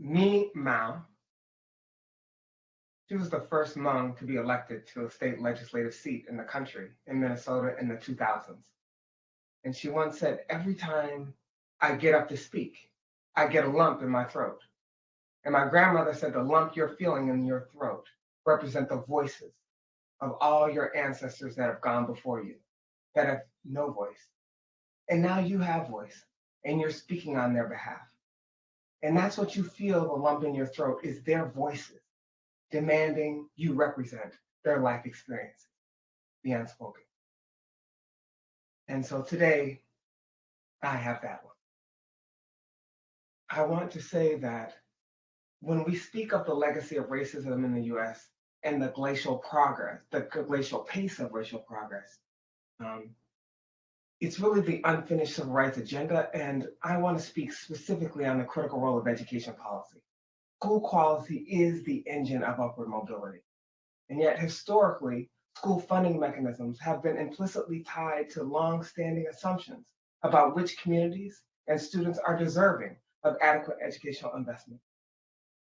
Mi Mao, she was the first Hmong to be elected to a state legislative seat in the country in Minnesota in the 2000s. And she once said, every time I get up to speak, I get a lump in my throat. And my grandmother said, the lump you're feeling in your throat represent the voices of all your ancestors that have gone before you, that have no voice. And now you have voice. and you're speaking on their behalf. And that's what you feel the lump in your throat is their voices demanding you represent their life experience, the unspoken. And so today, I have that one. I want to say that when we speak of the legacy of racism in the US and the glacial progress, the glacial pace of racial progress, it's really the unfinished civil rights agenda, and I want to speak specifically on the critical role of education policy. School quality is the engine of upward mobility, and yet historically, school funding mechanisms have been implicitly tied to long-standing assumptions about which communities and students are deserving of adequate educational investment,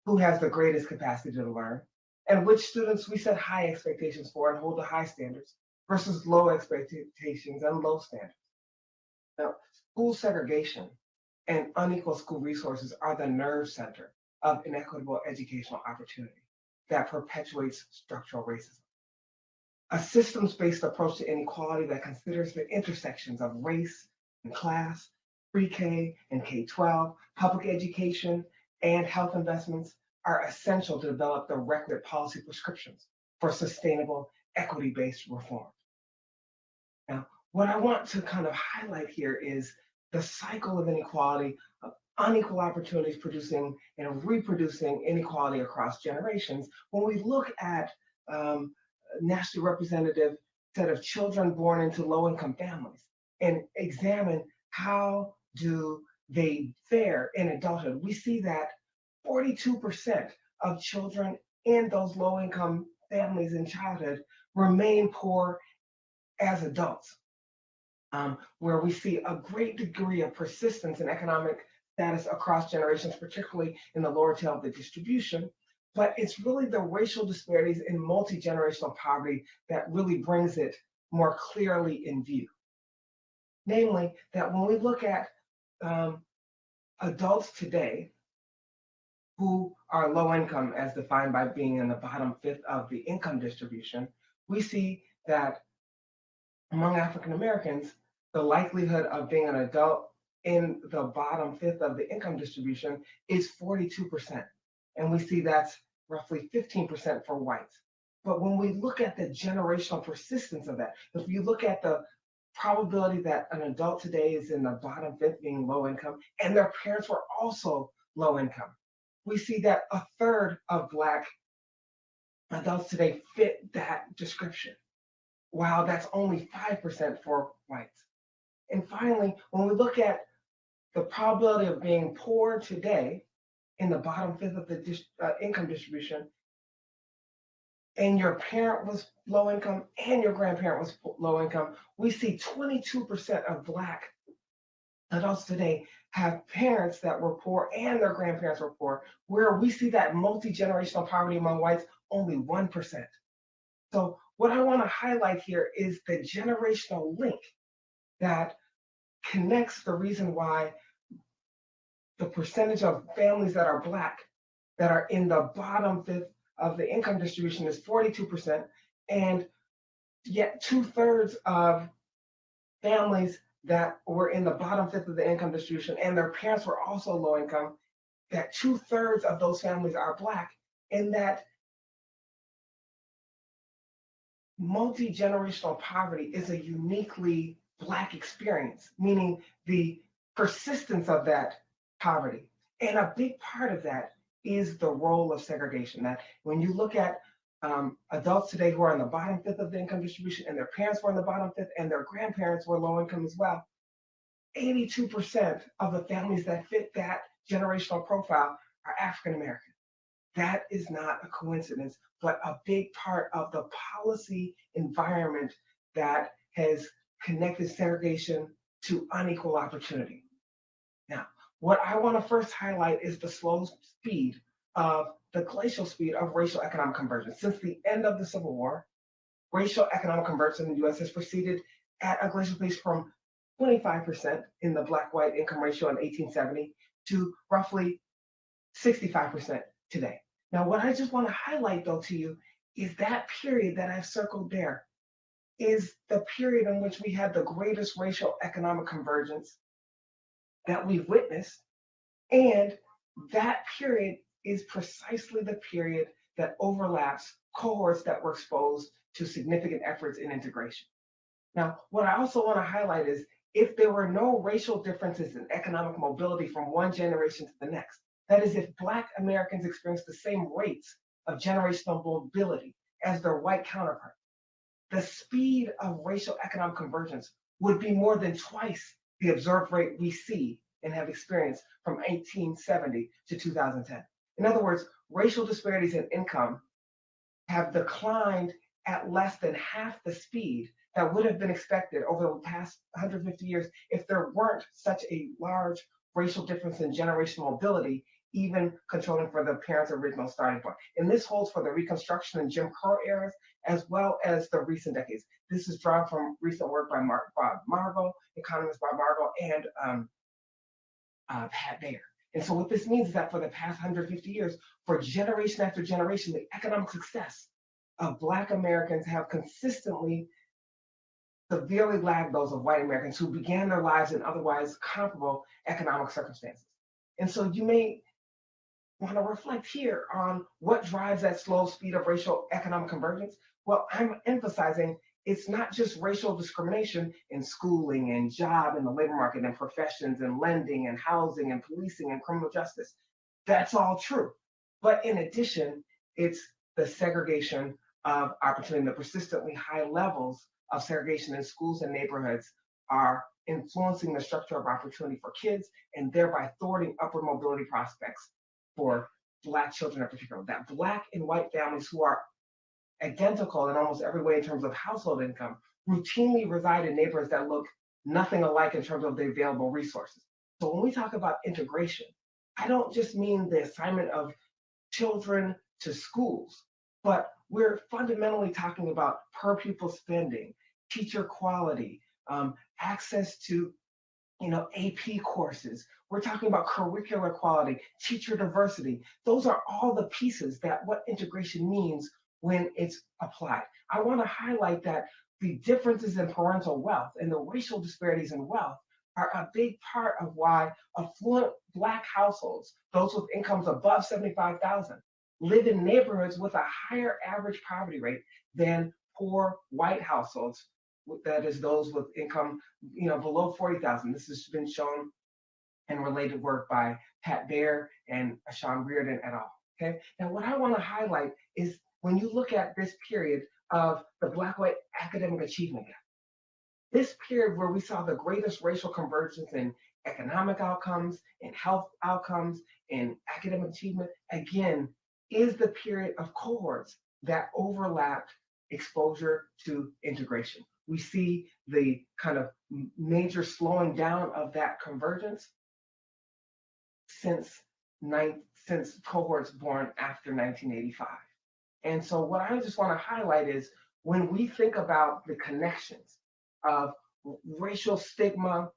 who has the greatest capacity to learn, and which students we set high expectations for and hold to high standards versus low expectations and low standards. Now, school segregation and unequal school resources are the nerve center of inequitable educational opportunity that perpetuates structural racism. A systems-based approach to inequality that considers the intersections of race and class, pre-K and K-12, public education, and health investments are essential to develop the requisite policy prescriptions for sustainable, equity-based reform. Now, what I want to kind of highlight here is the cycle of inequality, of unequal opportunities producing and reproducing inequality across generations. When we look at nationally representative set of children born into low-income families and examine how do they fare in adulthood, we see that 42% of children in those low-income families in childhood remain poor as adults, where we see a great degree of persistence in economic status across generations, particularly in the lower tail of the distribution. But it's really the racial disparities in multi-generational poverty that really brings it more clearly in view. Namely, that when we look at adults today who are low income as defined by being in the bottom fifth of the income distribution, we see that among African Americans, the likelihood of being an adult in the bottom fifth of the income distribution is 42%. And we see that's roughly 15% for whites. But when we look at the generational persistence of that, if you look at the probability that an adult today is in the bottom fifth being low income, and their parents were also low income, we see that a third of Black adults today fit that description, while that's only 5% for whites. And finally, when we look at the probability of being poor today in the bottom fifth of the income distribution, and your parent was low income and your grandparent was low income, we see 22% of Black adults today have parents that were poor and their grandparents were poor, where we see that multi-generational poverty among whites only 1%. So what I want to highlight here is the generational link that connects the reason why the percentage of families that are Black that are in the bottom fifth of the income distribution is 42%, and yet 2/3 of families that were in the bottom fifth of the income distribution and their parents were also low income, that 2/3 of those families are Black, and that multi-generational poverty is a uniquely Black experience, meaning the persistence of that poverty. And a big part of that is the role of segregation. That when you look at adults today who are in the bottom fifth of the income distribution and their parents were in the bottom fifth and their grandparents were low income as well, 82% of the families that fit that generational profile are African American. That is not a coincidence, but a big part of the policy environment that has connected segregation to unequal opportunity. Now, what I want to first highlight is the slow speed of the glacial speed of racial economic convergence. Since the end of the Civil War, racial economic convergence in the US has proceeded at a glacial pace from 25% in the Black-white income ratio in 1870 to roughly 65% today. Now, what I just want to highlight though to you is that period that I've circled there is the period in which we had the greatest racial economic convergence that we've witnessed. And that period is precisely the period that overlaps cohorts that were exposed to significant efforts in integration. Now, what I also want to highlight is if there were no racial differences in economic mobility from one generation to the next, that is, if Black Americans experienced the same rates of generational mobility as their white counterparts, the speed of racial economic convergence would be more than twice the observed rate we see and have experienced from 1870 to 2010. In other words, racial disparities in income have declined at less than half the speed that would have been expected over the past 150 years if there weren't such a large racial difference in generational mobility, even controlling for the parents' original starting point. And this holds for the Reconstruction and Jim Crow eras, as well as the recent decades. This is drawn from recent work by Bob Margo, economist Bob Margo, and Pat Bayer. And so what this means is that for the past 150 years, for generation after generation, the economic success of Black Americans have consistently severely lagged those of white Americans who began their lives in otherwise comparable economic circumstances. And so you may want to reflect here on what drives that slow speed of racial economic convergence. Well, I'm emphasizing it's not just racial discrimination in schooling and job and the labor market and professions and lending and housing and policing and criminal justice. That's all true. But in addition, it's the segregation of opportunity, the persistently high levels of segregation in schools and neighborhoods are influencing the structure of opportunity for kids and thereby thwarting upward mobility prospects for Black children in particular. That Black and white families who are identical in almost every way in terms of household income routinely reside in neighborhoods that look nothing alike in terms of the available resources. So when we talk about integration, I don't just mean the assignment of children to schools, but we're fundamentally talking about per pupil spending, teacher quality, access to AP courses. We're talking about curricular quality, teacher diversity. Those are all the pieces that what integration means when it's applied. I want to highlight that the differences in parental wealth and the racial disparities in wealth are a big part of why affluent Black households, those with incomes above $75,000, live in neighborhoods with a higher average poverty rate than poor white households, that is those with income below $40,000. This has been shown in related work by Pat Bayer and Sean Reardon et al. Okay. Now, what I want to highlight is when you look at this period of the Black-white academic achievement gap, this period where we saw the greatest racial convergence in economic outcomes, in health outcomes, in academic achievement, again, is the period of cohorts that overlapped exposure to integration. We see the kind of major slowing down of that convergence since cohorts born after 1985. And so what I just want to highlight is when we think about the connections of racial stigma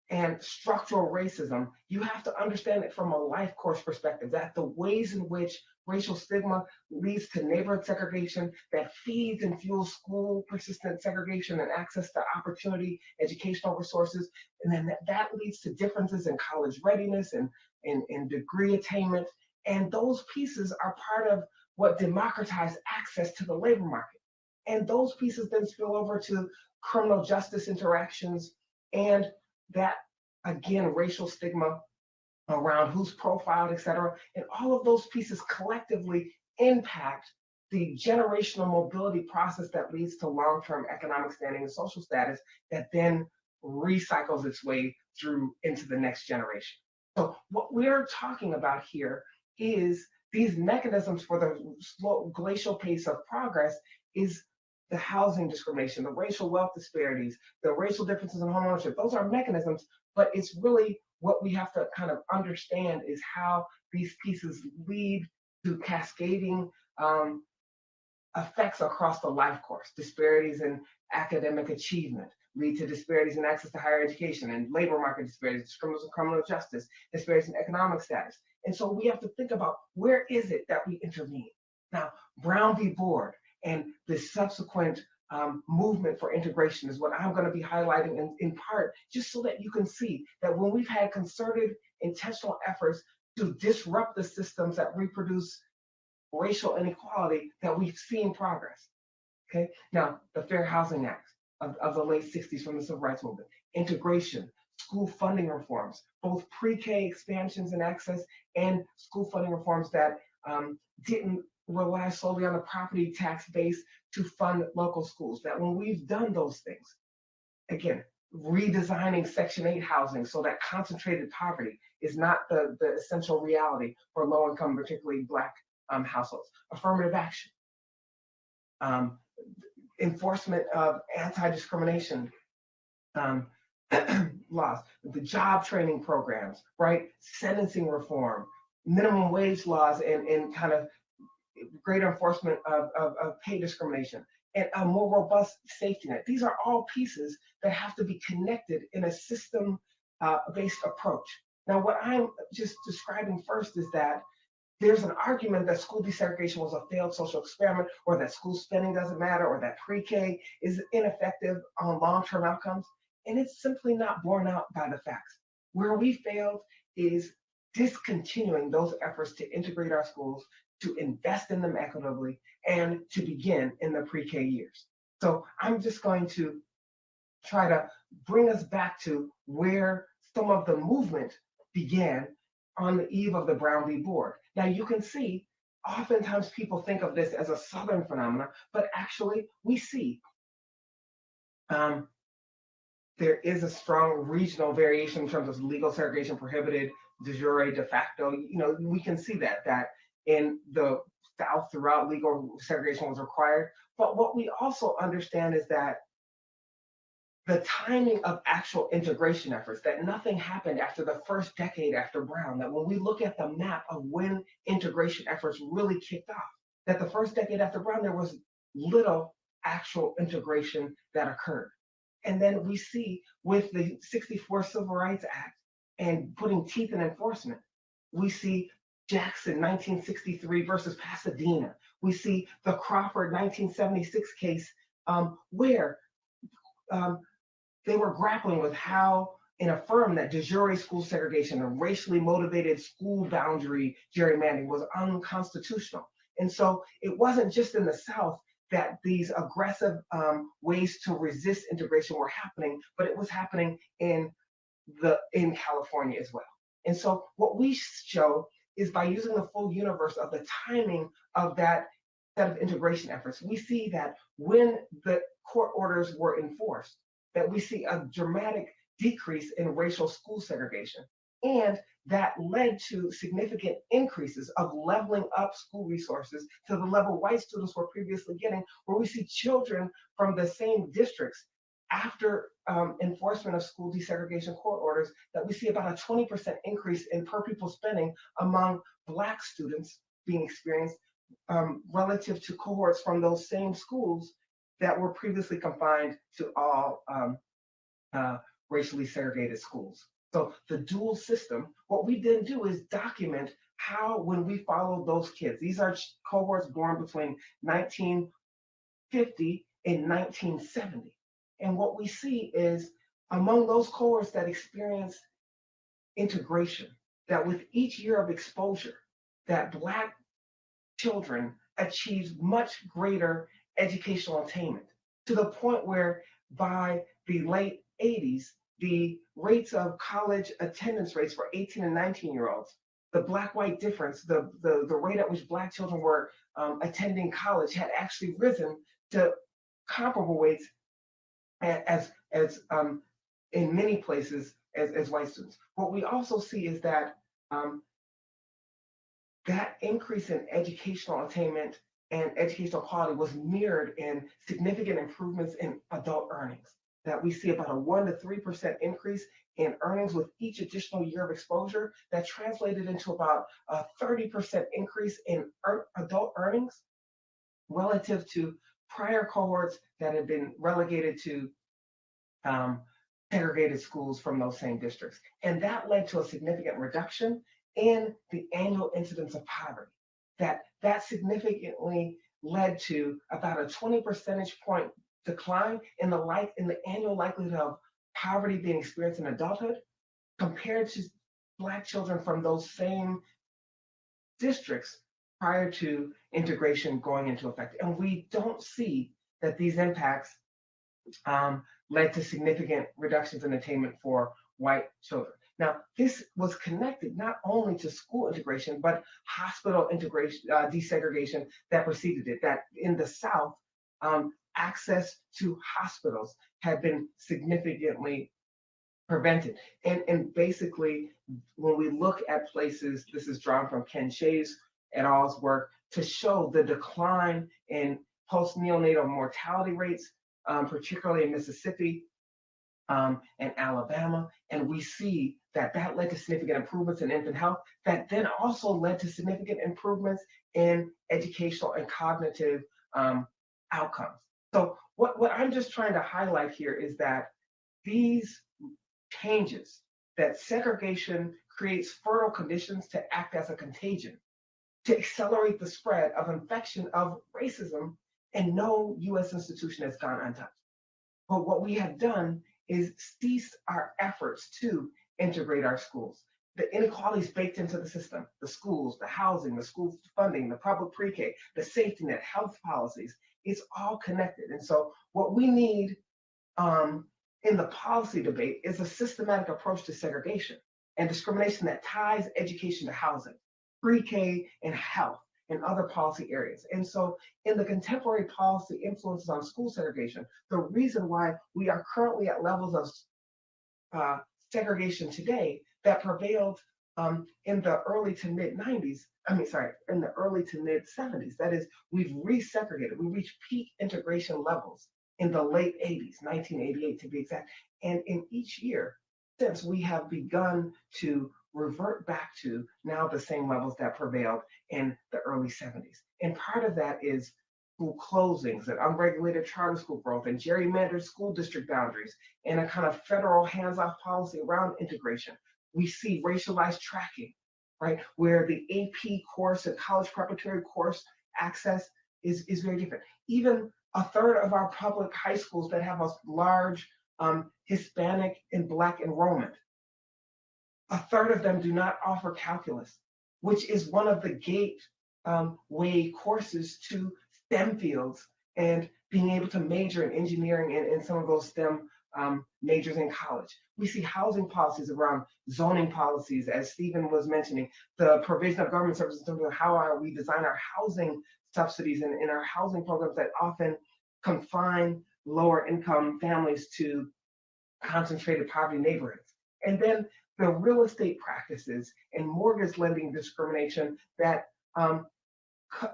and structural racism, you have to understand it from a life course perspective, that the ways in which racial stigma leads to neighborhood segregation, that feeds and fuels school persistent segregation and access to opportunity, educational resources, and then that leads to differences in college readiness and in degree attainment. And those pieces are part of what democratized access to the labor market. And those pieces then spill over to criminal justice interactions and that, again, racial stigma around who's profiled, et cetera. And all of those pieces collectively impact the generational mobility process that leads to long-term economic standing and social status that then recycles its way through into the next generation. So what we're talking about here is these mechanisms for the slow glacial pace of progress is the housing discrimination, the racial wealth disparities, the racial differences in homeownership. Those are mechanisms, but it's really what we have to kind of understand is how these pieces lead to cascading effects across the life course. Disparities in academic achievement lead to disparities in access to higher education and labor market disparities, discrimination in criminal justice, disparities in economic status. And so we have to think about where is it that we intervene? Now, Brown v. Board and the subsequent movement for integration is what I'm going to be highlighting in part, just so that you can see that when we've had concerted, intentional efforts to disrupt the systems that reproduce racial inequality, that we've seen progress. Okay, now the Fair Housing Act of the late 60s from the Civil Rights Movement, integration, school funding reforms, both pre-K expansions and access, and school funding reforms that didn't rely solely on the property tax base to fund local schools. That when we've done those things, again, redesigning Section 8 housing so that concentrated poverty is not the essential reality for low-income, particularly Black households. Affirmative action, enforcement of anti-discrimination laws, the job training programs, right? Sentencing reform, minimum wage laws, and kind of greater enforcement of pay discrimination, and a more robust safety net. These are all pieces that have to be connected in a system-based approach. Now, what I'm just describing first is that there's an argument that school desegregation was a failed social experiment, or that school spending doesn't matter, or that pre-K is ineffective on long-term outcomes, and it's simply not borne out by the facts. Where we failed is discontinuing those efforts to integrate our schools, to invest in them equitably, and to begin in the pre-K years. So I'm just going to try to bring us back to where some of the movement began on the eve of the Brown v. Board. Now you can see, oftentimes people think of this as a Southern phenomenon, but actually we see there is a strong regional variation in terms of legal segregation prohibited, de jure, de facto. You know, we can see that in the South throughout legal segregation was required. But what we also understand is that the timing of actual integration efforts, that nothing happened after the first decade after Brown, that when we look at the map of when integration efforts really kicked off, that the first decade after Brown, there was little actual integration that occurred. And then we see with the '64 Civil Rights Act and putting teeth in enforcement, we see Jackson 1963 versus Pasadena. We see the Crawford 1976 case where they were grappling with how, in a firm that de jure school segregation and racially motivated school boundary gerrymandering was unconstitutional. And so it wasn't just in the South that these aggressive ways to resist integration were happening, but it was happening in California as well. And so what we show is by using the full universe of the timing of that set of integration efforts, we see that when the court orders were enforced, that we see a dramatic decrease in racial school segregation. And that led to significant increases of leveling up school resources to the level white students were previously getting, where we see children from the same districts after enforcement of school desegregation court orders, that we see about a 20% increase in per pupil spending among Black students being experienced relative to cohorts from those same schools that were previously confined to all racially segregated schools. So the dual system, what we then do is document how, when we follow those kids, these are cohorts born between 1950 and 1970. And what we see is among those cohorts that experience integration, that with each year of exposure, that Black children achieve much greater educational attainment, to the point where by the late 80s, the rates of college attendance rates for 18 and 19-year-olds, the Black-white difference, the rate at which Black children were attending college had actually risen to comparable weights as in many places as white students. What we also see is that that increase in educational attainment and educational quality was mirrored in significant improvements in adult earnings, that we see about a 1% to 3% increase in earnings with each additional year of exposure, that translated into about a 30% increase in adult earnings relative to prior cohorts that had been relegated to segregated schools from those same districts. And that led to a significant reduction in the annual incidence of poverty. That significantly led to about a 20 percentage point decline in the annual likelihood of poverty being experienced in adulthood compared to Black children from those same districts prior to integration going into effect. And we don't see that these impacts led to significant reductions in attainment for white children. Now, this was connected not only to school integration, but hospital integration, desegregation that preceded it, that in the South, access to hospitals had been significantly prevented. And basically, when we look at places, this is drawn from Ken Shea's et al.'s work, to show the decline in post-neonatal mortality rates, particularly in Mississippi and Alabama. And we see that that led to significant improvements in infant health that then also led to significant improvements in educational and cognitive outcomes. So what I'm just trying to highlight here is that these changes, that segregation creates fertile conditions to act as a contagion, to accelerate the spread of infection of racism, and no U.S. institution has gone untouched. But what we have done is cease our efforts to integrate our schools. The inequalities baked into the system, the schools, the housing, the school funding, the public pre-K, the safety net, health policies, it's all connected. And so what we need in the policy debate is a systematic approach to segregation and discrimination that ties education to housing, pre-K and health, and other policy areas. And so in the contemporary policy influences on school segregation, the reason why we are currently at levels of segregation today that prevailed in the early to mid 90s, in the early to mid 70s, that is, we've resegregated, we reached peak integration levels in the late 80s, 1988 to be exact. And in each year since, we have begun to revert back to now the same levels that prevailed in the early 70s. And part of that is school closings and unregulated charter school growth and gerrymandered school district boundaries and a kind of federal hands-off policy around integration. We see racialized tracking, right, where the AP course and college preparatory course access is very different. Even a third of our public high schools that have a large Hispanic and Black enrollment, a third of them do not offer calculus, which is one of the gateway courses to STEM fields and being able to major in engineering and some of those STEM majors in college. We see housing policies around zoning policies, as Stephen was mentioning, the provision of government services in terms of how we design our housing subsidies and in our housing programs that often confine lower income families to concentrated poverty neighborhoods. And then the real estate practices and mortgage lending discrimination that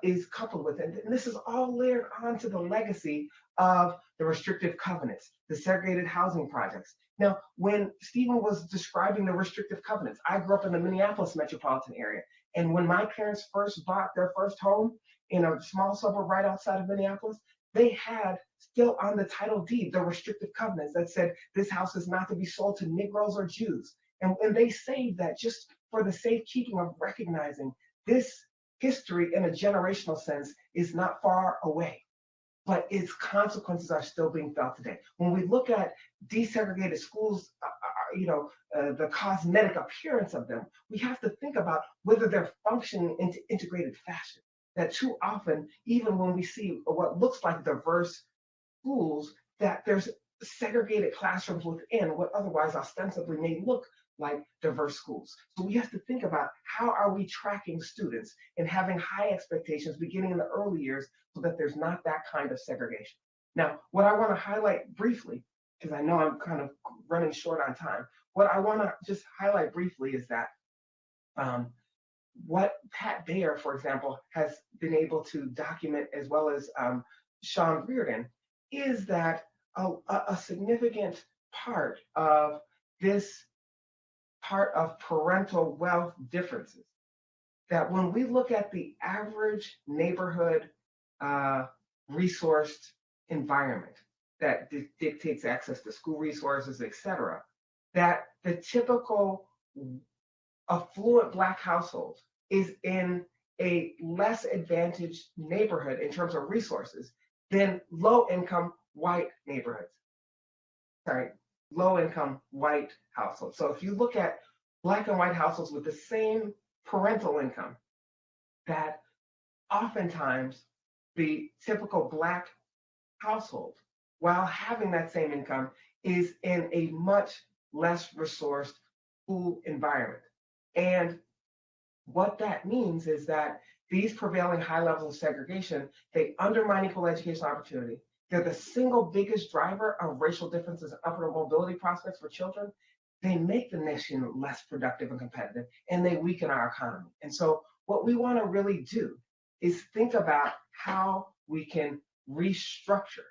is coupled with it. And this is all layered onto the legacy of the restrictive covenants, the segregated housing projects. Now, when Stephen was describing the restrictive covenants, I grew up in the Minneapolis metropolitan area. And when my parents first bought their first home in a small suburb right outside of Minneapolis, they had still on the title deed the restrictive covenants that said this house is not to be sold to Negroes or Jews. And they saved that just for the safekeeping of recognizing this history in a generational sense is not far away, but its consequences are still being felt today. When we look at desegregated schools, the cosmetic appearance of them, we have to think about whether they're functioning in integrated fashion. That too often, even when we see what looks like diverse schools, that there's segregated classrooms within what otherwise ostensibly may look like diverse schools. So we have to think about how are we tracking students and having high expectations beginning in the early years so that there's not that kind of segregation. Now, what I want to highlight briefly, because I know I'm kind of running short on time, what I want to just highlight briefly is that what Pat Bayer, for example, has been able to document, as well as Sean Reardon, is that a significant part of this part of parental wealth differences, that when we look at the average neighborhood resourced environment that dictates access to school resources, et cetera, that the typical affluent Black household is in a less advantaged neighborhood in terms of resources than low income white neighborhoods, sorry, low-income white households. So if you look at Black and white households with the same parental income, that oftentimes the typical Black household, while having that same income, is in a much less resourced school environment. And what that means is that these prevailing high levels of segregation, they undermine equal education opportunity. They're the single biggest driver of racial differences in upward mobility prospects for children. They make the nation less productive and competitive, and they weaken our economy. And so what we want to really do is think about how we can restructure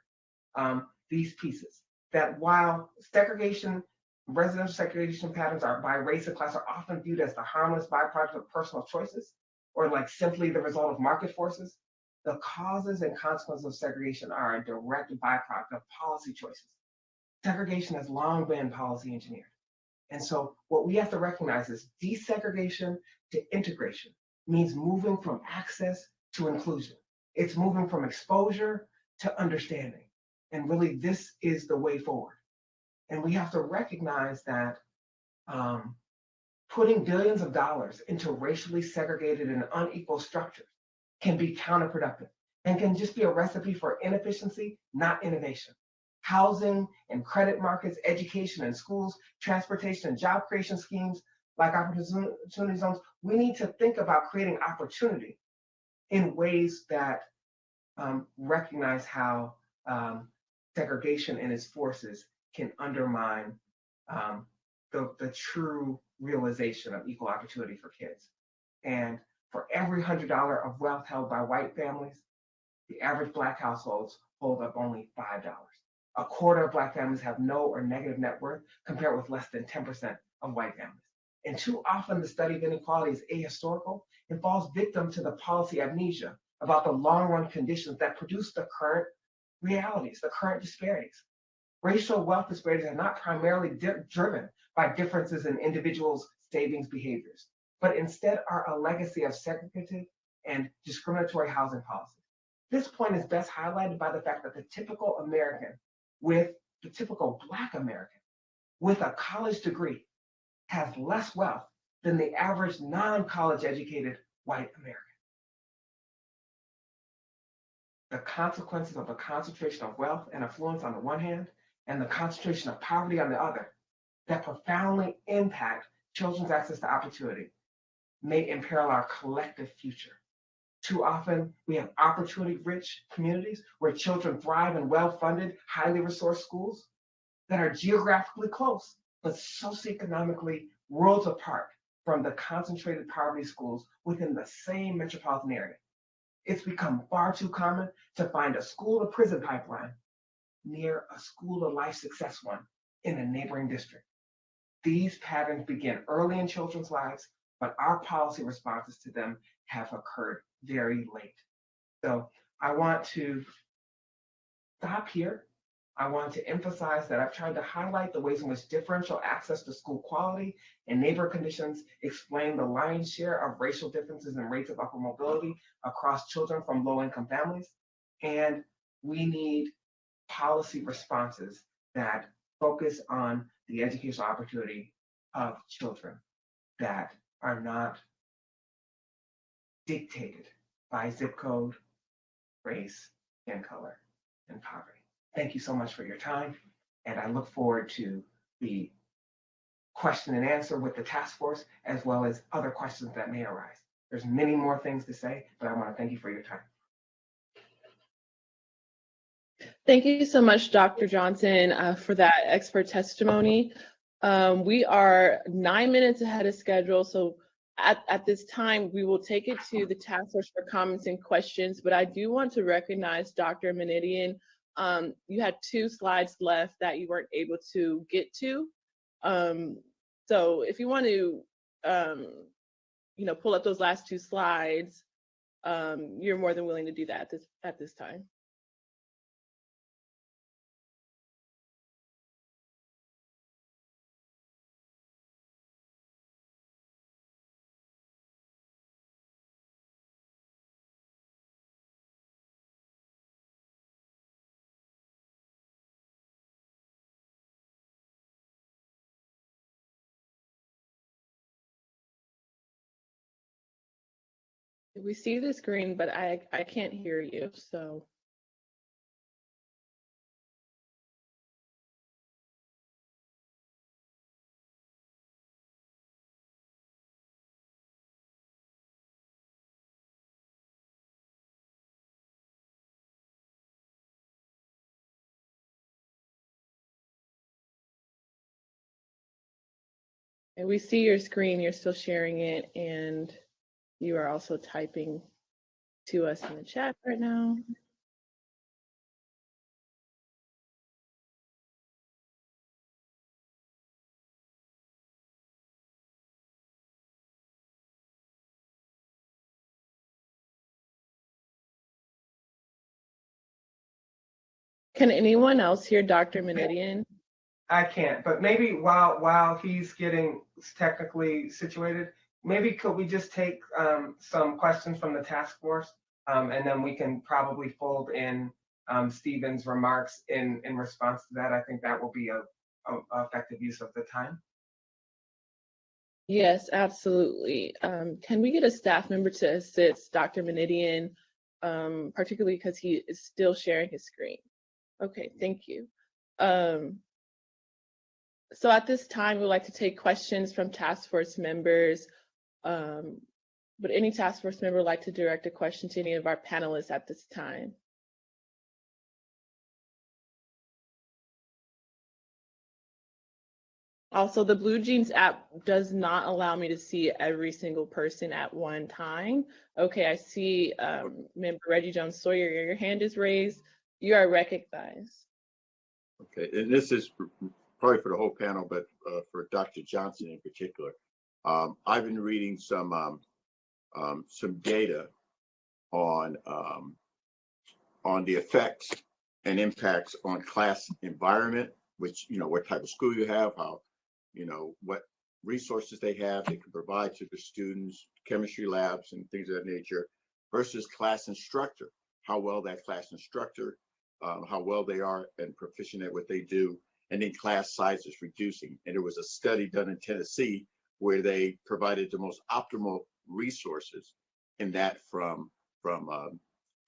these pieces. That while segregation, residential segregation patterns are by race and class are often viewed as the harmless byproduct of personal choices, or like simply the result of market forces, the causes and consequences of segregation are a direct byproduct of policy choices. Segregation has long been policy engineered. And so what we have to recognize is desegregation to integration means moving from access to inclusion. It's moving from exposure to understanding. And really, this is the way forward. And we have to recognize that putting billions of dollars into racially segregated and unequal structures can be counterproductive and can just be a recipe for inefficiency, not innovation. Housing and credit markets, education and schools, transportation and job creation schemes like opportunity zones, we need to think about creating opportunity in ways that recognize how segregation and its forces can undermine the true realization of equal opportunity for kids. And for every $100 of wealth held by white families, the average Black households hold up only $5. A quarter of Black families have no or negative net worth, compared with less than 10% of white families. And too often the study of inequality is ahistorical and falls victim to the policy amnesia about the long-run conditions that produce the current realities, the current disparities. Racial wealth disparities are not primarily driven by differences in individuals' savings behaviors, but instead are a legacy of segregative and discriminatory housing policies. This point is best highlighted by the fact that the typical Black American with a college degree has less wealth than the average non-college educated white American. The consequences of the concentration of wealth and affluence on the one hand, and the concentration of poverty on the other, that profoundly impact children's access to opportunity, may imperil our collective future. Too often, we have opportunity-rich communities where children thrive in well-funded, highly resourced schools that are geographically close, but socioeconomically worlds apart from the concentrated poverty schools within the same metropolitan area. It's become far too common to find a school-to-prison pipeline near a school-to-life success one in a neighboring district. These patterns begin early in children's lives, but our policy responses to them have occurred very late. So I want to stop here. I want to emphasize that I've tried to highlight the ways in which differential access to school quality and neighborhood conditions explain the lion's share of racial differences in rates of upward mobility across children from low-income families. And we need policy responses that focus on the educational opportunity of children that are not dictated by zip code, race, skin color, and poverty. Thank you so much for your time, and I look forward to the question and answer with the task force, as well as other questions that may arise. There's many more things to say, but I want to thank you for your time. Thank you so much, Dr. Johnson, for that expert testimony. We are 9 minutes ahead of schedule, so at this time, we will take it to the task force for comments and questions, but I do want to recognize Dr. Menidian. You had 2 slides left that you weren't able to get to. So if you want to, pull up those last 2 slides, you're more than willing to do that at this time. We see the screen, but I can't hear you, so. And we see your screen, you're still sharing it, and you are also typing to us in the chat right now. Can anyone else hear Dr. Menidian? I can't, but maybe while he's getting technically situated, maybe could we just take some questions from the task force, and then we can probably fold in Stephen's remarks in response to that. I think that will be a effective use of the time. Yes, absolutely. Can we get a staff member to assist Dr. Menidian, particularly because he is still sharing his screen? Okay, thank you. So at this time, we'd like to take questions from task force members. Would any task force member like to direct a question to any of our panelists at this time? Also, the Blue Jeans app does not allow me to see every single person at one time. Okay, I see member Reggie Jones Sawyer, your hand is raised. You are recognized. Okay, and this is probably for the whole panel, but for Dr. Johnson in particular. I've been reading some data on the effects and impacts on class environment, which, what type of school you have, how, what resources they have, they can provide to the students, chemistry labs and things of that nature, versus class instructor, how well that class instructor, how well they are and proficient at what they do, and then class sizes reducing. And there was a study done in Tennessee where they provided the most optimal resources in that from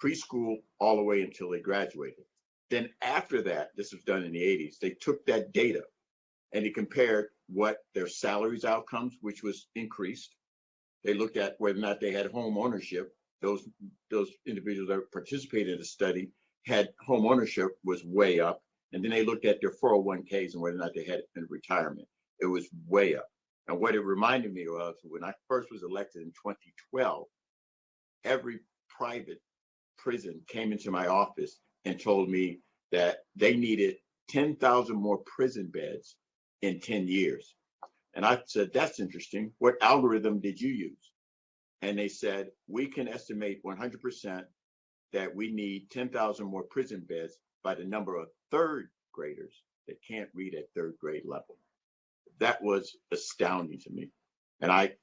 preschool all the way until they graduated. Then after that, this was done in the 80s, they took that data and they compared what their salaries outcomes, which was increased. They looked at whether or not they had home ownership. Those individuals that participated in the study had home ownership was way up. And then they looked at their 401ks and whether or not they had it in retirement. It was way up. And what it reminded me of, when I first was elected in 2012, every private prison came into my office and told me that they needed 10,000 more prison beds in 10 years. And I said, that's interesting. What algorithm did you use? And they said, we can estimate 100% that we need 10,000 more prison beds by the number of third graders that can't read at third grade level. That was astounding to me. And I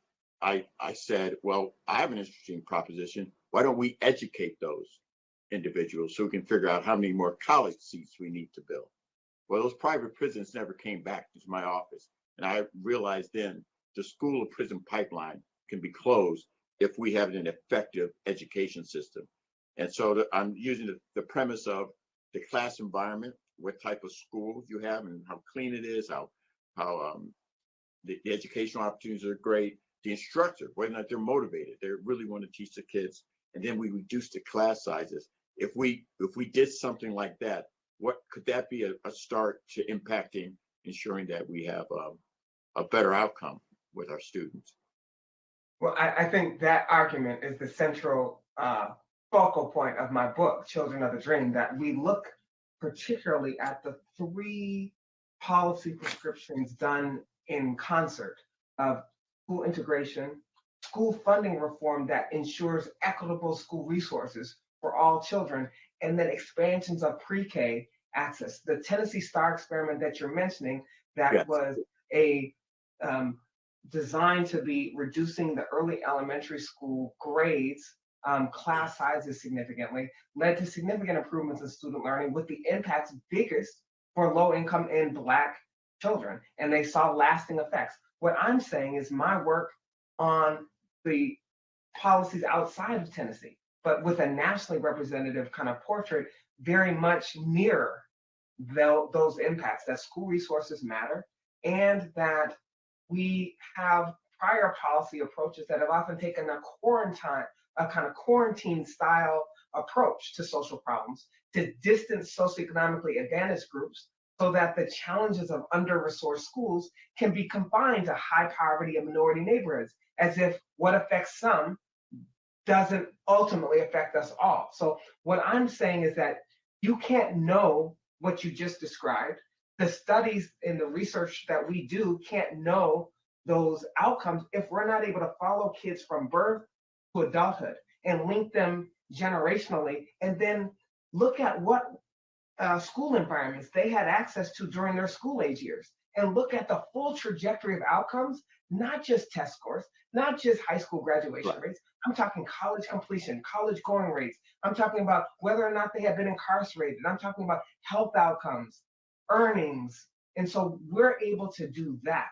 said, well, I have an interesting proposition. Why don't we educate those individuals so we can figure out how many more college seats we need to build? Well, those private prisons never came back to my office. And I realized then the school to prison pipeline can be closed if we have an effective education system. And so I'm using the premise of the class environment, what type of school you have and how clean it is, how the educational opportunities are great, the instructor, whether or not they're motivated, they really want to teach the kids, and then we reduce the class sizes. If we did something like that, what could that be a start to impacting, ensuring that we have a better outcome with our students? Well, I think that argument is the central focal point of my book, Children of the Dream, that we look particularly at the three policy prescriptions done in concert of school integration, school funding reform that ensures equitable school resources for all children, and then expansions of pre-K access. The Tennessee STAR experiment that you're mentioning, that yes, was a designed to be reducing the early elementary school grades, class sizes significantly, led to significant improvements in student learning, with the impacts biggest for low income and Black children. And they saw lasting effects. What I'm saying is my work on the policies outside of Tennessee, but with a nationally representative kind of portrait, very much mirror those impacts, that school resources matter, and that we have prior policy approaches that have often taken a kind of quarantine style approach to social problems to distance socioeconomically advantaged groups so that the challenges of under-resourced schools can be confined to high poverty and minority neighborhoods, as if what affects some doesn't ultimately affect us all. So what I'm saying is that you can't know what you just described. The studies and the research that we do can't know those outcomes if we're not able to follow kids from birth to adulthood and link them generationally, and then look at what school environments they had access to during their school age years, and look at the full trajectory of outcomes, not just test scores, not just high school graduation rates. I'm talking college completion, college going rates. I'm talking about whether or not they have been incarcerated. I'm talking about health outcomes, earnings. And so we're able to do that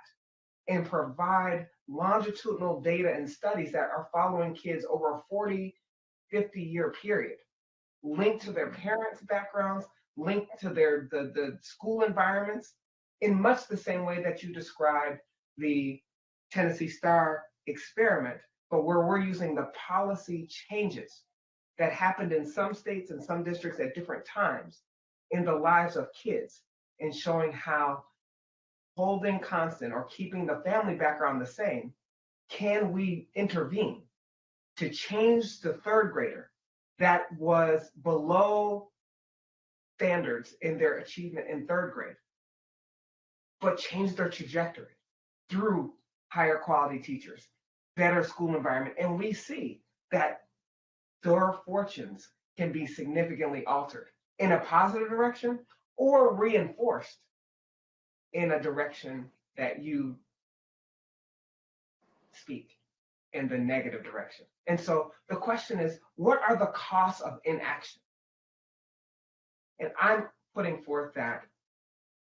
and provide longitudinal data and studies that are following kids over a 40, 50-year period, linked to their parents' backgrounds, linked to the school environments, in much the same way that you described the Tennessee Star experiment, but where we're using the policy changes that happened in some states and some districts at different times in the lives of kids, and showing how holding constant or keeping the family background the same, can we intervene to change the third grader that was below standards in their achievement in third grade, but change their trajectory through higher quality teachers, better school environment. And we see that their fortunes can be significantly altered in a positive direction or reinforced in a direction that you speak in the negative direction. And so the question is, what are the costs of inaction? And I'm putting forth that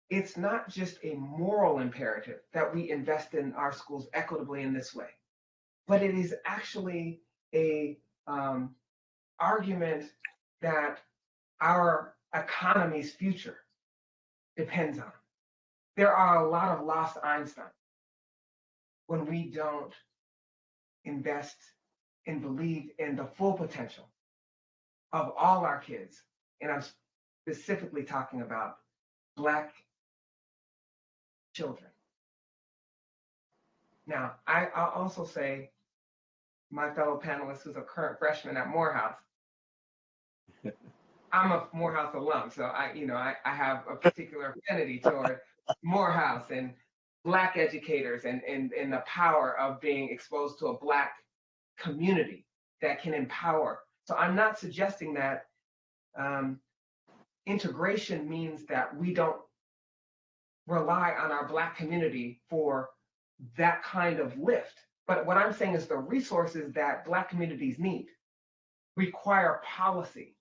it's not just a moral imperative that we invest in our schools equitably in this way, but it is actually a argument that our economy's future depends on. There are a lot of lost Einstein when we don't invest and believe in the full potential of all our kids. And I'm specifically talking about Black children. Now, I'll also say, my fellow panelist who's a current freshman at Morehouse, I'm a Morehouse alum, so I have a particular affinity toward Morehouse and Black educators and the power of being exposed to a Black community that can empower. So I'm not suggesting that integration means that we don't rely on our Black community for that kind of lift. But what I'm saying is the resources that Black communities need require policy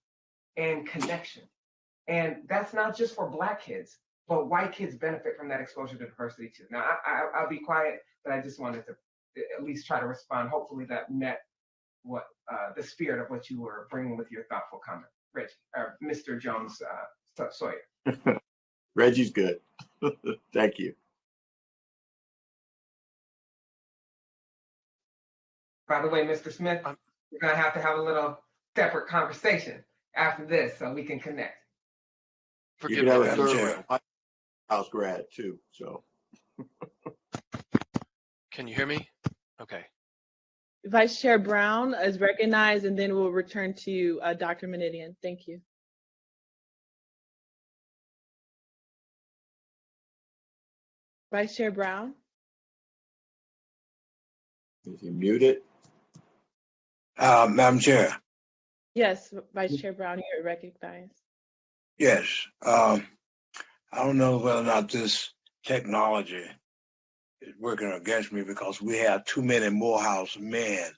and connection. And that's not just for Black kids, but white kids benefit from that exposure to diversity too. Now, I'll be quiet, but I just wanted to at least try to respond. Hopefully that met what the spirit of what you were bringing with your thoughtful comment, Reggie, or Mr. Jones Sawyer. Reggie's good. Thank you. By the way, Mr. Smith, we're gonna have to have a little separate conversation after this so we can connect. You can have a third house grad too, so. Can you hear me? Okay. Vice Chair Brown is recognized, and then we'll return to Dr. Menidian. Thank you. Vice Chair Brown. Is he muted? Madam Chair. Yes, Vice Chair Brown, you're recognized. Yes. I don't know whether or not this technology is working against me because we have too many Morehouse men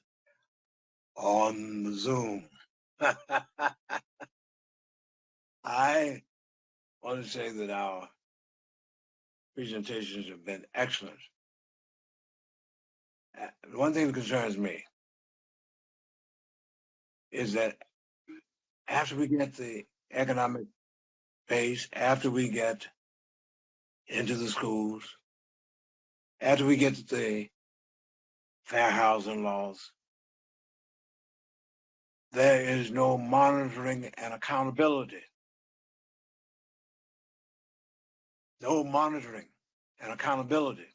on the Zoom. I want to say that our presentations have been excellent. One thing that concerns me is that after we get the economic base, after we get into the schools, after we get the fair housing laws, there is no monitoring and accountability. No monitoring and accountability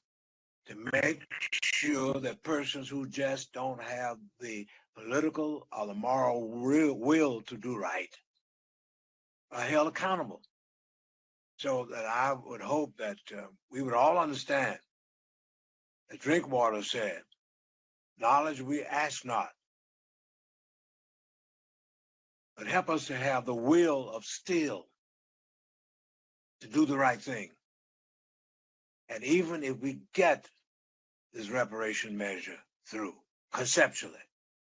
to make sure that persons who just don't have the political or the moral will to do right are held accountable. So that I would hope that we would all understand, as Drinkwater said, knowledge we ask not, but help us to have the will of steel to do the right thing. And even if we get this reparation measure through, conceptually,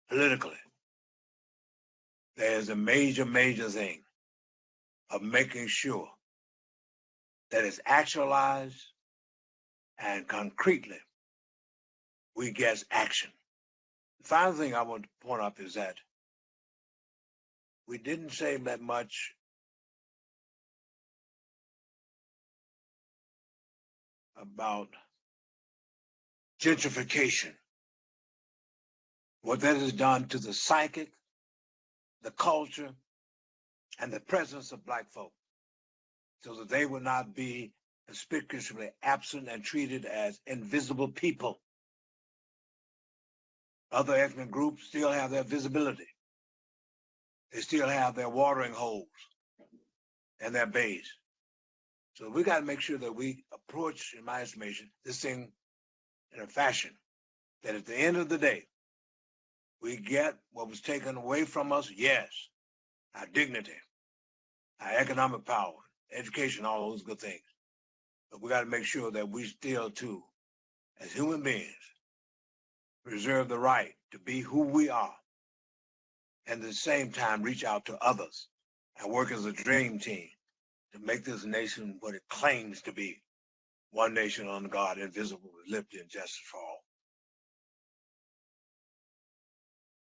politically, there's a major, major thing of making sure that it's actualized and concretely we get action. The final thing I want to point up is that we didn't say that much about gentrification, what that has done to the psychic, the culture, and the presence of Black folk, so that they will not be conspicuously absent and treated as invisible people. Other ethnic groups still have their visibility. They still have their watering holes and their bays. So we got to make sure that we approach, in my estimation, this thing in a fashion that at the end of the day, we get what was taken away from us, yes, our dignity, our economic power, education, all those good things. But we got to make sure that we still, too, as human beings, reserve the right to be who we are, and at the same time reach out to others and work as a dream team to make this nation what it claims to be. One nation under God, invisible, with liberty and justice for all.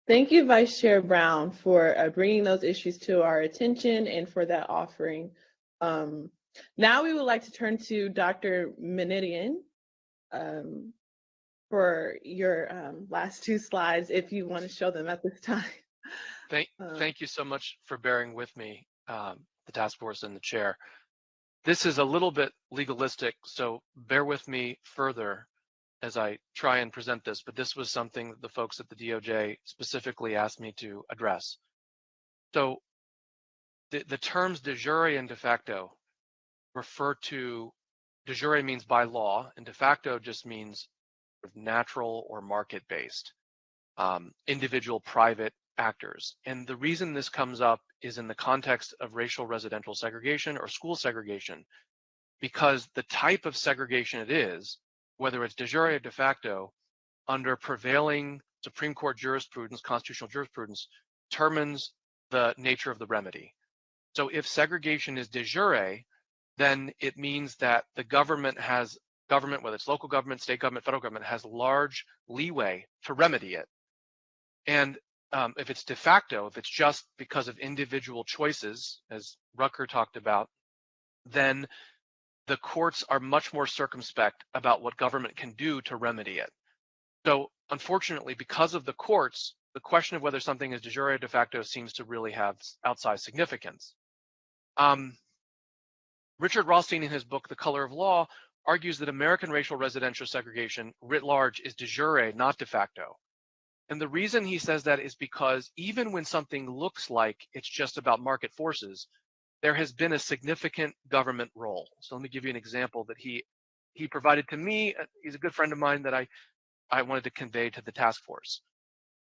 Thank you, Vice Chair Brown, for bringing those issues to our attention and for that offering. Now we would like to turn to Dr. Menidian for your last two slides, if you want to show them at this time. Thank you so much for bearing with me, the task force and the chair. This is a little bit legalistic, so bear with me further as I try and present this, but this was something that the folks at the DOJ specifically asked me to address. So the terms de jure and de facto refer to, de jure means by law, and de facto just means natural or market-based, individual private actors. And the reason this comes up is in the context of racial residential segregation or school segregation, because the type of segregation it is, whether it's de jure or de facto, under prevailing Supreme Court jurisprudence, constitutional jurisprudence, determines the nature of the remedy. So if segregation is de jure, then it means that the government, whether it's local government, state government, federal government, has large leeway to remedy it. And if it's de facto, if it's just because of individual choices, as Rucker talked about, then the courts are much more circumspect about what government can do to remedy it. So unfortunately, because of the courts, the question of whether something is de jure or de facto seems to really have outsized significance. Richard Rothstein, in his book, The Color of Law, argues that American racial residential segregation writ large is de jure, not de facto. And the reason he says that is because even when something looks like it's just about market forces, there has been a significant government role. So let me give you an example that he provided to me. He's a good friend of mine that I wanted to convey to the task force.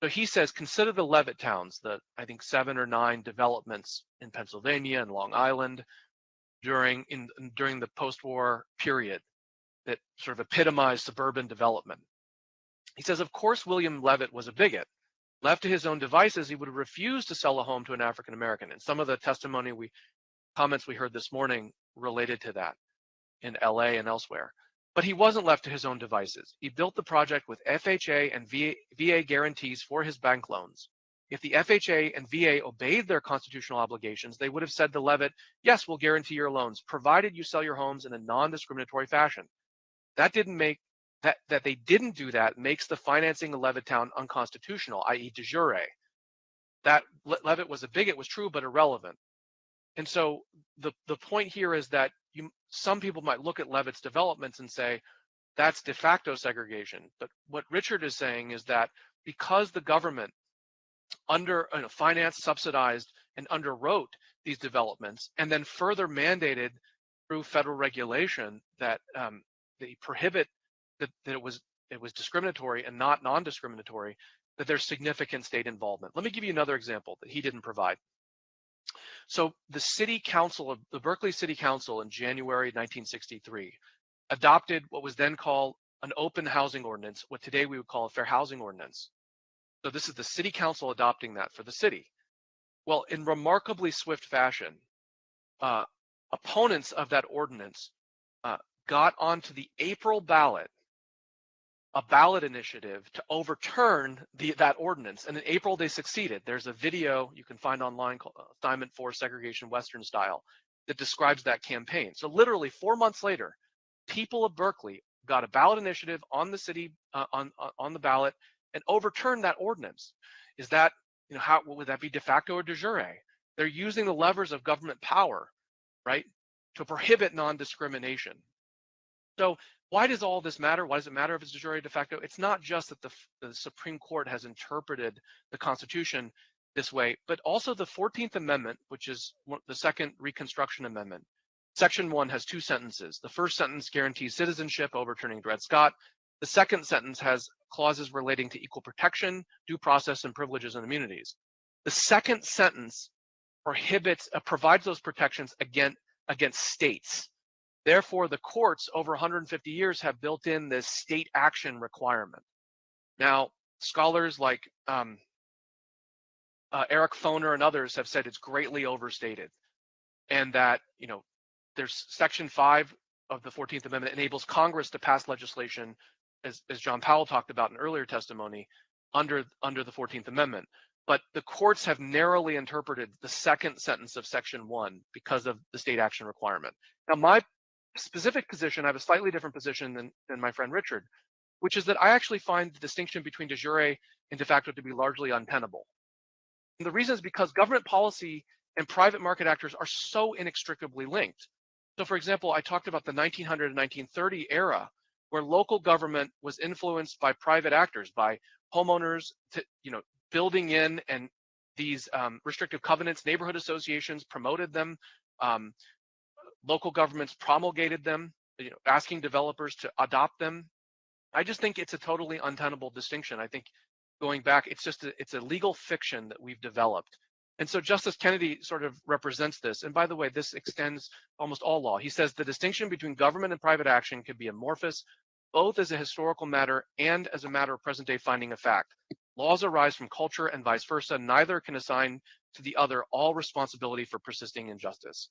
So he says, consider the Levitt towns, the I think 7 or 9 developments in Pennsylvania and Long Island during the post-war period that sort of epitomized suburban development. He says, of course, William Levitt was a bigot. Left to his own devices, he would have refused to sell a home to an African American. And some of the comments we heard this morning related to that in LA and elsewhere. But he wasn't left to his own devices. He built the project with FHA and VA guarantees for his bank loans. If the FHA and VA obeyed their constitutional obligations, they would have said to Levitt, yes, we'll guarantee your loans, provided you sell your homes in a non-discriminatory fashion. That didn't make that they didn't do that makes the financing of Levittown unconstitutional, i.e. de jure. That Levitt was a bigot was true, but irrelevant. And so the point here is that some people might look at Levitt's developments and say, that's de facto segregation. But what Richard is saying is that because the government financed, subsidized, and underwrote these developments, and then further mandated through federal regulation that they prohibit that it was discriminatory and not non-discriminatory, that there's significant state involvement. Let me give you another example that he didn't provide. So the Berkeley City Council in January 1963 adopted what was then called an open housing ordinance, what today we would call a fair housing ordinance. So this is the city council adopting that for the city. Well, in remarkably swift fashion, opponents of that ordinance got onto the April ballot a ballot initiative to overturn that ordinance. And in April, they succeeded. There's a video you can find online called Assignment for Segregation Western Style that describes that campaign. So literally 4 months later, people of Berkeley got a ballot initiative on the city, on the ballot, and overturned that ordinance. Is that, how would that be de facto or de jure? They're using the levers of government power, right, to prohibit non-discrimination. So why does all this matter? Why does it matter if it's de jure or de facto? It's not just that the Supreme Court has interpreted the Constitution this way, but also the 14th Amendment, which is the second Reconstruction Amendment. Section 1 has 2 sentences. The first sentence guarantees citizenship, overturning Dred Scott. The second sentence has clauses relating to equal protection, due process, and privileges and immunities. The second sentence provides those protections against states. Therefore, the courts over 150 years have built in this state action requirement. Now, scholars like Eric Foner and others have said it's greatly overstated, and that there's Section 5 of the 14th Amendment enables Congress to pass legislation, as John Powell talked about in earlier testimony, under the 14th Amendment. But the courts have narrowly interpreted the second sentence of Section 1 because of the state action requirement. Now, my specific position, I have a slightly different position than my friend Richard, which is that I actually find the distinction between de jure and de facto to be largely untenable. And the reason is because government policy and private market actors are so inextricably linked. So for example, I talked about the 1900 and 1930 era where local government was influenced by private actors, by homeowners, building in and these restrictive covenants. Neighborhood associations promoted them. Local governments promulgated them, asking developers to adopt them. I just think it's a totally untenable distinction. I think going back, it's a legal fiction that we've developed. And so Justice Kennedy sort of represents this. And by the way, this extends almost all law. He says the distinction between government and private action can be amorphous, both as a historical matter and as a matter of present day finding of fact. Laws arise from culture and vice versa. Neither can assign to the other all responsibility for persisting injustice.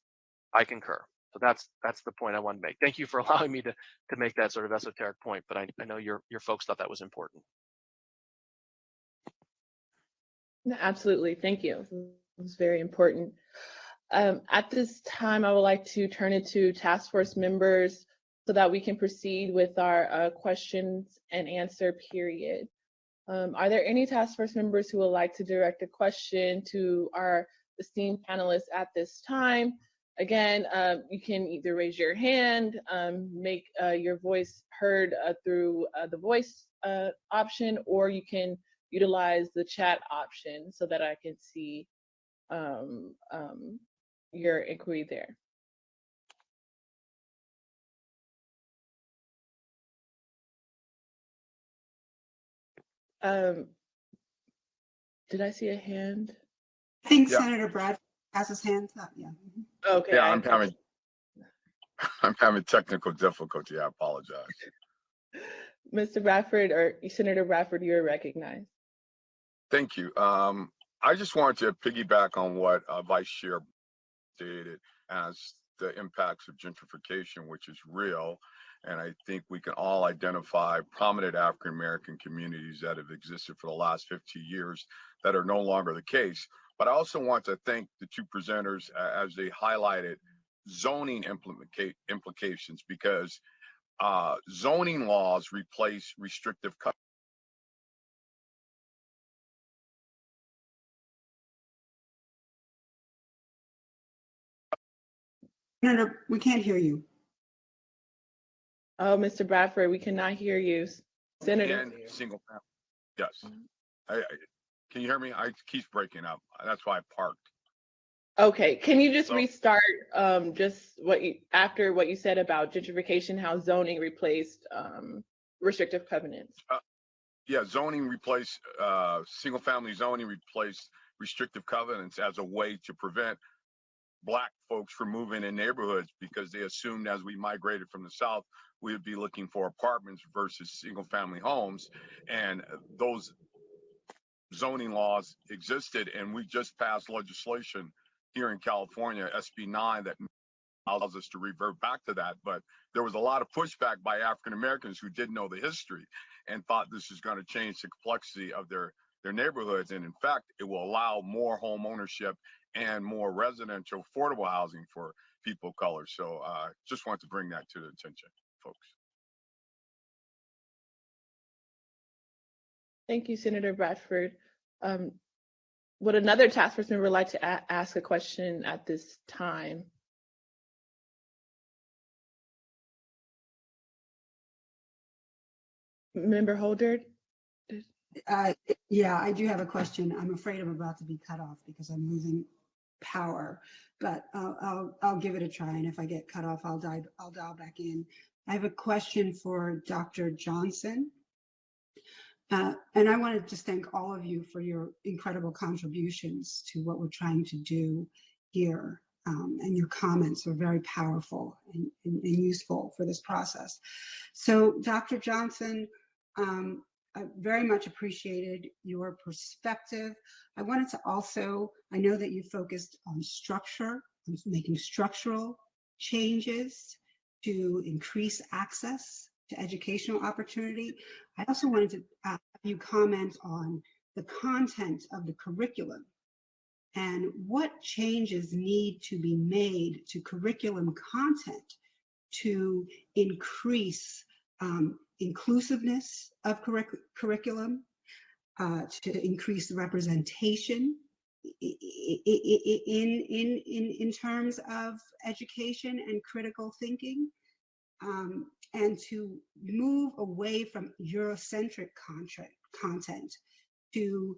I concur. So that's the point I wanted to make. Thank you for allowing me to make that sort of esoteric point, but I know your folks thought that was important. Absolutely, thank you. It was very important. At this time, I would like to turn it to task force members so that we can proceed with our questions and answer period. Are there any task force members who would like to direct a question to our esteemed panelists at this time? Again, you can either raise your hand, make your voice heard through the voice option, or you can utilize the chat option so that I can see your inquiry there. Did I see a hand? I think Senator Bradford has his hands up. Yeah. Okay. Yeah, I'm having technical difficulty. I apologize. Mr. Bradford, or Senator Bradford, you're recognized. Thank you. I just wanted to piggyback on what Vice Chair stated as the impacts of gentrification, which is real, And I think we can all identify prominent African American communities that have existed for the last 50 years that are no longer the case. But I also want to thank the two presenters as they highlighted zoning implications, because zoning laws replace restrictive covenants. Senator, we can't hear you. Oh, Mr. Bradford, we cannot hear you. Senator. And single family. Yes. Can you hear me? I keep breaking up. That's why I parked. Okay, can you just restart just after what you said about gentrification, how zoning replaced restrictive covenants? Yeah, zoning replaced single family zoning replaced restrictive covenants as a way to prevent Black folks from moving in neighborhoods, because they assumed as we migrated from the South, we would be looking for apartments versus single family homes. And those zoning laws existed, and we just passed legislation here in California, SB 9, that allows us to revert back to that. But there was a lot of pushback by African Americans who didn't know the history and thought this is going to change the complexity of their neighborhoods. And in fact, it will allow more home ownership and more residential affordable housing for people of color. So just want to bring that to the attention, folks. Thank you, Senator Bradford. Would another task force member like to ask a question at this time? Member Holder? Yeah, I do have a question. I'm afraid I'm about to be cut off because I'm losing power, but I'll give it a try. And if I get cut off, I'll dial back in. I have a question for Dr. Johnson. And I want to just thank all of you for your incredible contributions to what we're trying to do here. And your comments are very powerful and useful for this process. So Dr. Johnson, I very much appreciated your perspective. I wanted to also, I know that you focused on structure, on making structural changes to increase access to educational opportunity. I also wanted to have you comment on the content of the curriculum and what changes need to be made to curriculum content to increase inclusiveness of curriculum, to increase the representation in terms of education and critical thinking, and to move away from Eurocentric content to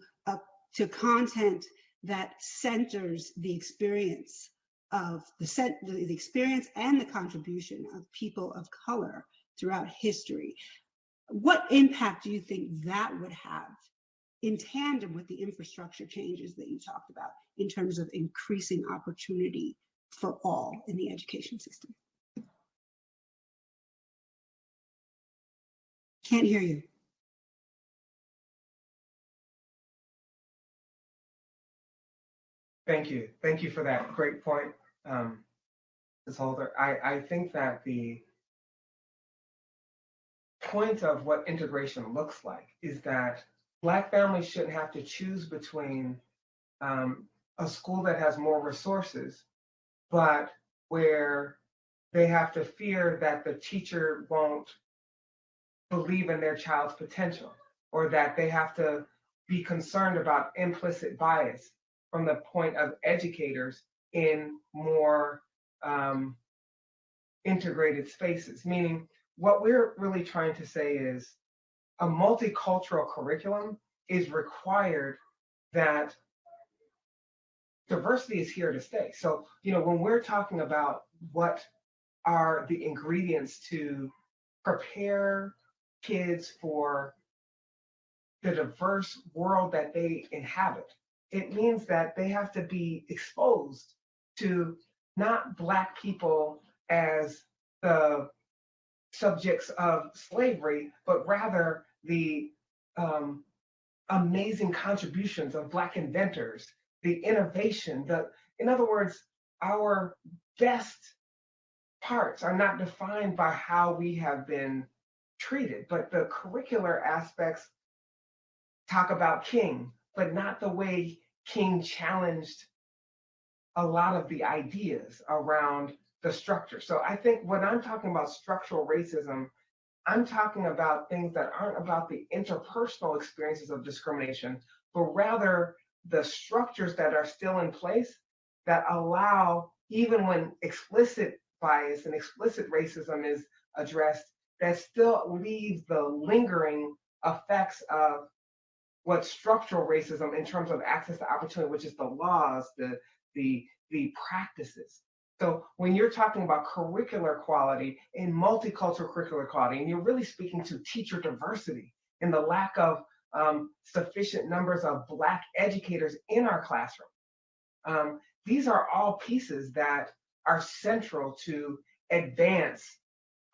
content that centers the experience of the experience and the contribution of people of color throughout history. What impact do you think that would have in tandem with the infrastructure changes that you talked about in terms of increasing opportunity for all in the education system? Can't hear you. Thank you. Thank you for that great point, Ms. Holder. I think that the point of what integration looks like is that Black families shouldn't have to choose between a school that has more resources, but where they have to fear that the teacher won't believe in their child's potential, or that they have to be concerned about implicit bias from the point of educators in more integrated spaces. Meaning, what we're really trying to say is a multicultural curriculum is required, that diversity is here to stay. So, when we're talking about what are the ingredients to prepare kids for the diverse world that they inhabit, it means that they have to be exposed to not Black people as the subjects of slavery, but rather the amazing contributions of Black inventors, the innovation, in other words, our best parts are not defined by how we have been treated, but the curricular aspects talk about King, but not the way King challenged a lot of the ideas around the structure. So I think when I'm talking about structural racism, I'm talking about things that aren't about the interpersonal experiences of discrimination, but rather the structures that are still in place that allow, even when explicit bias and explicit racism is addressed, that still leaves the lingering effects of what structural racism in terms of access to opportunity, which is the laws, the practices. So when you're talking about curricular quality and multicultural curricular quality, and you're really speaking to teacher diversity and the lack of sufficient numbers of Black educators in our classroom, these are all pieces that are central to advance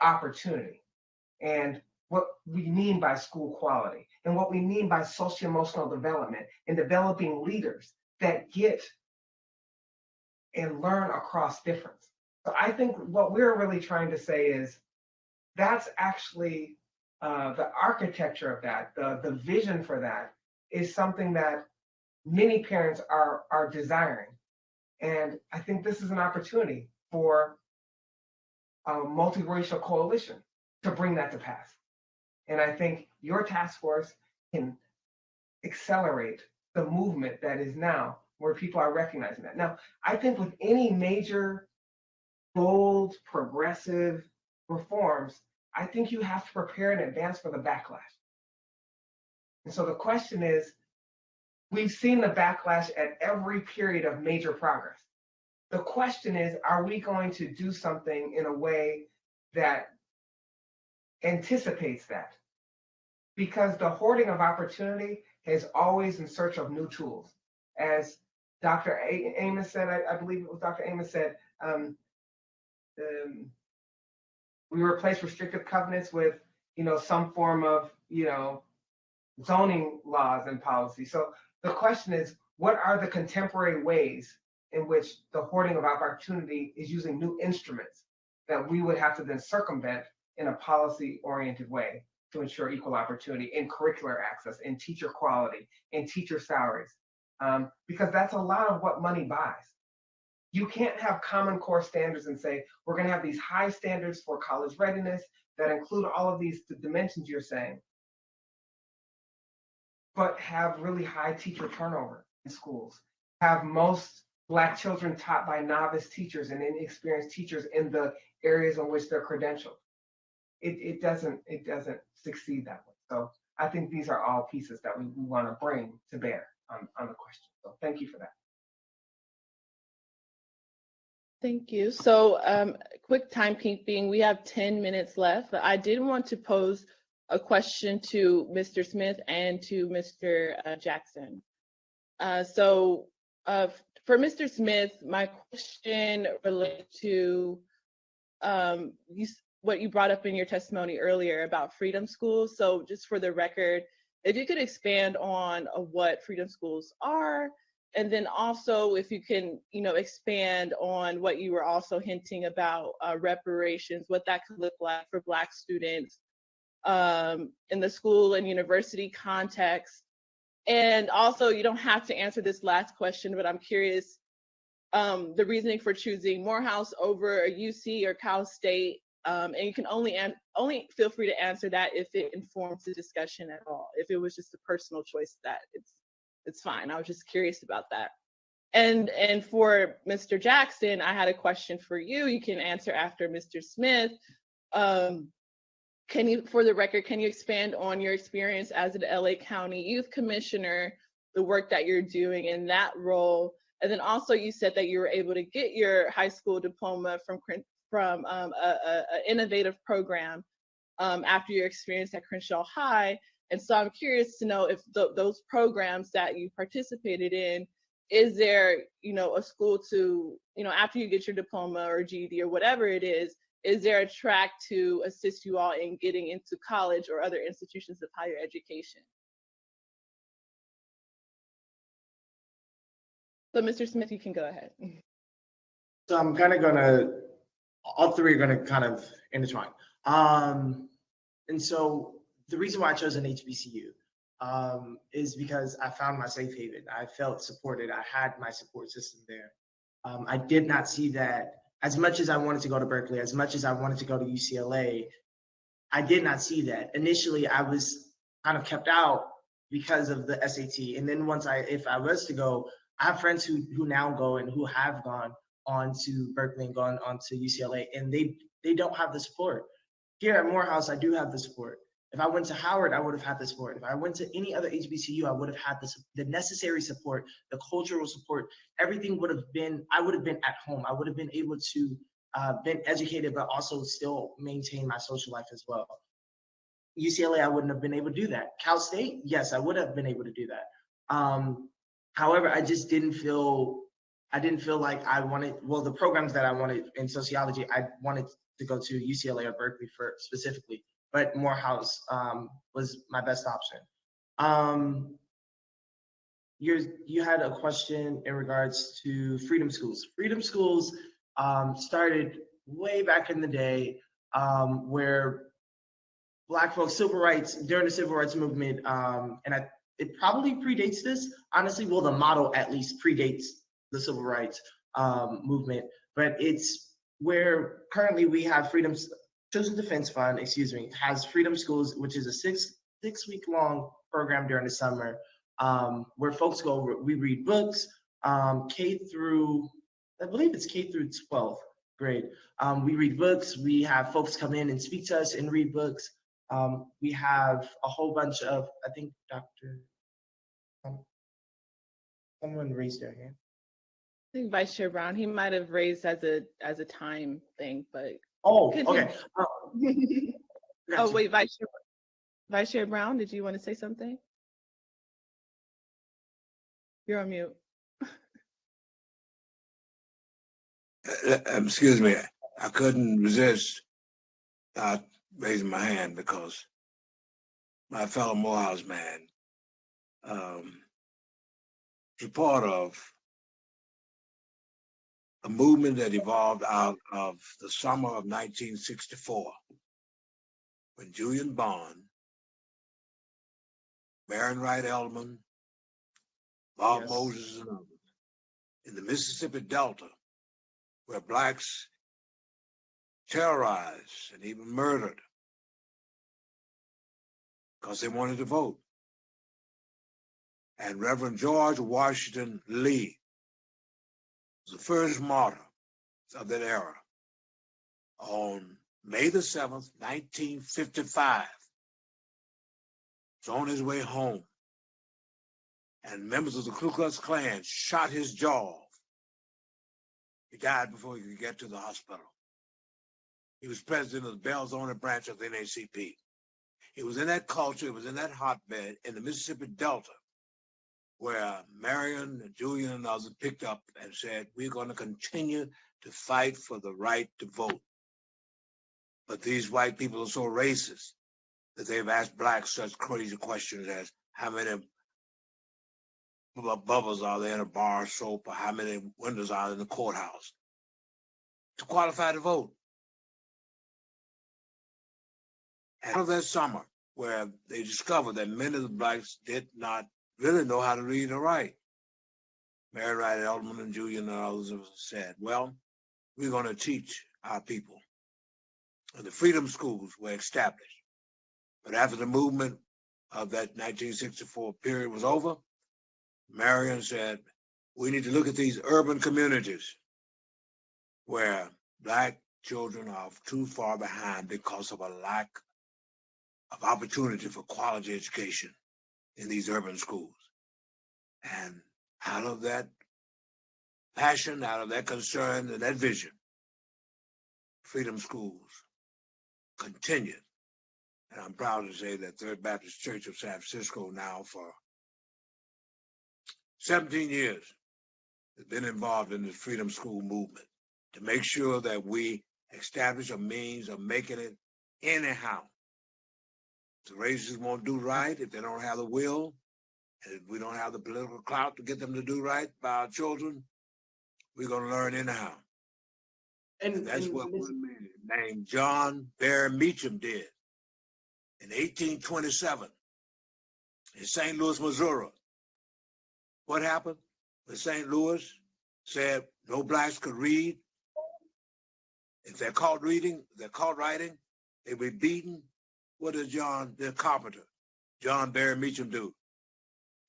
opportunity and what we mean by school quality and what we mean by socio-emotional development and developing leaders that get and learn across difference. So I think what we're really trying to say is that's actually the architecture of that, the vision for that is something that many parents are desiring. And I think this is an opportunity for a multiracial coalition to bring that to pass. And I think your task force can accelerate the movement that is now where people are recognizing that. Now, I think with any major, bold, progressive reforms, I think you have to prepare in advance for the backlash. And so the question is, we've seen the backlash at every period of major progress. The question is, are we going to do something in a way that anticipates that? Because the hoarding of opportunity is always in search of new tools. As Dr. Amos said, I believe it was Dr. Amos said, we replace restrictive covenants with, some form of, zoning laws and policy. So the question is, what are the contemporary ways in which the hoarding of opportunity is using new instruments that we would have to then circumvent in a policy-oriented way to ensure equal opportunity in curricular access, in teacher quality, in teacher salaries, because that's a lot of what money buys. You can't have Common Core standards and say, we're gonna have these high standards for college readiness that include all of these dimensions you're saying, but have really high teacher turnover in schools, have most Black children taught by novice teachers and inexperienced teachers in the areas in which they're credentialed. It doesn't succeed that way. So I think these are all pieces that we want to bring to bear on the question. So thank you for that. Thank you. So quick timekeeping, we have 10 minutes left, but I did want to pose a question to Mr. Smith and to Mr. Jackson. For Mr. Smith, my question relates to what you brought up in your testimony earlier about freedom schools. So just for the record, if you could expand on what freedom schools are, and then also if you can, expand on what you were also hinting about reparations, what that could look like for Black students in the school and university context. And also, you don't have to answer this last question, but I'm curious, the reasoning for choosing Morehouse over a UC or Cal State, and you can only feel free to answer that if it informs the discussion at all. If it was just a personal choice, that it's fine. I was just curious about that. And for Mr. Jackson, I had a question for you. You can answer after Mr. Smith. For the record, can you expand on your experience as an LA County Youth Commissioner, the work that you're doing in that role? And then also you said that you were able to get your high school diploma from an innovative program after your experience at Crenshaw High. And so I'm curious to know if those programs that you participated in, is there, a school to, after you get your diploma or GED or whatever it is there a track to assist you all in getting into college or other institutions of higher education? So Mr. Smith, you can go ahead. So I'm kind of gonna all three are going to kind of intertwine. And so the reason why I chose an HBCU is because I found my safe haven. I felt supported. I had my support system there. I did not see that as much as I wanted to go to Berkeley, as much as I wanted to go to UCLA, I did not see that. Initially, I was kind of kept out because of the SAT. And then if I was to go, I have friends who now go and who have gone on to Berkeley and gone on to UCLA, and they don't have the support. Here at Morehouse, I do have the support. If I went to Howard, I would have had the support. If I went to any other HBCU, I would have had the necessary support, the cultural support. Everything would have been, I would have been at home. I would have been able to been educated, but also still maintain my social life as well. UCLA, I wouldn't have been able to do that. Cal State, yes, I would have been able to do that. However, I just didn't feel like I wanted, well, the programs that I wanted in sociology, I wanted to go to UCLA or Berkeley for specifically, but Morehouse was my best option. You had a question in regards to Freedom Schools. Freedom Schools started way back in the day where Black folks, during the civil rights movement, and it probably predates this, honestly, well, the model at least predates the civil rights movement, but it's where currently we have Chosen Defense Fund, has Freedom Schools, which is a six-week long program during the summer, where folks go, we read books, K through 12th grade. We read books, we have folks come in and speak to us and read books. We have a whole bunch of, I think someone raised their hand. I think Vice Chair Brown, he might have raised as a time thing, but. Oh, okay. Oh, wait, Vice Chair Brown, did you want to say something? You're on mute. Excuse me, I couldn't resist not raising my hand because my fellow Morehouse man is part of a movement that evolved out of the summer of 1964, when Julian Bond, Marion Wright Edelman, Bob Moses, and others in the Mississippi Delta, where Blacks terrorized and even murdered because they wanted to vote. And Reverend George Washington Lee was the first martyr of that era. On May the 7th, 1955, was on his way home, and members of the Ku Klux Klan shot his jaw off. He died before he could get to the hospital. He was president of the Belzoni branch of the NAACP. It was in that culture, it was in that hotbed in the Mississippi Delta where Marion and Julian and others picked up and said, we're going to continue to fight for the right to vote. But these white people are so racist that they've asked Blacks such crazy questions as how many bubbles are there in a bar of soap, or how many windows are in the courthouse to qualify to vote. And out of that summer, where they discovered that many of the Blacks did not really know how to read or write, Mary Wright Edelman and Julian and others said, well, we're going to teach our people. And the freedom schools were established. But after the movement of that 1964 period was over, Marion said, we need to look at these urban communities where Black children are too far behind because of a lack of opportunity for quality education in these urban schools. And out of that passion, out of that concern and that vision, freedom schools continued. And I'm proud to say that Third Baptist Church of San Francisco now for 17 years has been involved in this freedom school movement to make sure that we establish a means of making it anyhow. If the racists won't do right, if they don't have the will, and if we don't have the political clout to get them to do right by our children, we're going to learn anyhow. And that's what one man named John Bear Meacham did in 1827 in St. Louis, Missouri. What happened when St. Louis said no blacks could read? If they're caught reading, they're caught writing, they'll be beaten. What did the carpenter, John Bear Meacham, do?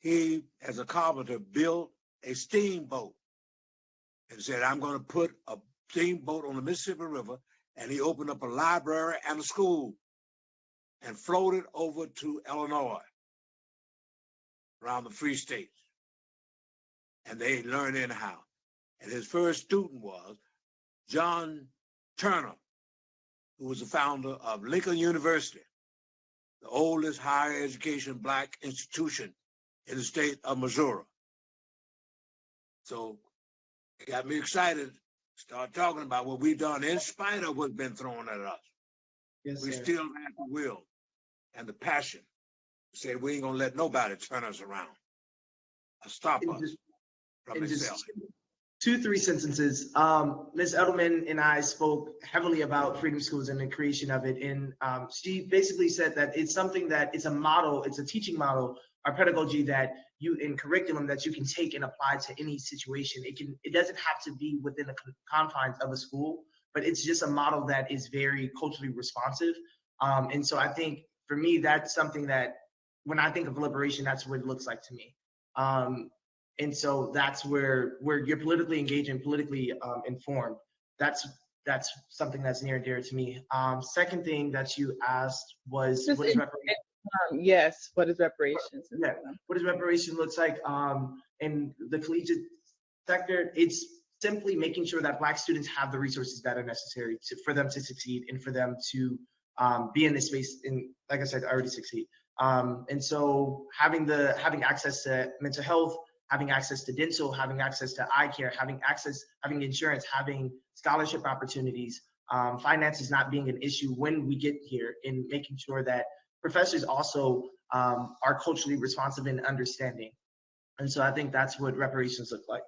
He, as a carpenter, built a steamboat and said, I'm going to put a steamboat on the Mississippi River, and he opened up a library and a school and floated over to Illinois, around the free states. And they learned anyhow. And his first student was John Turner, who was the founder of Lincoln University, the oldest higher education black institution in the state of Missouri. So it got me excited to start talking about what we've done in spite of what's been thrown at us. Yes, We sir. still have the will and the passion to say we ain't gonna let nobody turn us around or stop us from excelling. 2-3 sentences. Ms. Edelman and I spoke heavily about Freedom Schools and the creation of it. And she basically said that it's something that it's a model, it's a teaching model, or pedagogy that you in curriculum that you can take and apply to any situation. It doesn't have to be within the confines of a school, but it's just a model that is very culturally responsive. And so I think for me, that's something that when I think of liberation, that's what it looks like to me. And so that's where you're politically engaged and politically informed. That's something that's near and dear to me. Second thing that you asked was, what is reparations? Yes, what is reparations? Yeah, what does reparation looks like in the collegiate sector? It's simply making sure that Black students have the resources that are necessary for them to succeed and for them to be in this space and, like I said, already succeed. And so having access to mental health, having access to dental, having access to eye care, having insurance, having scholarship opportunities, finances not being an issue when we get here, and making sure that professors also are culturally responsive and understanding. And so I think that's what reparations look like.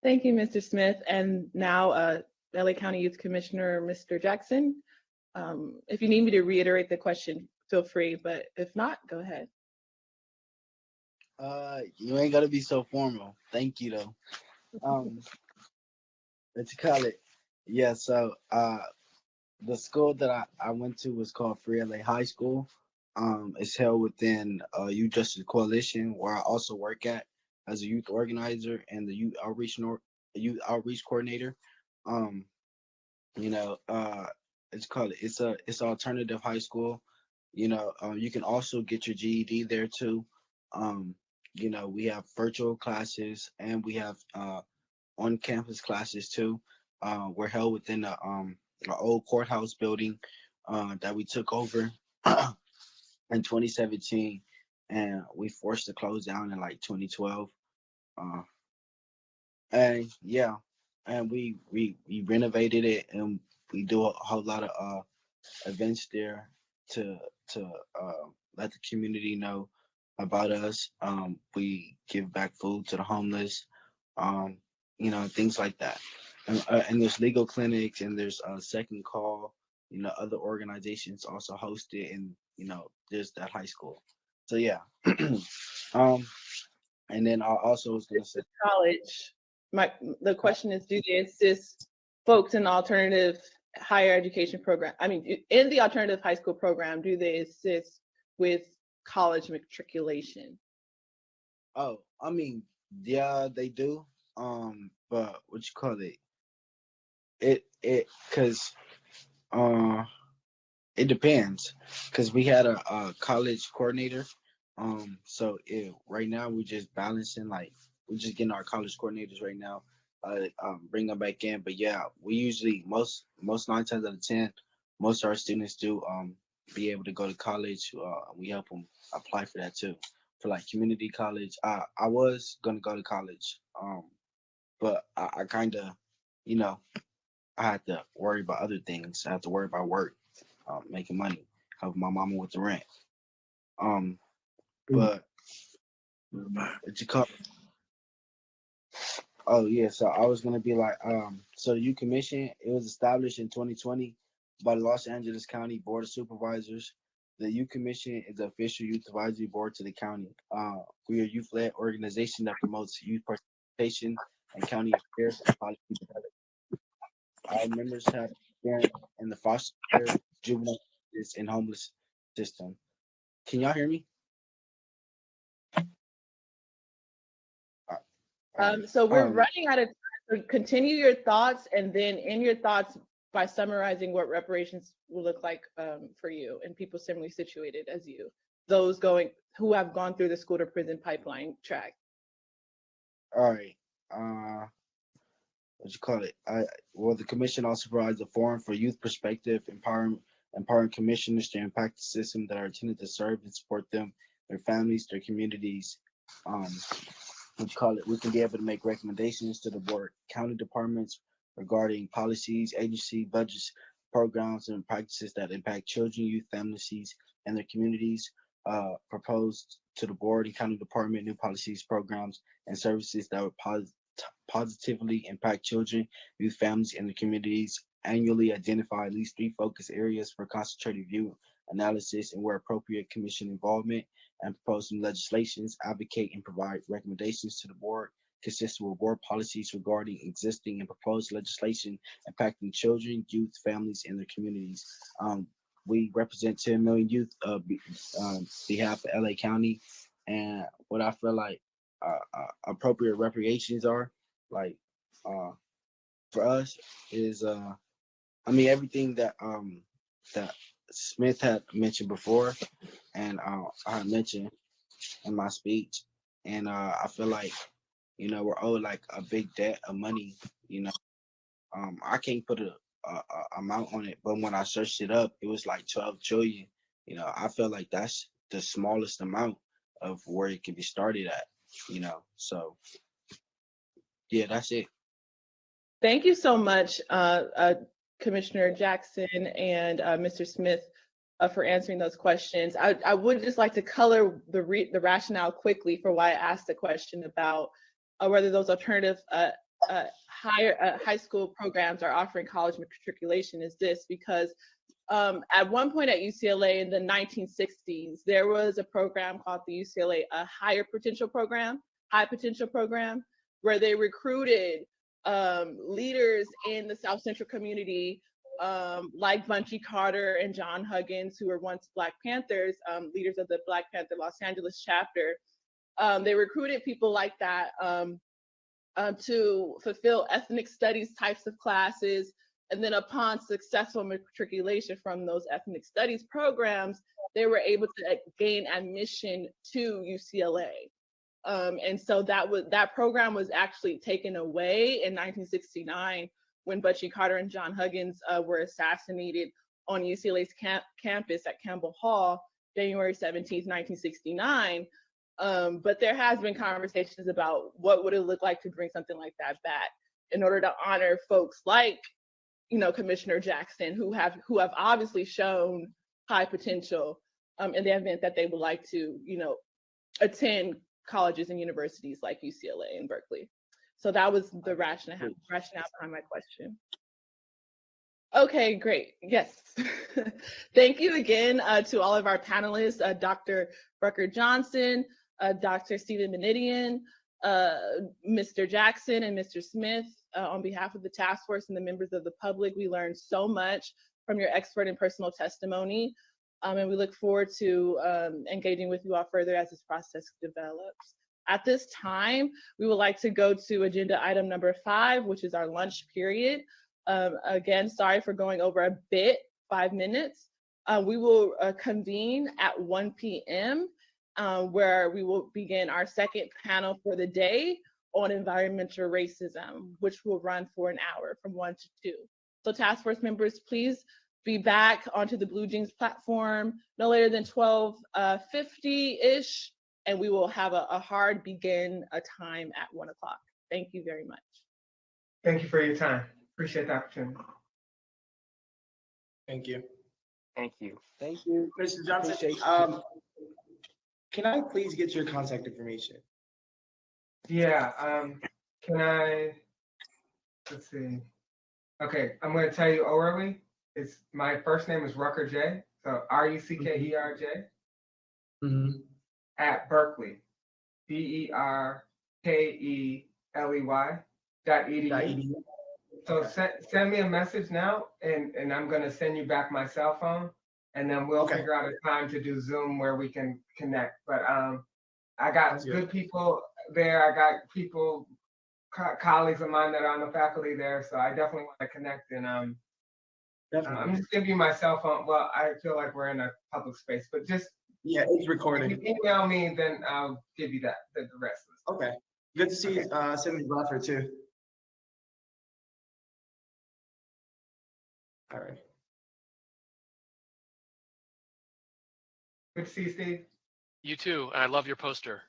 Thank you, Mr. Smith. And now LA County Youth Commissioner, Mr. Jackson. If you need me to reiterate the question, feel free, but if not, go ahead. You ain't gotta be so formal. Thank you though. Let's call it. Yeah, so the school that I went to was called Free LA High School. It's held within Youth Justice Coalition, where I also work at as a youth organizer and the youth outreach coordinator. It's called it's an alternative high school. You can also get your GED there too. We have virtual classes and we have on-campus classes too. We're held within the old courthouse building that we took over in 2017, and we forced to close down in like 2012. And yeah, and we renovated it, and we do a whole lot of events there to let the community know about us. We give back food to the homeless, things like that. And there's legal clinics, and there's a second call. Other organizations also host it, and there's that high school. So yeah. And then I also was gonna say college. The question is, do they assist folks in the alternative higher education program? I mean, in the alternative high school program, do they assist with college matriculation? Oh, I mean, yeah, they do. But what you call it? Because it depends. Because we had a college coordinator. So right now we're just balancing, like we're just getting our college coordinators right now. Bring them back in. But yeah, we usually most 9 times out of 10, most of our students do be able to go to college. We help them apply for that too. For like community college, I was gonna go to college, but I kind of, I had to worry about other things. I had to worry about work, making money, helping my mama with the rent. But what you call? Oh yeah, so I was gonna be like, so the Youth Commission, it was established in 2020 by the Los Angeles County Board of Supervisors. The Youth Commission is the official youth advisory board to the county. We are a youth-led organization that promotes youth participation in county affairs and policy development. Our members have experience in the foster care, juvenile justice, and homeless system. Can y'all hear me? So we're Um, running out of time. So continue your thoughts, and then in your thoughts by summarizing what reparations will look like for you and people similarly situated as you, those who have gone through the school to prison pipeline track. all right. What you call it? Well, the commission also provides a forum for youth perspective, empowering commissioners to impact the system that are intended to serve and support them, their families, their communities. What you call it? We can be able to make recommendations to the board, county departments regarding policies, agency budgets, programs, and practices that impact children, youth, families, and their communities. Proposed to the board and county department new policies, programs, and services that would positively impact children, youth, families, and the communities. Annually identify at least 3 focus areas for concentrated review, analysis, and where appropriate commission involvement, and propose new legislations, advocate and provide recommendations to the board consistent with board policies regarding existing and proposed legislation impacting children, youth, families, and their communities. We represent 10 million youth behalf of LA County, and what I feel like appropriate reparations are like for us is everything that that Smith had mentioned before, and I had mentioned in my speech, and I feel like we're owed like a big debt of money. I can't put a amount on it, but when I searched it up, it was like 12 trillion. I feel like that's the smallest amount of where it can be started at. So yeah, that's it. Thank you so much, Commissioner Jackson and Mr. Smith, for answering those questions. I would just like to color the rationale quickly for why I asked the question about whether those alternative high school programs are offering college matriculation is this, because at one point at UCLA in the 1960s, there was a program called the UCLA High Potential Program, where they recruited leaders in the South Central community, like Bunchy Carter and John Huggins, who were once Black Panthers, leaders of the Black Panther Los Angeles chapter. They recruited people like that to fulfill ethnic studies types of classes. And then upon successful matriculation from those ethnic studies programs, they were able to gain admission to UCLA. And so that program was actually taken away in 1969 when Bunchy Carter and John Huggins were assassinated on UCLA's campus at Campbell Hall, January 17th, 1969. But there has been conversations about what would it look like to bring something like that back in order to honor folks like, Commissioner Jackson, who have obviously shown high potential in the event that they would like to, attend colleges and universities like UCLA and Berkeley. So that was the rationale behind my question. Okay, great. Yes. Thank you again to all of our panelists, Dr. Rucker Johnson, Dr. Stephen Menidian, Mr. Jackson, and Mr. Smith. On behalf of the task force and the members of the public, we learned so much from your expert and personal testimony. And we look forward to engaging with you all further as this process develops. At this time, we would like to go to agenda item number 5, which is our lunch period. Again, sorry for going over a bit, 5 minutes. We will convene at 1 p.m. Where we will begin our second panel for the day on environmental racism, which will run for an hour from 1 to 2. So task force members, please be back onto the Blue Jeans platform no later than 12:50-ish, and we will have a hard begin time at 1 o'clock. Thank you very much. Thank you for your time. Appreciate the opportunity. Thank you. Thank you. Thank you. Mr. Johnson, can I please get your contact information? Yeah, Let's see. Okay, I'm going to tell you orally. My first name is Rucker J. So RUCKERJ at Berkeley, BERKELEY.edu. So send me a message now, and I'm going to send you back my cell phone, and then we'll figure out a time to do Zoom where we can connect. But I got good people there. I got people, colleagues of mine that are on the faculty there. So I definitely want to connect. And I'm just giving you my cell phone. Well, I feel like we're in a public space, but just it's recording. If you email me, then I'll give you the rest of Okay. Good to see Cindy Bradford too. All right. Good to see you, Steve. You too. And I love your poster.